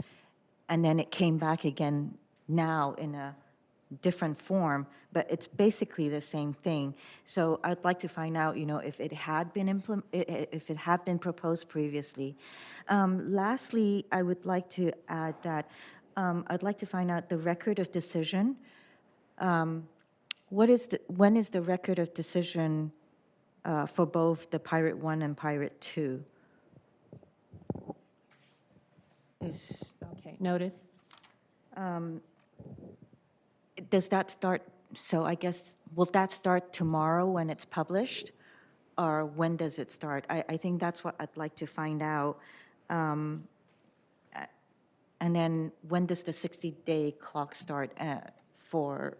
and then it came back again now in a different form, but it's basically the same thing. So I'd like to find out, you know, if it had been proposed previously. Lastly, I would like to add that I'd like to find out the record of decision. When is the record of decision for both the Pirate 1 and Pirate 2? Okay, noted. Does that start, so I guess, will that start tomorrow when it's published? Or when does it start? I think that's what I'd like to find out. And then when does the 60-day clock start for,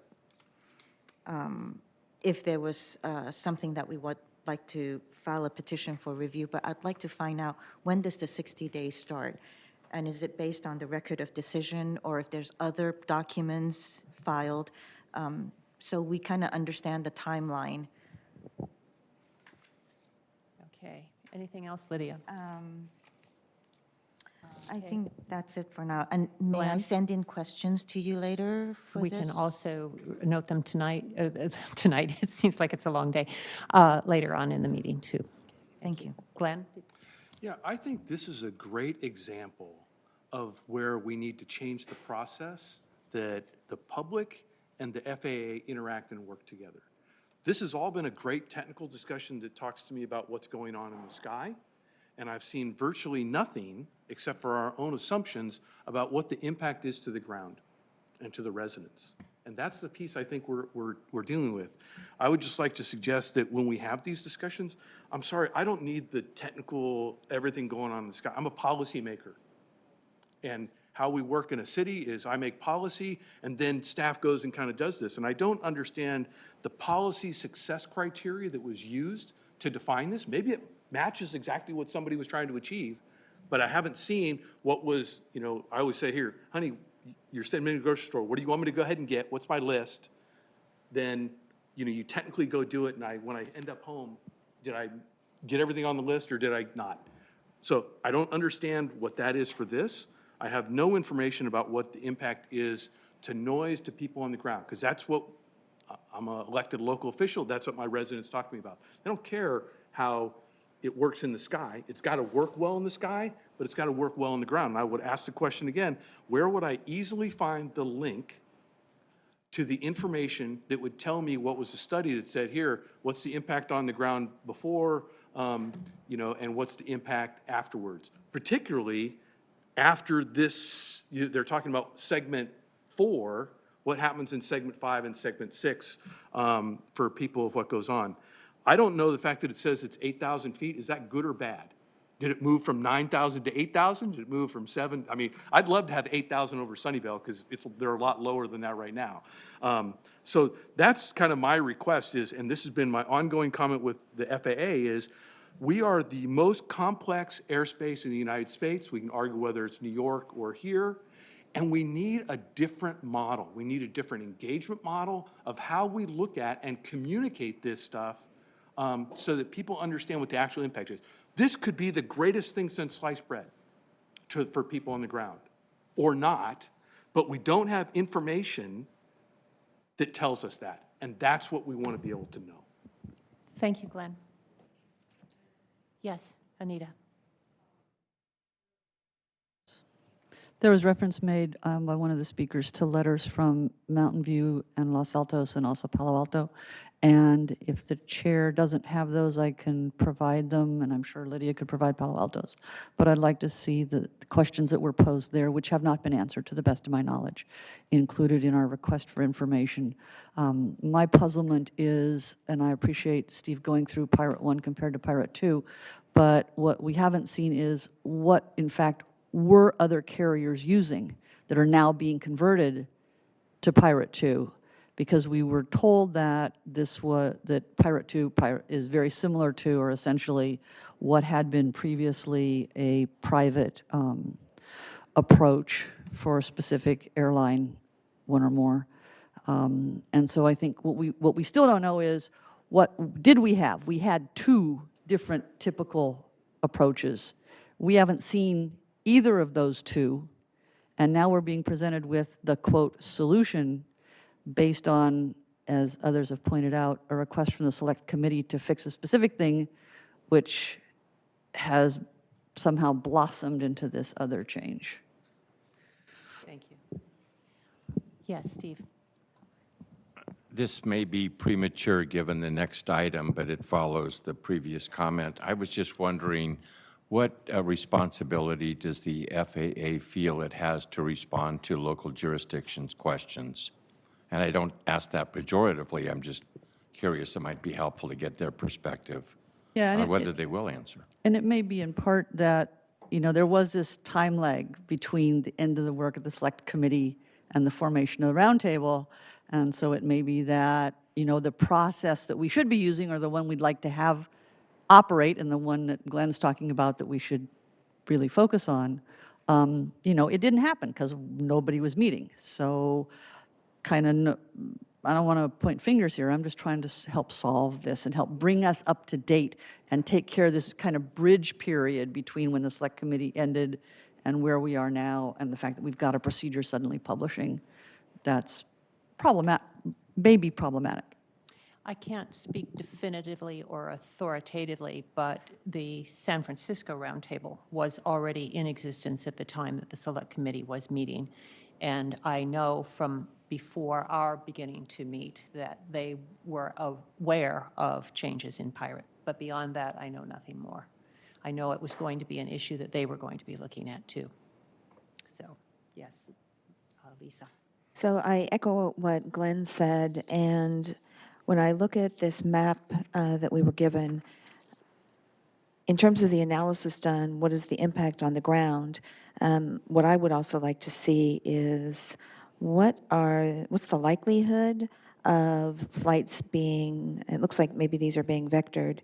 if there was something that we would like to file a petition for review, but I'd like to find out, when does the 60 days start? And is it based on the record of decision, or if there's other documents filed, so we kind of understand the timeline? Okay. Anything else, Lydia? I think that's it for now. And may I Glenn? send in questions to you later for We this? can also note them tonight. Tonight, it seems like it's a long day. Later on in the meeting, too. Thank you. Glenn? Yeah, I think this is a great example of where we need to change the process that the public and the FAA interact and work together. This has all been a great technical discussion that talks to me about what's going on in the sky, and I've seen virtually nothing except for our own assumptions about what the impact is to the ground and to the residents. And that's the piece I think we're dealing with. I would just like to suggest that when we have these discussions, I'm sorry, I don't need the technical, everything going on in the sky. I'm a policymaker. And how we work in a city is I make policy, and then staff goes and kind of does this. And I don't understand the policy success criteria that was used to define this. Maybe it matches exactly what somebody was trying to achieve, but I haven't seen what was, I always say, here, honey, you're sending me to the grocery store. What do you want me to go ahead and get? What's my list? Then, you technically go do it, and when I end up home, did I get everything on the list or did I not? So I don't understand what that is for this. I have no information about what the impact is to noise to people on the ground, because that's what, I'm an elected local official, that's what my residents talk to me about. They don't care how it works in the sky. It's got to work well in the sky, but it's got to work well on the ground. And I would ask the question again, where would I easily find the link to the information that would tell me what was the study that said, here, what's the impact on the ground before, and what's the impact afterwards? Particularly after this, they're talking about segment 4, what happens in segment 5 and segment 6 for people of what goes on. I don't know the fact that it says it's 8,000 feet. Is that good or bad? Did it move from 9,000 to 8,000? Did it move from 7? I mean, I'd love to have 8,000 over Sunnyvale because they're a lot lower than that right now. So that's kind of my request is, and this has been my ongoing comment with the FAA is, we are the most complex airspace in the United States. We can argue whether it's New York or here. And we need a different model. We need a different engagement model of how we look at and communicate this stuff so that people understand what the actual impact is. This could be the greatest thing since sliced bread for people on the ground, or not, but we don't have information that tells us that. And that's what we want to be able to know. Thank you, Glenn. Yes, Anita. There was reference made by one of the speakers to letters from Mountain View and Los Altos and also Palo Alto. And if the chair doesn't have those, I can provide them, and I'm sure Lydia could provide Palo Altos. But I'd like to see the questions that were posed there, which have not been answered to the best of my knowledge, included in our request for information. My puzzlement is, and I appreciate Steve going through Pirate 1 compared to Pirate 2, but what we haven't seen is what, in fact, were other carriers using that are now being converted to Pirate 2, because we were told that that Pirate 2 is very similar to, or essentially what had been previously a private approach for a specific airline, one or more. And so I think what we still don't know is, what did we have? We had 2 different typical approaches. We haven't seen either of those 2, and now we're being presented with the, quote, solution based on, as others have pointed out, a request from the select committee to fix a specific thing, which has somehow blossomed into this other change. Thank you. Yes, Steve. This may be premature given the next item, but it follows the previous comment. I was just wondering, what responsibility does the FAA feel it has to respond to local jurisdictions' questions? And I don't ask that pejoratively. I'm just curious. It might be helpful to get their perspective on whether they will answer. And it may be in part that, there was this time lag between the end of the work of the select committee and the formation of the roundtable. And so it may be that, the process that we should be using, or the one we'd like to have operate, and the one that Glenn's talking about that we should really focus on, it didn't happen because nobody was meeting. So I don't want to point fingers here. I'm just trying to help solve this and help bring us up to date and take care of this kind of bridge period between when the select committee ended and where we are now, and the fact that we've got a procedure suddenly publishing that's maybe problematic. I can't speak definitively or authoritatively, but the San Francisco Roundtable was already in existence at the time that the Select Committee was meeting. And I know from before our beginning to meet that they were aware of changes in Pirate. But beyond that, I know nothing more. I know it was going to be an issue that they were going to be looking at too. So, yes, Lisa. So I echo what Glenn said, and when I look at this map that we were given, in terms of the analysis done, what is the impact on the ground? What I would also like to see is what's the likelihood of flights being, it looks like maybe these are being vectored,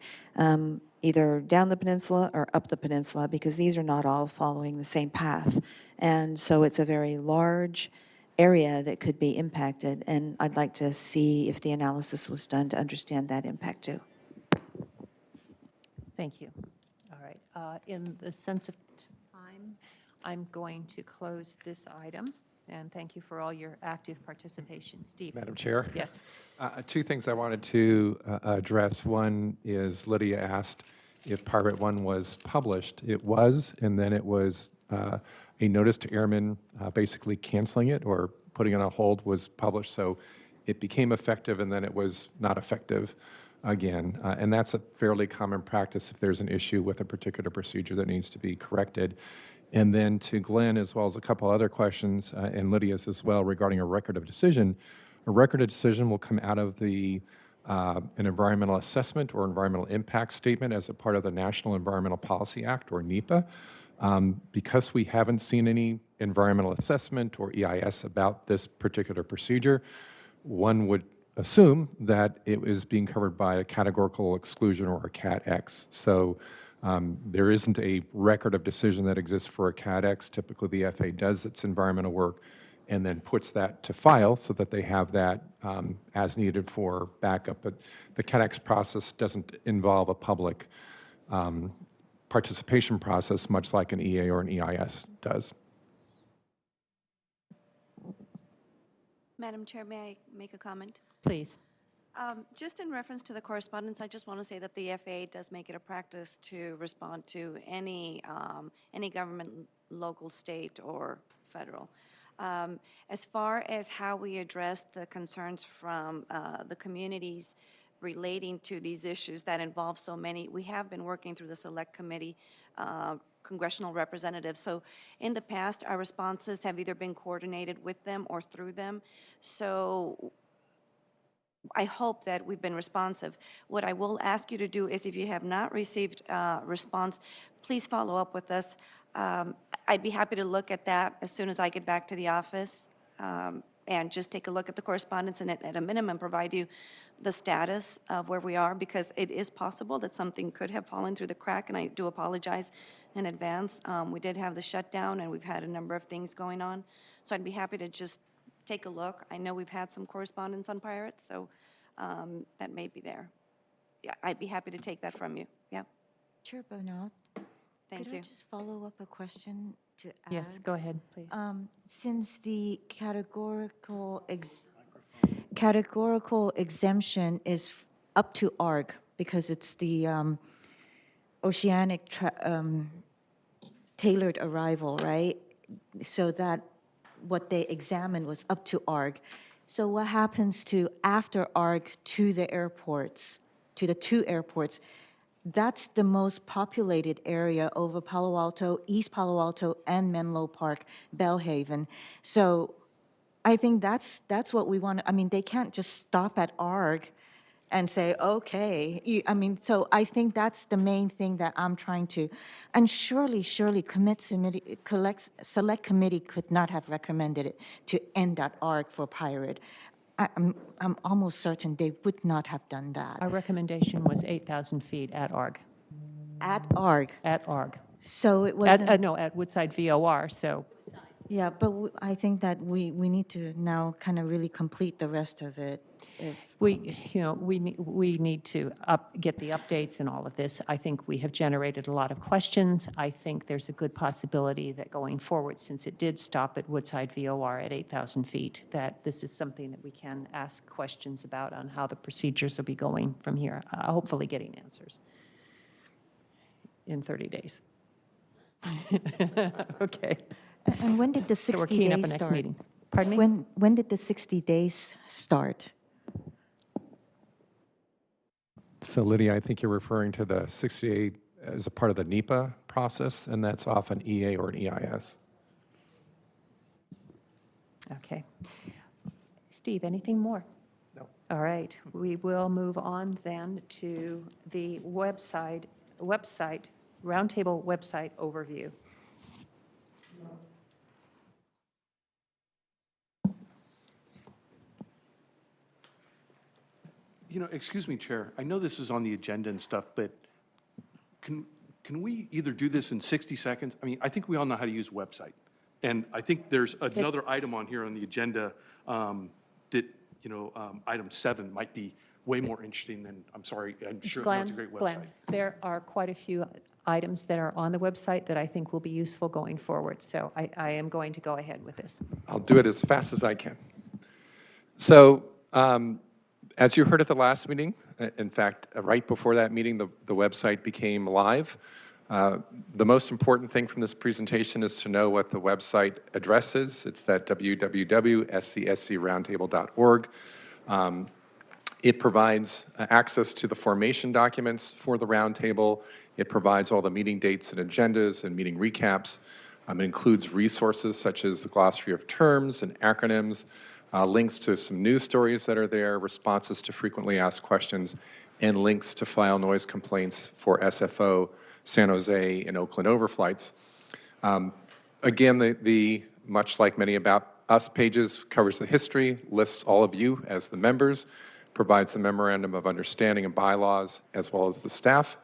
either down the peninsula or up the peninsula, because these are not all following the same path. And so it's a very large area that could be impacted, and I'd like to see if the analysis was done to understand that impact too. Thank you. All right. In the sense of time, I'm going to close this item, and thank you for all your active participation. Steve? Madam Chair? Yes. Two things I wanted to address. One is Lydia asked if Pirate 1 was published. It was, and then it was a notice to airmen basically canceling it or putting it on hold was published. So it became effective, and then it was not effective again. And that's a fairly common practice if there's an issue with a particular procedure that needs to be corrected. And then to Glenn, as well as a couple other questions, and Lydia's as well, regarding a record of decision. A record of decision will come out of the an environmental assessment or environmental impact statement as a part of the National Environmental Policy Act, or NEPA. Because we haven't seen any environmental assessment or EIS about this particular procedure, one would assume that it is being covered by a categorical exclusion or a Cat X. So there isn't a record of decision that exists for a Cat X. Typically, the FAA does its environmental work and then puts that to file so that they have that as needed for backup. But the Cat X process doesn't involve a public participation process, much like an EA or an EIS does. Madam Chair, may I make a comment? Please. Just in reference to the correspondence, I just want to say that the FAA does make it a practice to respond to any government, local, state, or federal. As far as how we address the concerns from the communities relating to these issues that involve so many, we have been working through the Select Committee, congressional representatives. So in the past, our responses have either been coordinated with them or through them. So I hope that we've been responsive. What I will ask you to do is, if you have not received a response, please follow up with us. I'd be happy to look at that as soon as I get back to the office, and just take a look at the correspondence and at a minimum provide you the status of where we are, because it is possible that something could have fallen through the crack, and I do apologize in advance. We did have the shutdown, and we've had a number of things going on, so I'd be happy to just take a look. I know we've had some correspondence on pirates, so that may be there. Yeah, I'd be happy to take that from you. Yeah. Chair Bernard, Thank could you. I just follow up a question to add? Yes, go ahead, please. Since the categorical exemption is up to ARC, because it's the oceanic tailored arrival, right? So that what they examined was up to ARC. So what happens to after ARC to the airports, to the two airports? That's the most populated area over Palo Alto, East Palo Alto, and Menlo Park, Bellhaven. So I think that's what we want. I mean, they can't just stop at ARC and say, okay. So I think that's the main thing that I'm trying to, and surely Select Committee could not have recommended it to end at ARC for pirate. I'm almost certain they would not have done that. Our recommendation was 8,000 feet at ARG. At ARG? At ARG. So it wasn't... No, at Woodside VOR, so... Yeah, but I think that we need to now kind of really complete the rest of it. We need to get the updates and all of this. I think we have generated a lot of questions. I think there's a good possibility that going forward, since it did stop at Woodside VOR at 8,000 feet, that this is something that we can ask questions about on how the procedures will be going from here, hopefully getting answers in 30 days. Okay. And when did the 60 So we're keying up days a next start? meeting. Pardon me? When did the 60 days start? So Lydia, I think you're referring to the 68 as a part of the NEPA process, and that's off an EA or an EIS. Okay. Steve, anything more? No. All right. We will move on then to the website website, Roundtable website overview. You know, excuse me, Chair, I know this is on the agenda and stuff, but can we either do this in 60 seconds? I mean, I think we all know how to use a website. And I think there's another item on here on the agenda that, you know, item 7 might be way more interesting than, I'm sorry, I'm sure it's a great website. Glenn, there are quite a few items that are on the website that I think will be useful going forward. So I am going to go ahead with this. I'll do it as fast as I can. So, as you heard at the last meeting, in fact, right before that meeting, the website became live. The most important thing from this presentation is to know what the website address is. It's that www.scscroundtable.org. It provides access to the formation documents for the roundtable. It provides all the meeting dates and agendas and meeting recaps. It includes resources such as the glossary of terms and acronyms, links to some news stories that are there, responses to frequently asked questions, and links to file noise complaints for SFO, San Jose, and Oakland overflights. Again, the much like many About Us pages, covers the history, lists all of you as the members, provides a memorandum of understanding and bylaws, as well as the staff.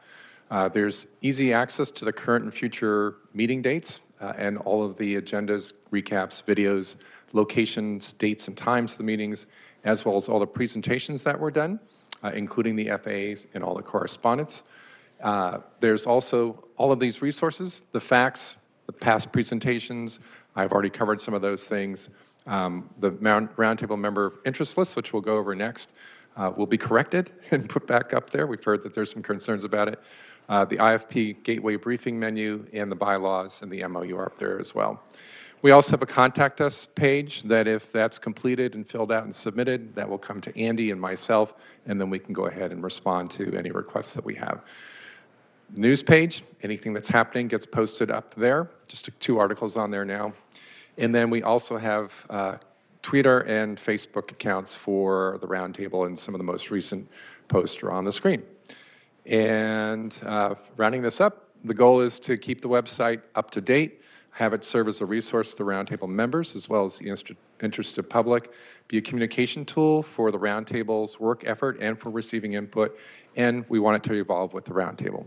There's easy access to the current and future meeting dates and all of the agendas, recaps, videos, locations, dates, and times of the meetings, as well as all the presentations that were done, including the FAAs and all the correspondence. There's also all of these resources, the facts, the past presentations. I've already covered some of those things. The Roundtable member interest list, which we'll go over next, will be corrected and put back up there. We've heard that there's some concerns about it. The IFP Gateway briefing menu and the bylaws and the MOU are up there as well. We also have a contact us page that if that's completed and filled out and submitted, that will come to Andy and myself, and then we can go ahead and respond to any requests that we have. News page, anything that's happening gets posted up there. Just 2 articles on there now. And then we also have Twitter and Facebook accounts for the Roundtable, and some of the most recent posts are on the screen. And rounding this up, the goal is to keep the website up to date, have it serve as a resource to the Roundtable members as well as the interested public, be a communication tool for the Roundtable's work effort and for receiving input, and we want it to evolve with the Roundtable.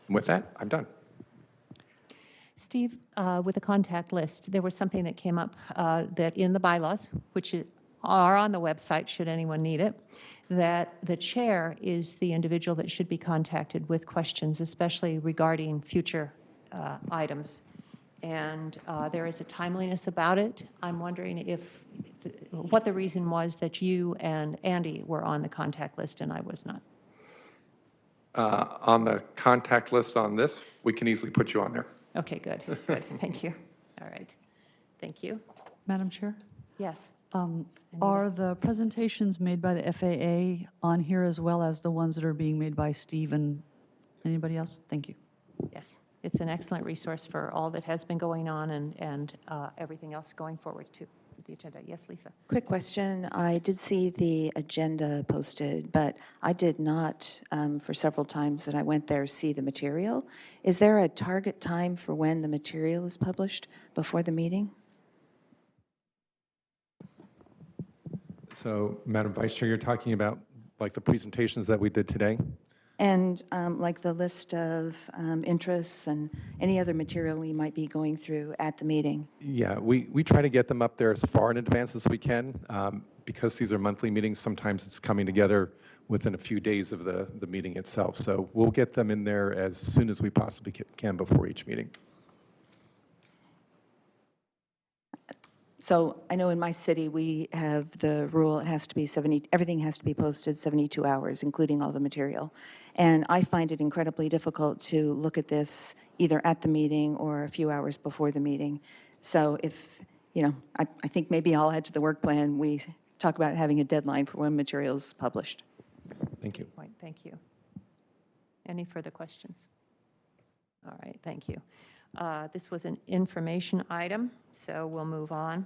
And with that, I'm done. Steve, with the contact list, there was something that came up that in the bylaws, which are on the website should anyone need it, that the chair is the individual that should be contacted with questions, especially regarding future items. And there is a timeliness about it. I'm wondering what the reason was that you and Andy were on the contact list and I was not. On the contact list on this, we can easily put you on there. Okay, good, good. Thank you. All right. Thank you. Madam Chair? Yes. Are the presentations made by the FAA on here as well as the ones that are being made by Steve and anybody else? Thank you. Yes. It's an excellent resource for all that has been going on and everything else going forward too with the agenda. Yes, Lisa. Quick question. I did see the agenda posted, but I did not, for several times that I went there, see the material. Is there a target time for when the material is published before the meeting? So, Madam Vice Chair, you're talking about like the presentations that we did today? And like the list of interests and any other material we might be going through at the meeting. Yeah, we try to get them up there as far in advance as we can. Because these are monthly meetings, sometimes it's coming together within a few days of the meeting itself. So we'll get them in there as soon as we possibly can before each meeting. So I know in my city, we have the rule, it has to be everything has to be posted 72 hours, including all the material. And I find it incredibly difficult to look at this either at the meeting or a few hours before the meeting. So if, I think maybe I'll add to the work plan, we talk about having a deadline for when material is published. Thank you. Right, thank you. Any further questions? All right, thank you. This was an information item, so we'll move on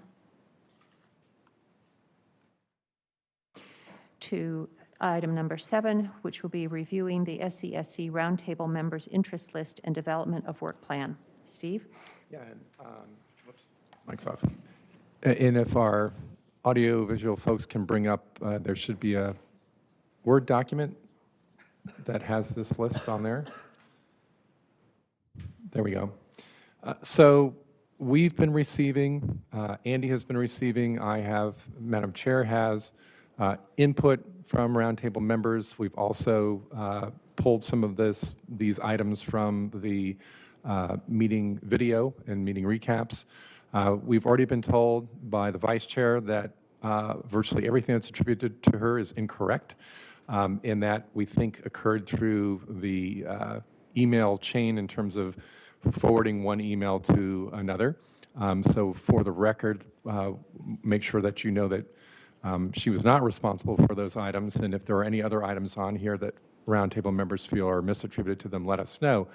to Item number 7, which will be reviewing the SESC Roundtable Members' Interest List and Development of Work Plan. Steve? Yeah, and, whoops, mic's off. And if our audio-visual folks can bring up, there should be a Word document that has this list on there. There we go. So we've been receiving, Andy has been receiving, I have, Madam Chair has, input from Roundtable members. We've also pulled some of these items from the meeting video and meeting recaps. We've already been told by the Vice Chair that virtually everything that's attributed to her is incorrect, in that we think occurred through the email chain in terms of forwarding one email to another. So for the record, make sure that you know that she was not responsible for those items, and if there are any other items on here that Roundtable members feel are misattributed to them, let us know.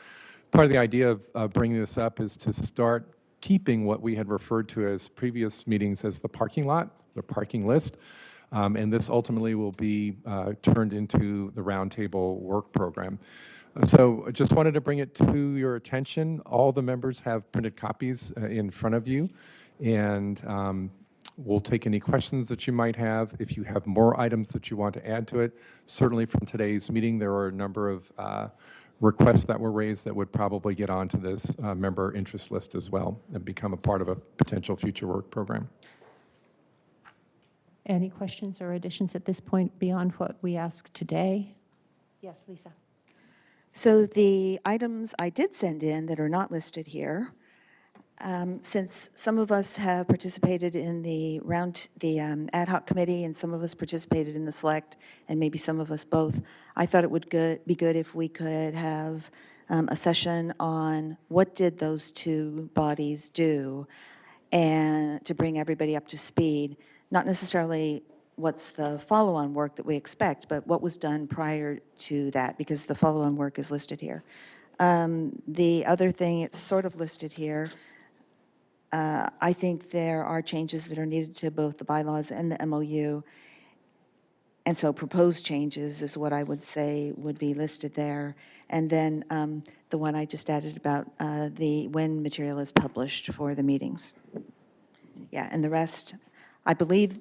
Part of the idea of bringing this up is to start keeping what we had referred to as previous meetings as the parking lot, the parking list, and this ultimately will be turned into the Roundtable work program. So I just wanted to bring it to your attention. All the members have printed copies in front of you, and we'll take any questions that you might have. If you have more items that you want to add to it, certainly from today's meeting, there are a number of requests that were raised that would probably get onto this member interest list as well and become a part of a potential future work program. Any questions or additions at this point beyond what we asked today? Yes, Lisa. So the items I did send in that are not listed here, since some of us have participated in the ad hoc committee and some of us participated in the select, and maybe some of us both, I thought it would be good if we could have a session on what did those two bodies do, and to bring everybody up to speed, not necessarily what's the follow-on work that we expect, but what was done prior to that, because the follow-on work is listed here. The other thing, it's sort of listed here, I think there are changes that are needed to both the bylaws and the MOU, and so proposed changes is what I would say would be listed there. And then the one I just added about when material is published for the meetings. Yeah, and the rest, I believe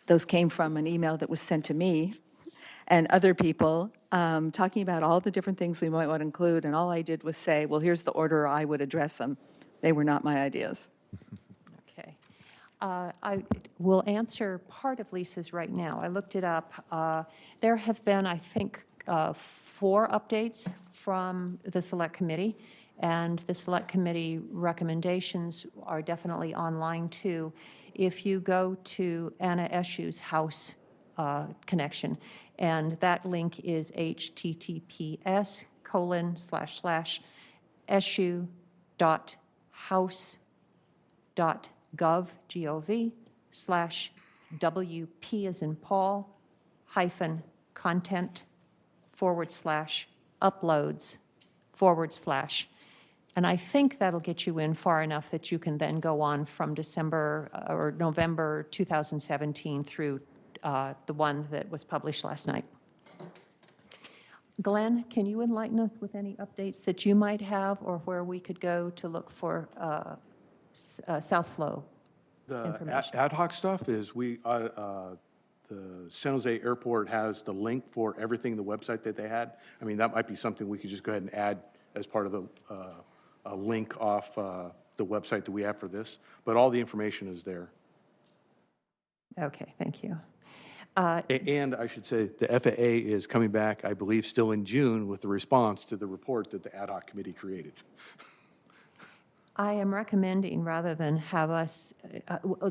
those came from an email that was sent to me and other people talking about all the different things we might want to include, and all I did was say, well, here's the order I would address them. They were not my ideas. Okay. I will answer part of Lisa's right now. I looked it up. There have been, I think, 4 updates from the Select Committee, and the Select Committee recommendations are definitely online too. If you go to Anna Eshu's house connection, and that link is https://eshu.house.gov/WP as in Paul _content/uploads/. And I think that'll get you in far enough that you can then go on from December or November 2017 through the one that was published last night. Glenn, can you enlighten us with any updates that you might have, or where we could go to look for South Flow information? The ad hoc stuff is the San Jose Airport has the link for everything, the website that they had. I mean, that might be something we could just go ahead and add as part of a link off the website that we have for this. But all the information is there. Okay, thank you. And I should say, the FAA is coming back, I believe, still in June with the response to the report that the ad hoc committee created. I am recommending, rather than have us,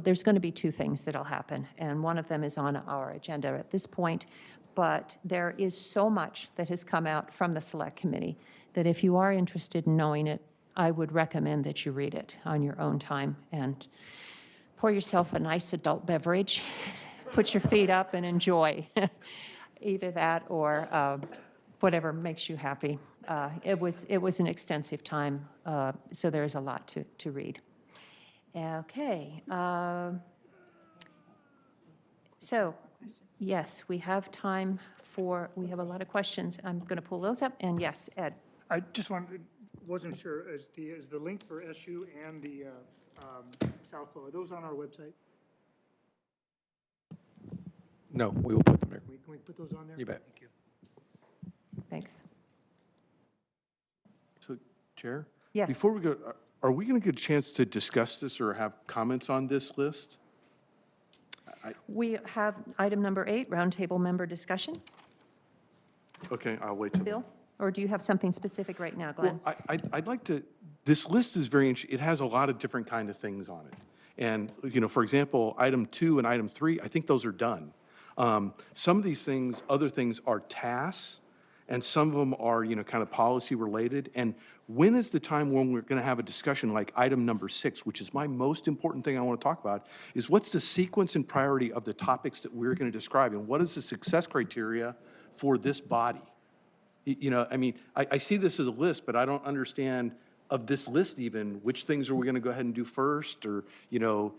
there's going to be 2 things that'll happen, and one of them is on our agenda at this point, but there is so much that has come out from the Select Committee that if you are interested in knowing it, I would recommend that you read it on your own time and pour yourself a nice adult beverage, put your feet up and enjoy either that or whatever makes you happy. It was an extensive time, so there's a lot to read. Okay. So, yes, we have time we have a lot of questions. I'm going to pull those up, and yes, Ed. I just wasn't sure, is the link for SU and the South Flow, are those on our website? No, we will put them there. Can we put those on there? You bet. Thank you. Thanks. So, Chair? Yes. Before we go, are we going to get a chance to discuss this or have comments on this list? We have item number 8, roundtable member discussion. Okay, I'll wait till. Bill, or do you have something specific right now, Glenn? Well, I'd like to, this list is very, it has a lot of different kind of things on it. And, you know, for example, item 2 and item 3, I think those are done. Some of these things, other things are tasks, and some of them are, you know, kind of policy related. And when is the time when we're going to have a discussion like item number 6, which is my most important thing I want to talk about, is what's the sequence and priority of the topics that we're going to describe, and what is the success criteria for this body? You know, I mean, I see this as a list, but I don't understand of this list even, which things are we going to go ahead and do first, or, you know,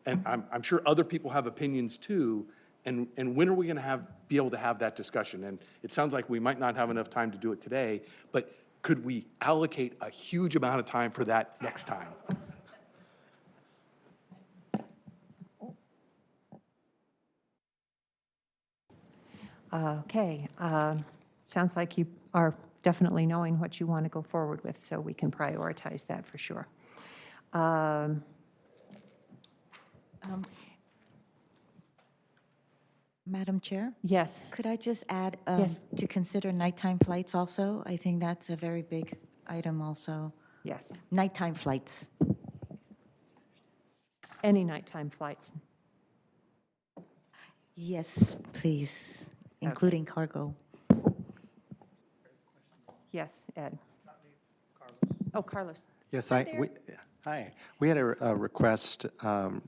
and I'm sure other people have opinions too, and when are we going to be able to have that discussion? And it sounds like we might not have enough time to do it today, but could we allocate a huge amount of time for that next time? Okay. Sounds like you are definitely knowing what you want to go forward with, so we can prioritize that for sure. Madam Chair? Yes. Could I just add Yes. to consider nighttime flights also? I think that's a very big item also. Yes. Nighttime flights. Any nighttime flights? Yes, please, including cargo. Yes, Ed. Oh, Carlos. Yes, hi. We had a request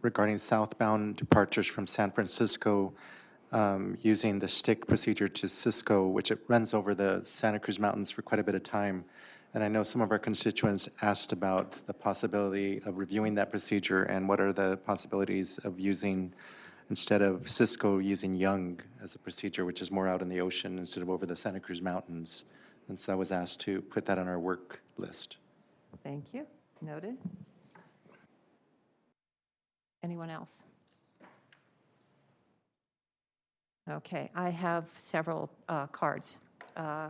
regarding southbound departures from San Francisco using the stick procedure to Cisco, which it runs over the Santa Cruz Mountains for quite a bit of time. And I know some of our constituents asked about the possibility of reviewing that procedure and what are the possibilities of using, instead of Cisco, using Young as a procedure, which is more out in the ocean instead of over the Santa Cruz Mountains. And so I was asked to put that on our work list. Thank you. Noted. Anyone else? Okay, I have several cards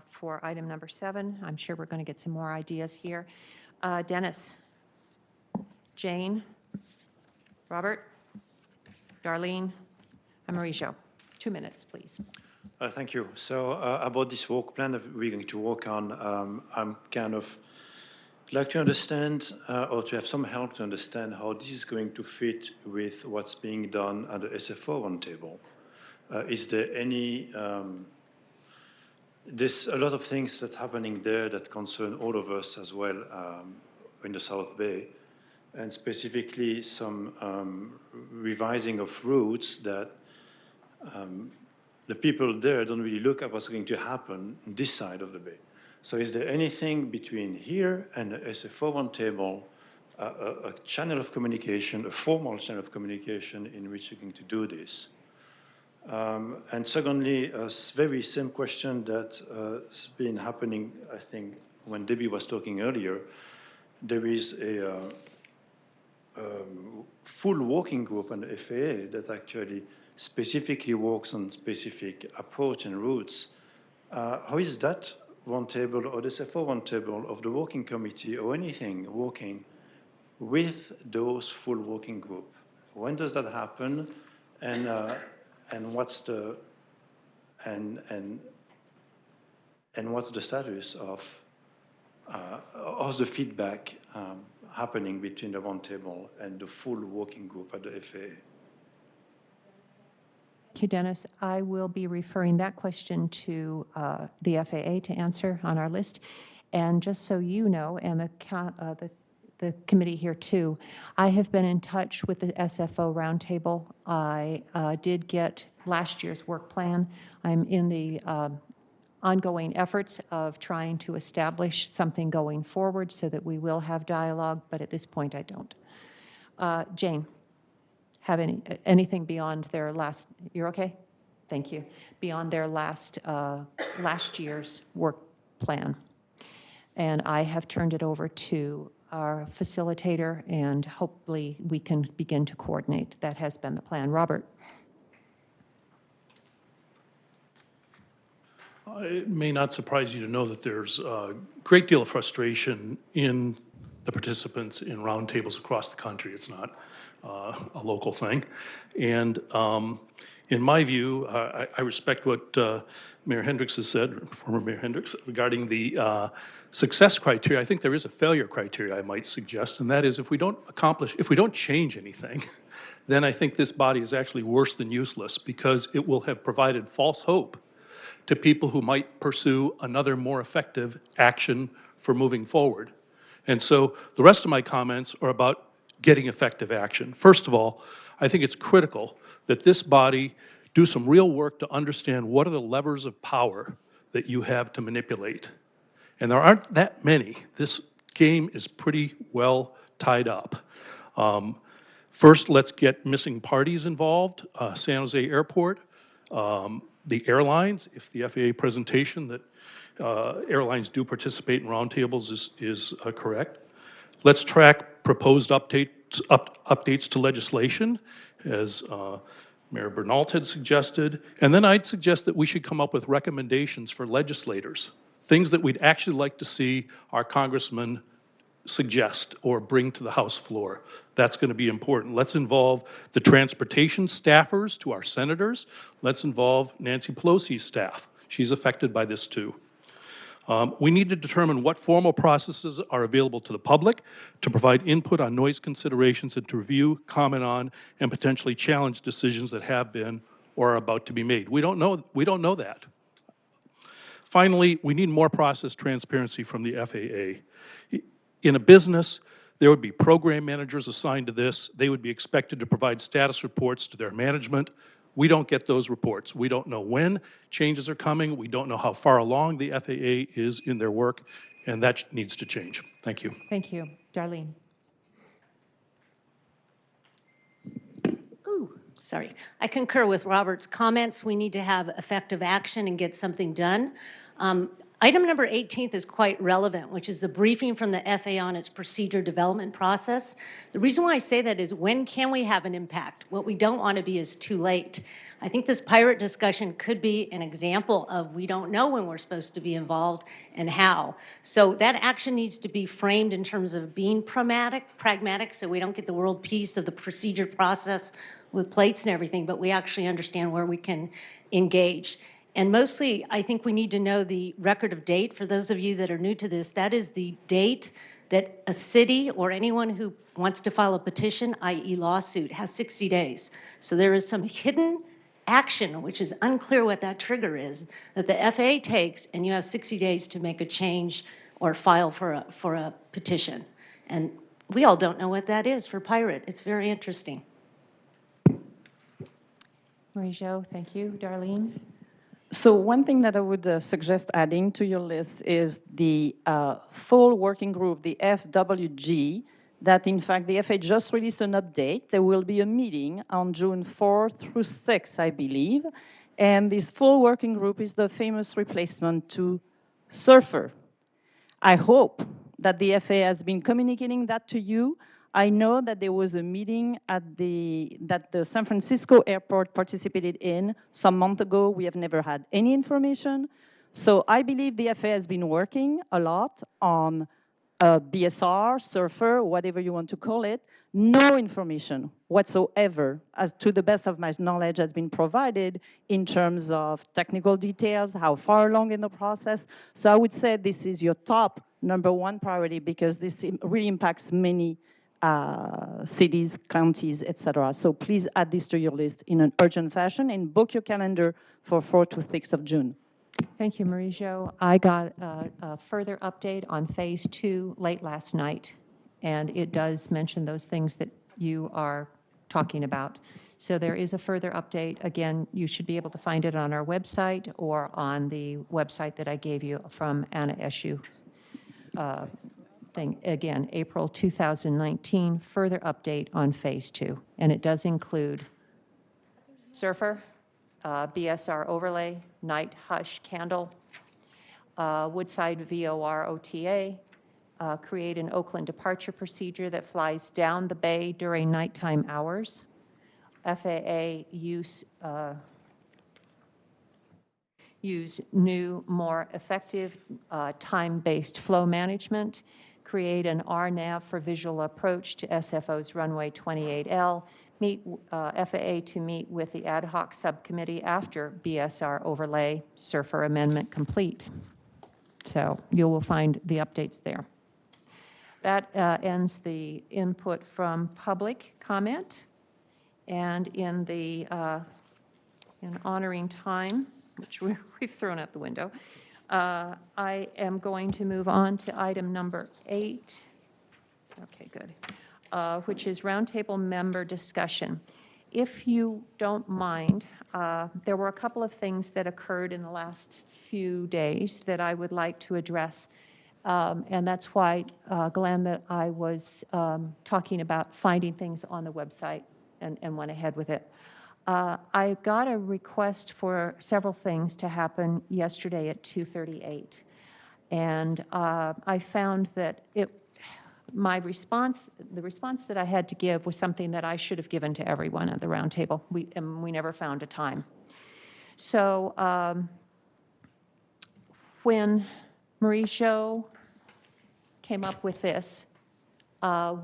for item number 7. I'm sure we're going to get some more ideas here. Dennis, Jane, Robert, Darlene, and Mauricio. 2 minutes, please. Thank you. So about this work plan that we're going to work on, I'm kind of like to understand or to have some help to understand how this is going to fit with what's being done at the SFO Roundtable. Is there any, there's a lot of things that's happening there that concern all of us as well in the South Bay, and specifically some revising of routes that the people there don't really look at what's going to happen on this side of the bay. So is there anything between here and the SFO Roundtable, a channel of communication, a formal channel of communication in which you're going to do this? And secondly, a very same question that's been happening, I think, when Debbie was talking earlier. There is a full working group on the FAA that actually specifically works on specific approach and routes. How is that roundtable or the SFO roundtable of the working committee or anything working with those full working group? When does that happen? And what's the what's the status of how's the feedback happening between the roundtable and the full working group at the FAA? Thank you, Dennis. I will be referring that question to the FAA to answer on our list. And just so you know, and the committee here too, I have been in touch with the SFO Roundtable. I did get last year's work plan. I'm in the ongoing efforts of trying to establish something going forward so that we will have dialogue, but at this point I don't. Jane, have anything beyond their last, you're okay? thank you, beyond their last year's work plan. And I have turned it over to our facilitator, and hopefully we can begin to coordinate. That has been the plan. Robert? It may not surprise you to know that there's a great deal of frustration in the participants in roundtables across the country. It's not a local thing. And in my view, I respect what Mayor Hendricks has said, former Mayor Hendricks, regarding the success criteria. I think there is a failure criteria, I might suggest, and that is if we don't change anything, then I think this body is actually worse than useless, because it will have provided false hope to people who might pursue another more effective action for moving forward. And so the rest of my comments are about getting effective action. First of all, I think it's critical that this body do some real work to understand what are the levers of power that you have to manipulate. And there aren't that many. This game is pretty well tied up. First, let's get missing parties involved, San Jose Airport, the airlines, if the FAA presentation that airlines do participate in roundtables is correct. Let's track proposed updates to legislation, as Mayor Bernalt had suggested. And then I'd suggest that we should come up with recommendations for legislators, things that we'd actually like to see our congressmen suggest or bring to the House floor. That's going to be important. Let's involve the transportation staffers to our senators. Let's involve Nancy Pelosi's staff. She's affected by this too. We need to determine what formal processes are available to the public to provide input on noise considerations and to review, comment on, and potentially challenge decisions that have been or are about to be made. We don't know that. Finally, we need more process transparency from the FAA. In a business, there would be program managers assigned to this. They would be expected to provide status reports to their management. We don't get those reports. We don't know when changes are coming. We don't know how far along the FAA is in their work, and that needs to change. Thank you. Thank you. Darlene? Ooh, sorry. I concur with Robert's comments. We need to have effective action and get something done. Item number 18 is quite relevant, which is the briefing from the FAA on its procedure development process. The reason why I say that is, when can we have an impact? What we don't want to be is too late. I think this pirate discussion could be an example of we don't know when we're supposed to be involved and how. So that action needs to be framed in terms of being pragmatic, so we don't get the world peace of the procedure process with plates and everything, but we actually understand where we can engage. And mostly, I think we need to know the record of date. For those of you that are new to this, that is the date that a city or anyone who wants to file a petition, i.e. lawsuit, has 60 days. So there is some hidden action, which is unclear what that trigger is, that the FAA takes, and you have 60 days to make a change or file for a petition. And we all don't know what that is for pirate. It's very interesting. Marie-Jo, thank you. Darlene? So one thing that I would suggest adding to your list is the full working group, the FWG, that in fact the FAA just released an update. There will be a meeting on June 4th through 6th, I believe. And this full working group is the famous replacement to Surfer. I hope that the FAA has been communicating that to you. I know that there was a meeting that the San Francisco airport participated in some month ago. We have never had any information. So I believe the FAA has been working a lot on BSR, Surfer, whatever you want to call it. No information whatsoever, as to the best of my knowledge, has been provided in terms of technical details, how far along in the process. So I would say this is your top #1 priority, because this really impacts many cities, counties, etc. So please add this to your list in an urgent fashion and book your calendar for 4th to 6th of June. Thank you, Marie-Jo. I got a further update on Phase 2 late last night, and it does mention those things that you are talking about. So there is a further update. Again, you should be able to find it on our website or on the website that I gave you from Anna Eshu. Again, April 2019, further update on Phase 2. And it does include Surfer, BSR overlay, night hush candle, Woodside VOR OTA, create an Oakland departure procedure that flies down the bay during nighttime hours, FAA use new, more effective time-based flow management, create an RNAV for visual approach to SFO's runway 28L, meet FAA to meet with the ad hoc subcommittee after BSR overlay, SURFR amendment complete. So you will find the updates there. That ends the input from public comment. And in the in honoring time, which we've thrown out the window, I am going to move on to item number 8. Okay, good. Which is roundtable member discussion. If you don't mind, there were a couple of things that occurred in the last few days that I would like to address. And that's why, Glenn, that I was talking about finding things on the website and went ahead with it. I got a request for several things to happen yesterday at 2:38. And I found that the response that I had to give was something that I should have given to everyone at the roundtable. We never found a time. So when Marie-Jo came up with this,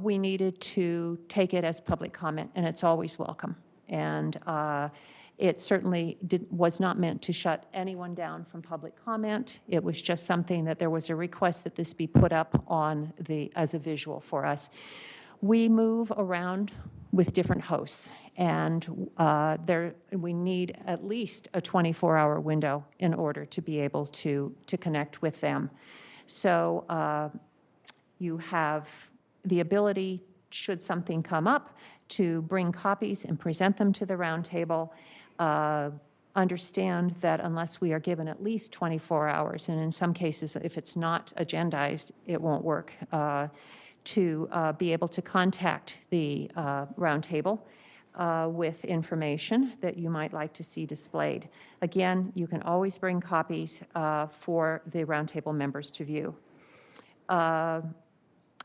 we needed to take it as public comment, and it's always welcome. And it certainly was not meant to shut anyone down from public comment. It was just something that there was a request that this be put up on as a visual for us. We move around with different hosts, and we need at least a 24-hour window in order to be able to connect with them. So you have the ability, should something come up, to bring copies and present them to the roundtable. Understand that unless we are given at least 24 hours, and in some cases, if it's not agendized, it won't work, to be able to contact the roundtable with information that you might like to see displayed. Again, you can always bring copies for the roundtable members to view.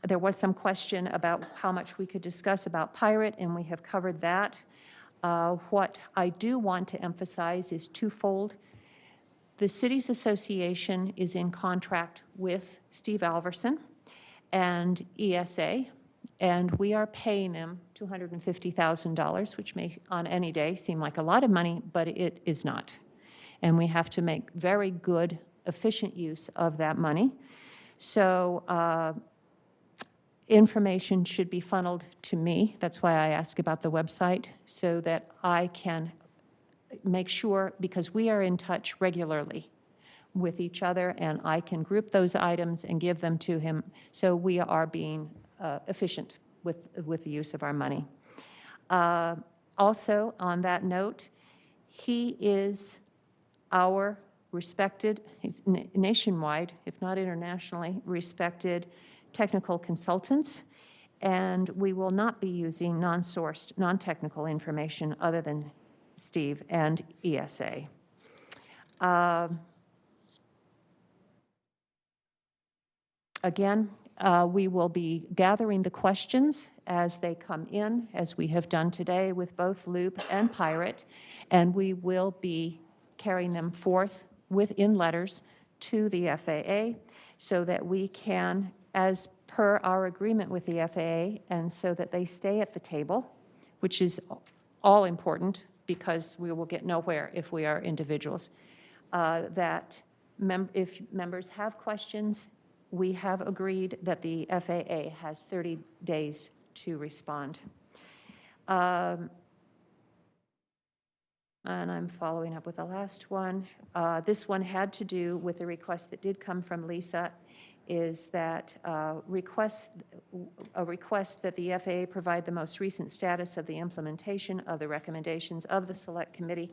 There was some question about how much we could discuss about pirate, and we have covered that. What I do want to emphasize is twofold. The Cities Association is in contract with Steve Alverson and ESA, and we are paying them $250,000, which may on any day seem like a lot of money, but it is not. And we have to make very good, efficient use of that money. So information should be funneled to me. That's why I ask about the website, so that I can make sure, because we are in touch regularly with each other, and I can group those items and give them to him, so we are being efficient with the use of our money. Also, on that note, he is our respected, nationwide, if not internationally, respected technical consultants, and we will not be using non-sourced, non-technical information other than Steve and ESA. Again, we will be gathering the questions as they come in, as we have done today with both Loop and Pirate, and we will be carrying them forth in letters to the FAA so that we can, as per our agreement with the FAA, and so that they stay at the table, which is all important because we will get nowhere if we are individuals, that if members have questions, we have agreed that the FAA has 30 days to respond. And I'm following up with the last one. This one had to do with a request that did come from Lisa, is that a request that the FAA provide the most recent status of the implementation of the recommendations of the Select Committee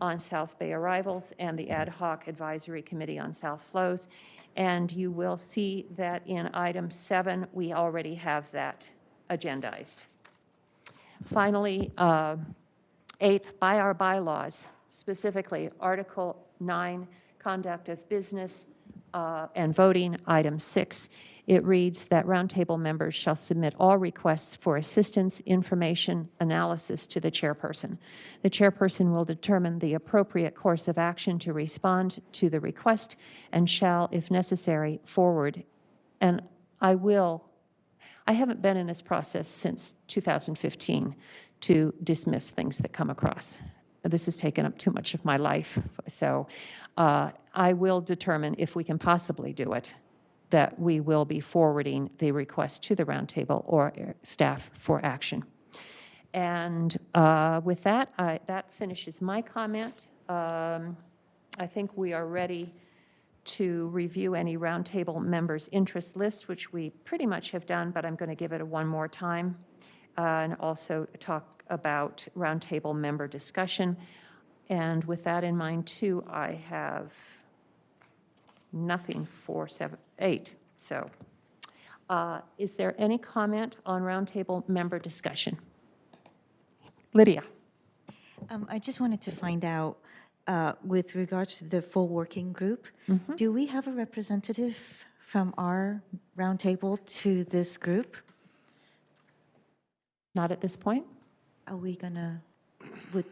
on South Bay Arrivals and the Ad Hoc Advisory Committee on South Flows. And you will see that in item 7, we already have that agendized. Finally, 8th, by our bylaws, specifically Article 9, Conduct of Business and Voting, Item 6. It reads that roundtable members shall submit all requests for assistance, information, analysis to the chairperson. The chairperson will determine the appropriate course of action to respond to the request and shall, if necessary, forward. And I haven't been in this process since 2015 to dismiss things that come across. This has taken up too much of my life. So I will determine if we can possibly do it, that we will be forwarding the request to the roundtable or staff for action. And with that, that finishes my comment. I think we are ready to review any roundtable members' interest list, which we pretty much have done, but I'm going to give it one more time, and also talk about roundtable member discussion. And with that in mind, too, I have nothing for 8. So is there any comment on roundtable member discussion? Lydia. I just wanted to find out, with regards to the full working group, do we have a representative from our roundtable to this group? Not at this point. Are we going to, would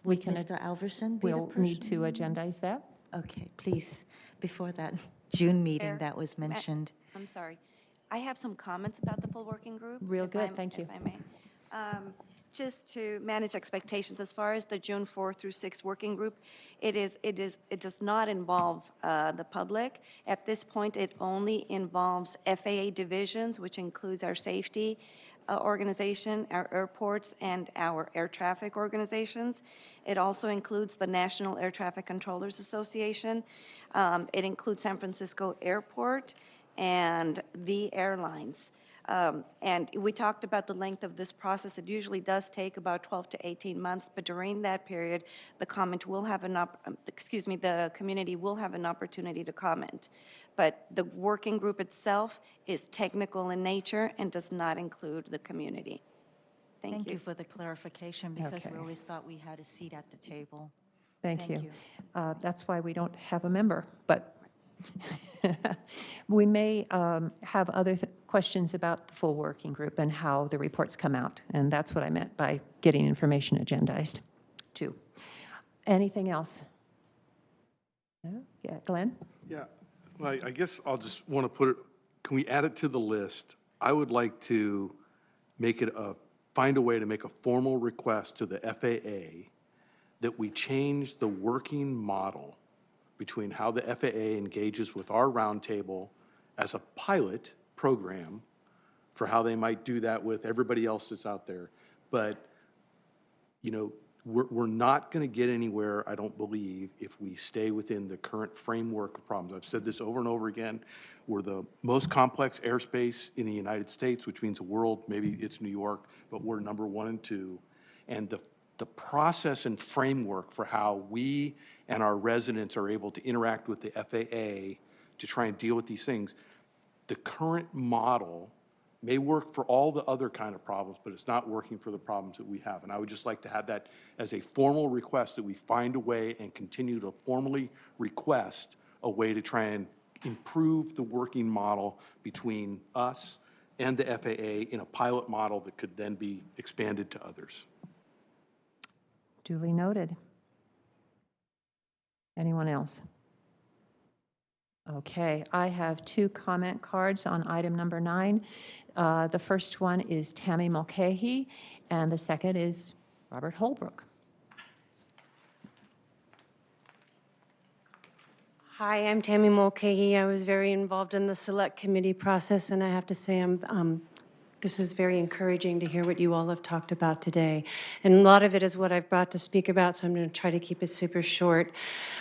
Mr. Alverson be the We'll person? need to agendize that. Okay, please, before that June meeting that was mentioned. I'm sorry. I have some comments about the full working group. Real good, thank you. If I may. Just to manage expectations, as far as the June 4 through 6 working group, it does not involve the public. At this point, it only involves FAA divisions, which includes our safety organization, our airports, and our air traffic organizations. It also includes the National Air Traffic Controllers Association. It includes San Francisco Airport and the airlines. And we talked about the length of this process. It usually does take about 12 to 18 months, but during that period, the community will have an opportunity to comment. But the working group itself is technical in nature and does not include the community. Thank you for the clarification, because Okay. we always thought we had a seat at the table. Thank you. That's why we don't have a member, but we may have other questions about the full working group and how the reports come out, and that's what I meant by getting information agendized, too. Anything else? No? Yeah, Glenn? Yeah, well, I guess I'll just want to put it, can we add it to the list? I would like to make it find a way to make a formal request to the FAA that we change the working model between how the FAA engages with our roundtable as a pilot program for how they might do that with everybody else that's out there. But, you know, we're not going to get anywhere, I don't believe, if we stay within the current framework of problems. I've said this over and over again. We're the most complex airspace in the United States, which means the world, maybe it's New York, but we're number 1 and 2. And the process and framework for how we and our residents are able to interact with the FAA to try and deal with these things, the current model may work for all the other kind of problems, but it's not working for the problems that we have. And I would just like to have that as a formal request, that we find a way and continue to formally request a way to try and improve the working model between us and the FAA in a pilot model that could then be expanded to others. Duly noted. Anyone else? Okay, I have 2 comment cards on item number 9. The first one is Tammy Mulcahy, and the second is Robert Holbrook. Hi, I'm Tammy Mulcahy. I was very involved in the select committee process, and I have to say this is very encouraging to hear what you all have talked about today. And a lot of it is what I've brought to speak about, so I'm going to try to keep it super short.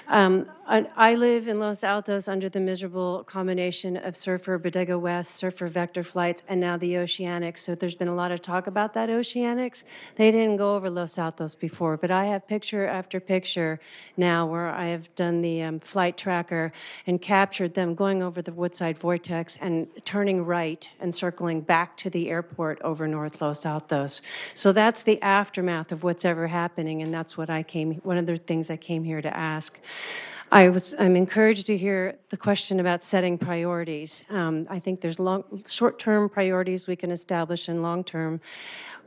I live in Los Altos under the miserable combination of Surfer, Bodega West, Surfer Vector flights, and now the Oceanics. So there's been a lot of talk about that Oceanics. They didn't go over Los Altos before, but I have picture after picture now where I have done the flight tracker and captured them going over the Woodside Vortex and turning right and circling back to the airport over North Los Altos. So that's the aftermath of what's ever happening, and that's what one of the things I came here to ask. I'm encouraged to hear the question about setting priorities. I think there's short-term priorities we can establish and long-term.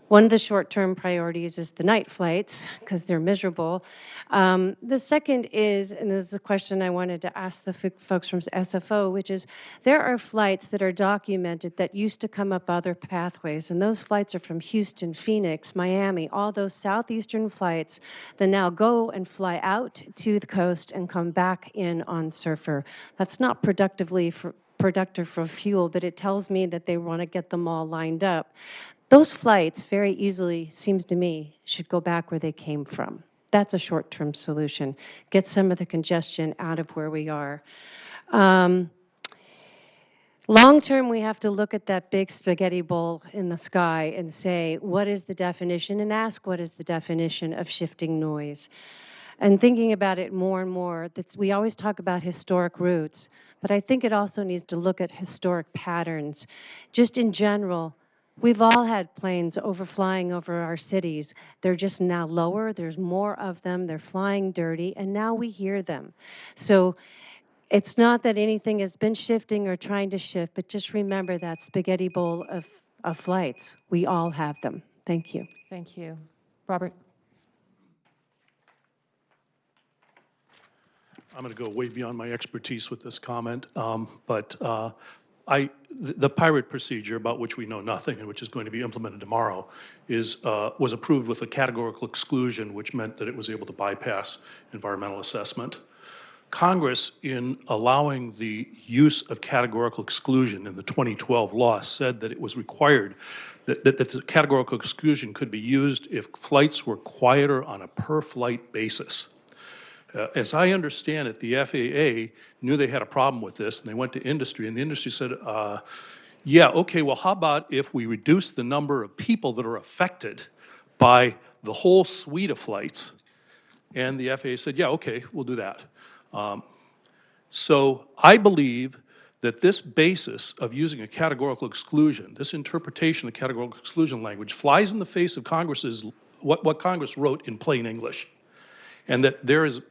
One of the short-term priorities is the night flights, because they're miserable. The second is, and this is a question I wanted to ask the folks from SFO, which is, there are flights that are documented that used to come up other pathways, and those flights are from Houston, Phoenix, Miami, all those southeastern flights that now go and fly out to the coast and come back in on Surfer. That's not productive for fuel, but it tells me that they want to get them all lined up. Those flights very easily, seems to me, should go back where they came from. That's a short-term solution. Get some of the congestion out of where we are. Long-term, we have to look at that big spaghetti bowl in the sky and say, what is the definition? And ask, what is the definition of shifting noise? And thinking about it more and more, we always talk about historic routes, but I think it also needs to look at historic patterns. Just in general, we've all had planes overflying over our cities. They're just now lower. There's more of them. They're flying dirty, and now we hear them. So it's not that anything has been shifting or trying to shift, but just remember that spaghetti bowl of flights. We all have them. Thank you. Thank you. Robert? I'm going to go way beyond my expertise with this comment, but the pirate procedure, about which we know nothing and which is going to be implemented tomorrow, was approved with a categorical exclusion, which meant that it was able to bypass environmental assessment. Congress, in allowing the use of categorical exclusion in the 2012 law, said that it was required that the categorical exclusion could be used if flights were quieter on a per-flight basis. As I understand it, the FAA knew they had a problem with this, and they went to industry, and the industry said, yeah, okay, well, how about if we reduce the number of people that are affected by the whole suite of flights? And the FAA said, yeah, okay, we'll do that. So I believe that this basis of using a categorical exclusion, this interpretation of categorical exclusion language, flies in the face of what Congress wrote in plain English. And that there is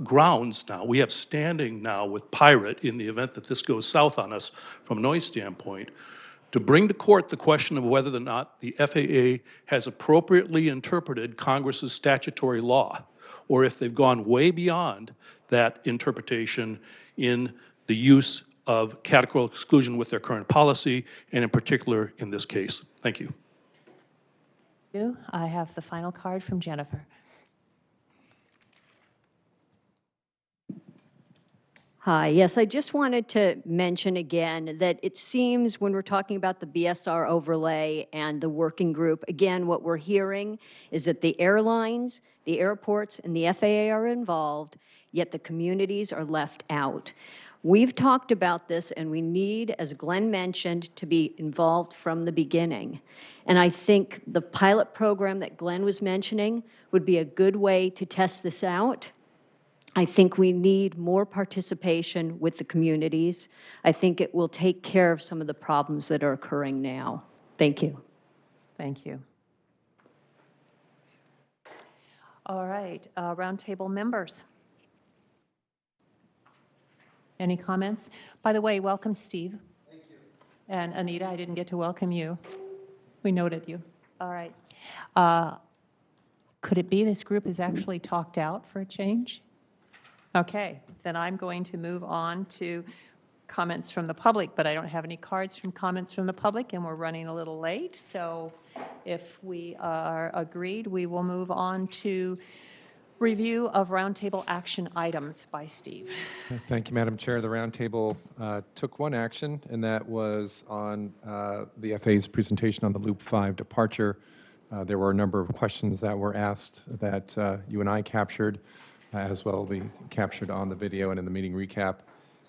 grounds now, we have standing now with Pirate in the event that this goes south on us from a noise standpoint, to bring to court the question of whether or not the FAA has appropriately interpreted Congress's statutory law, or if they've gone way beyond that interpretation in the use of categorical exclusion with their current policy, and in particular in this case. Thank you. I have the final card from Jennifer. Hi, yes, I just wanted to mention again that it seems when we're talking about the BSR overlay and the working group, again, what we're hearing is that the airlines, the airports, and the FAA are involved, yet the communities are left out. We've talked about this, and we need, as Glenn mentioned, to be involved from the beginning. And I think the pilot program that Glenn was mentioning would be a good way to test this out. I think we need more participation with the communities. I think it will take care of some of the problems that are occurring now. Thank you. Thank you. All right, roundtable members. Any comments? By the way, welcome, Steve. Thank you. And Anita, I didn't get to welcome you. We noted you. All right. Could it be this group is actually talked out for a change? Okay, then I'm going to move on to comments from the public, but I don't have any cards from comments from the public, and we're running a little late. So if we are agreed, we will move on to review of roundtable action items by Steve. Thank you, Madam Chair. The roundtable took one action, and that was on the FAA's presentation on the Loop 5 departure. There were a number of questions that were asked that you and I captured, as well be captured on the video and in the meeting recap.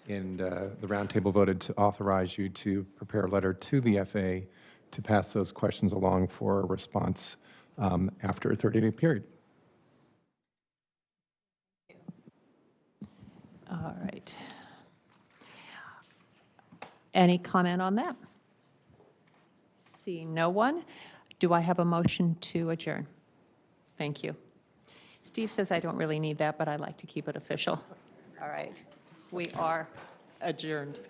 And the roundtable voted to authorize you to prepare a letter to the FAA to pass those questions along for a response after a 30-day period. All right. Any comment on that? Seeing no one, do I have a motion to adjourn? Thank you. Steve says I don't really need that, but I like to keep it official. All right. We are adjourned.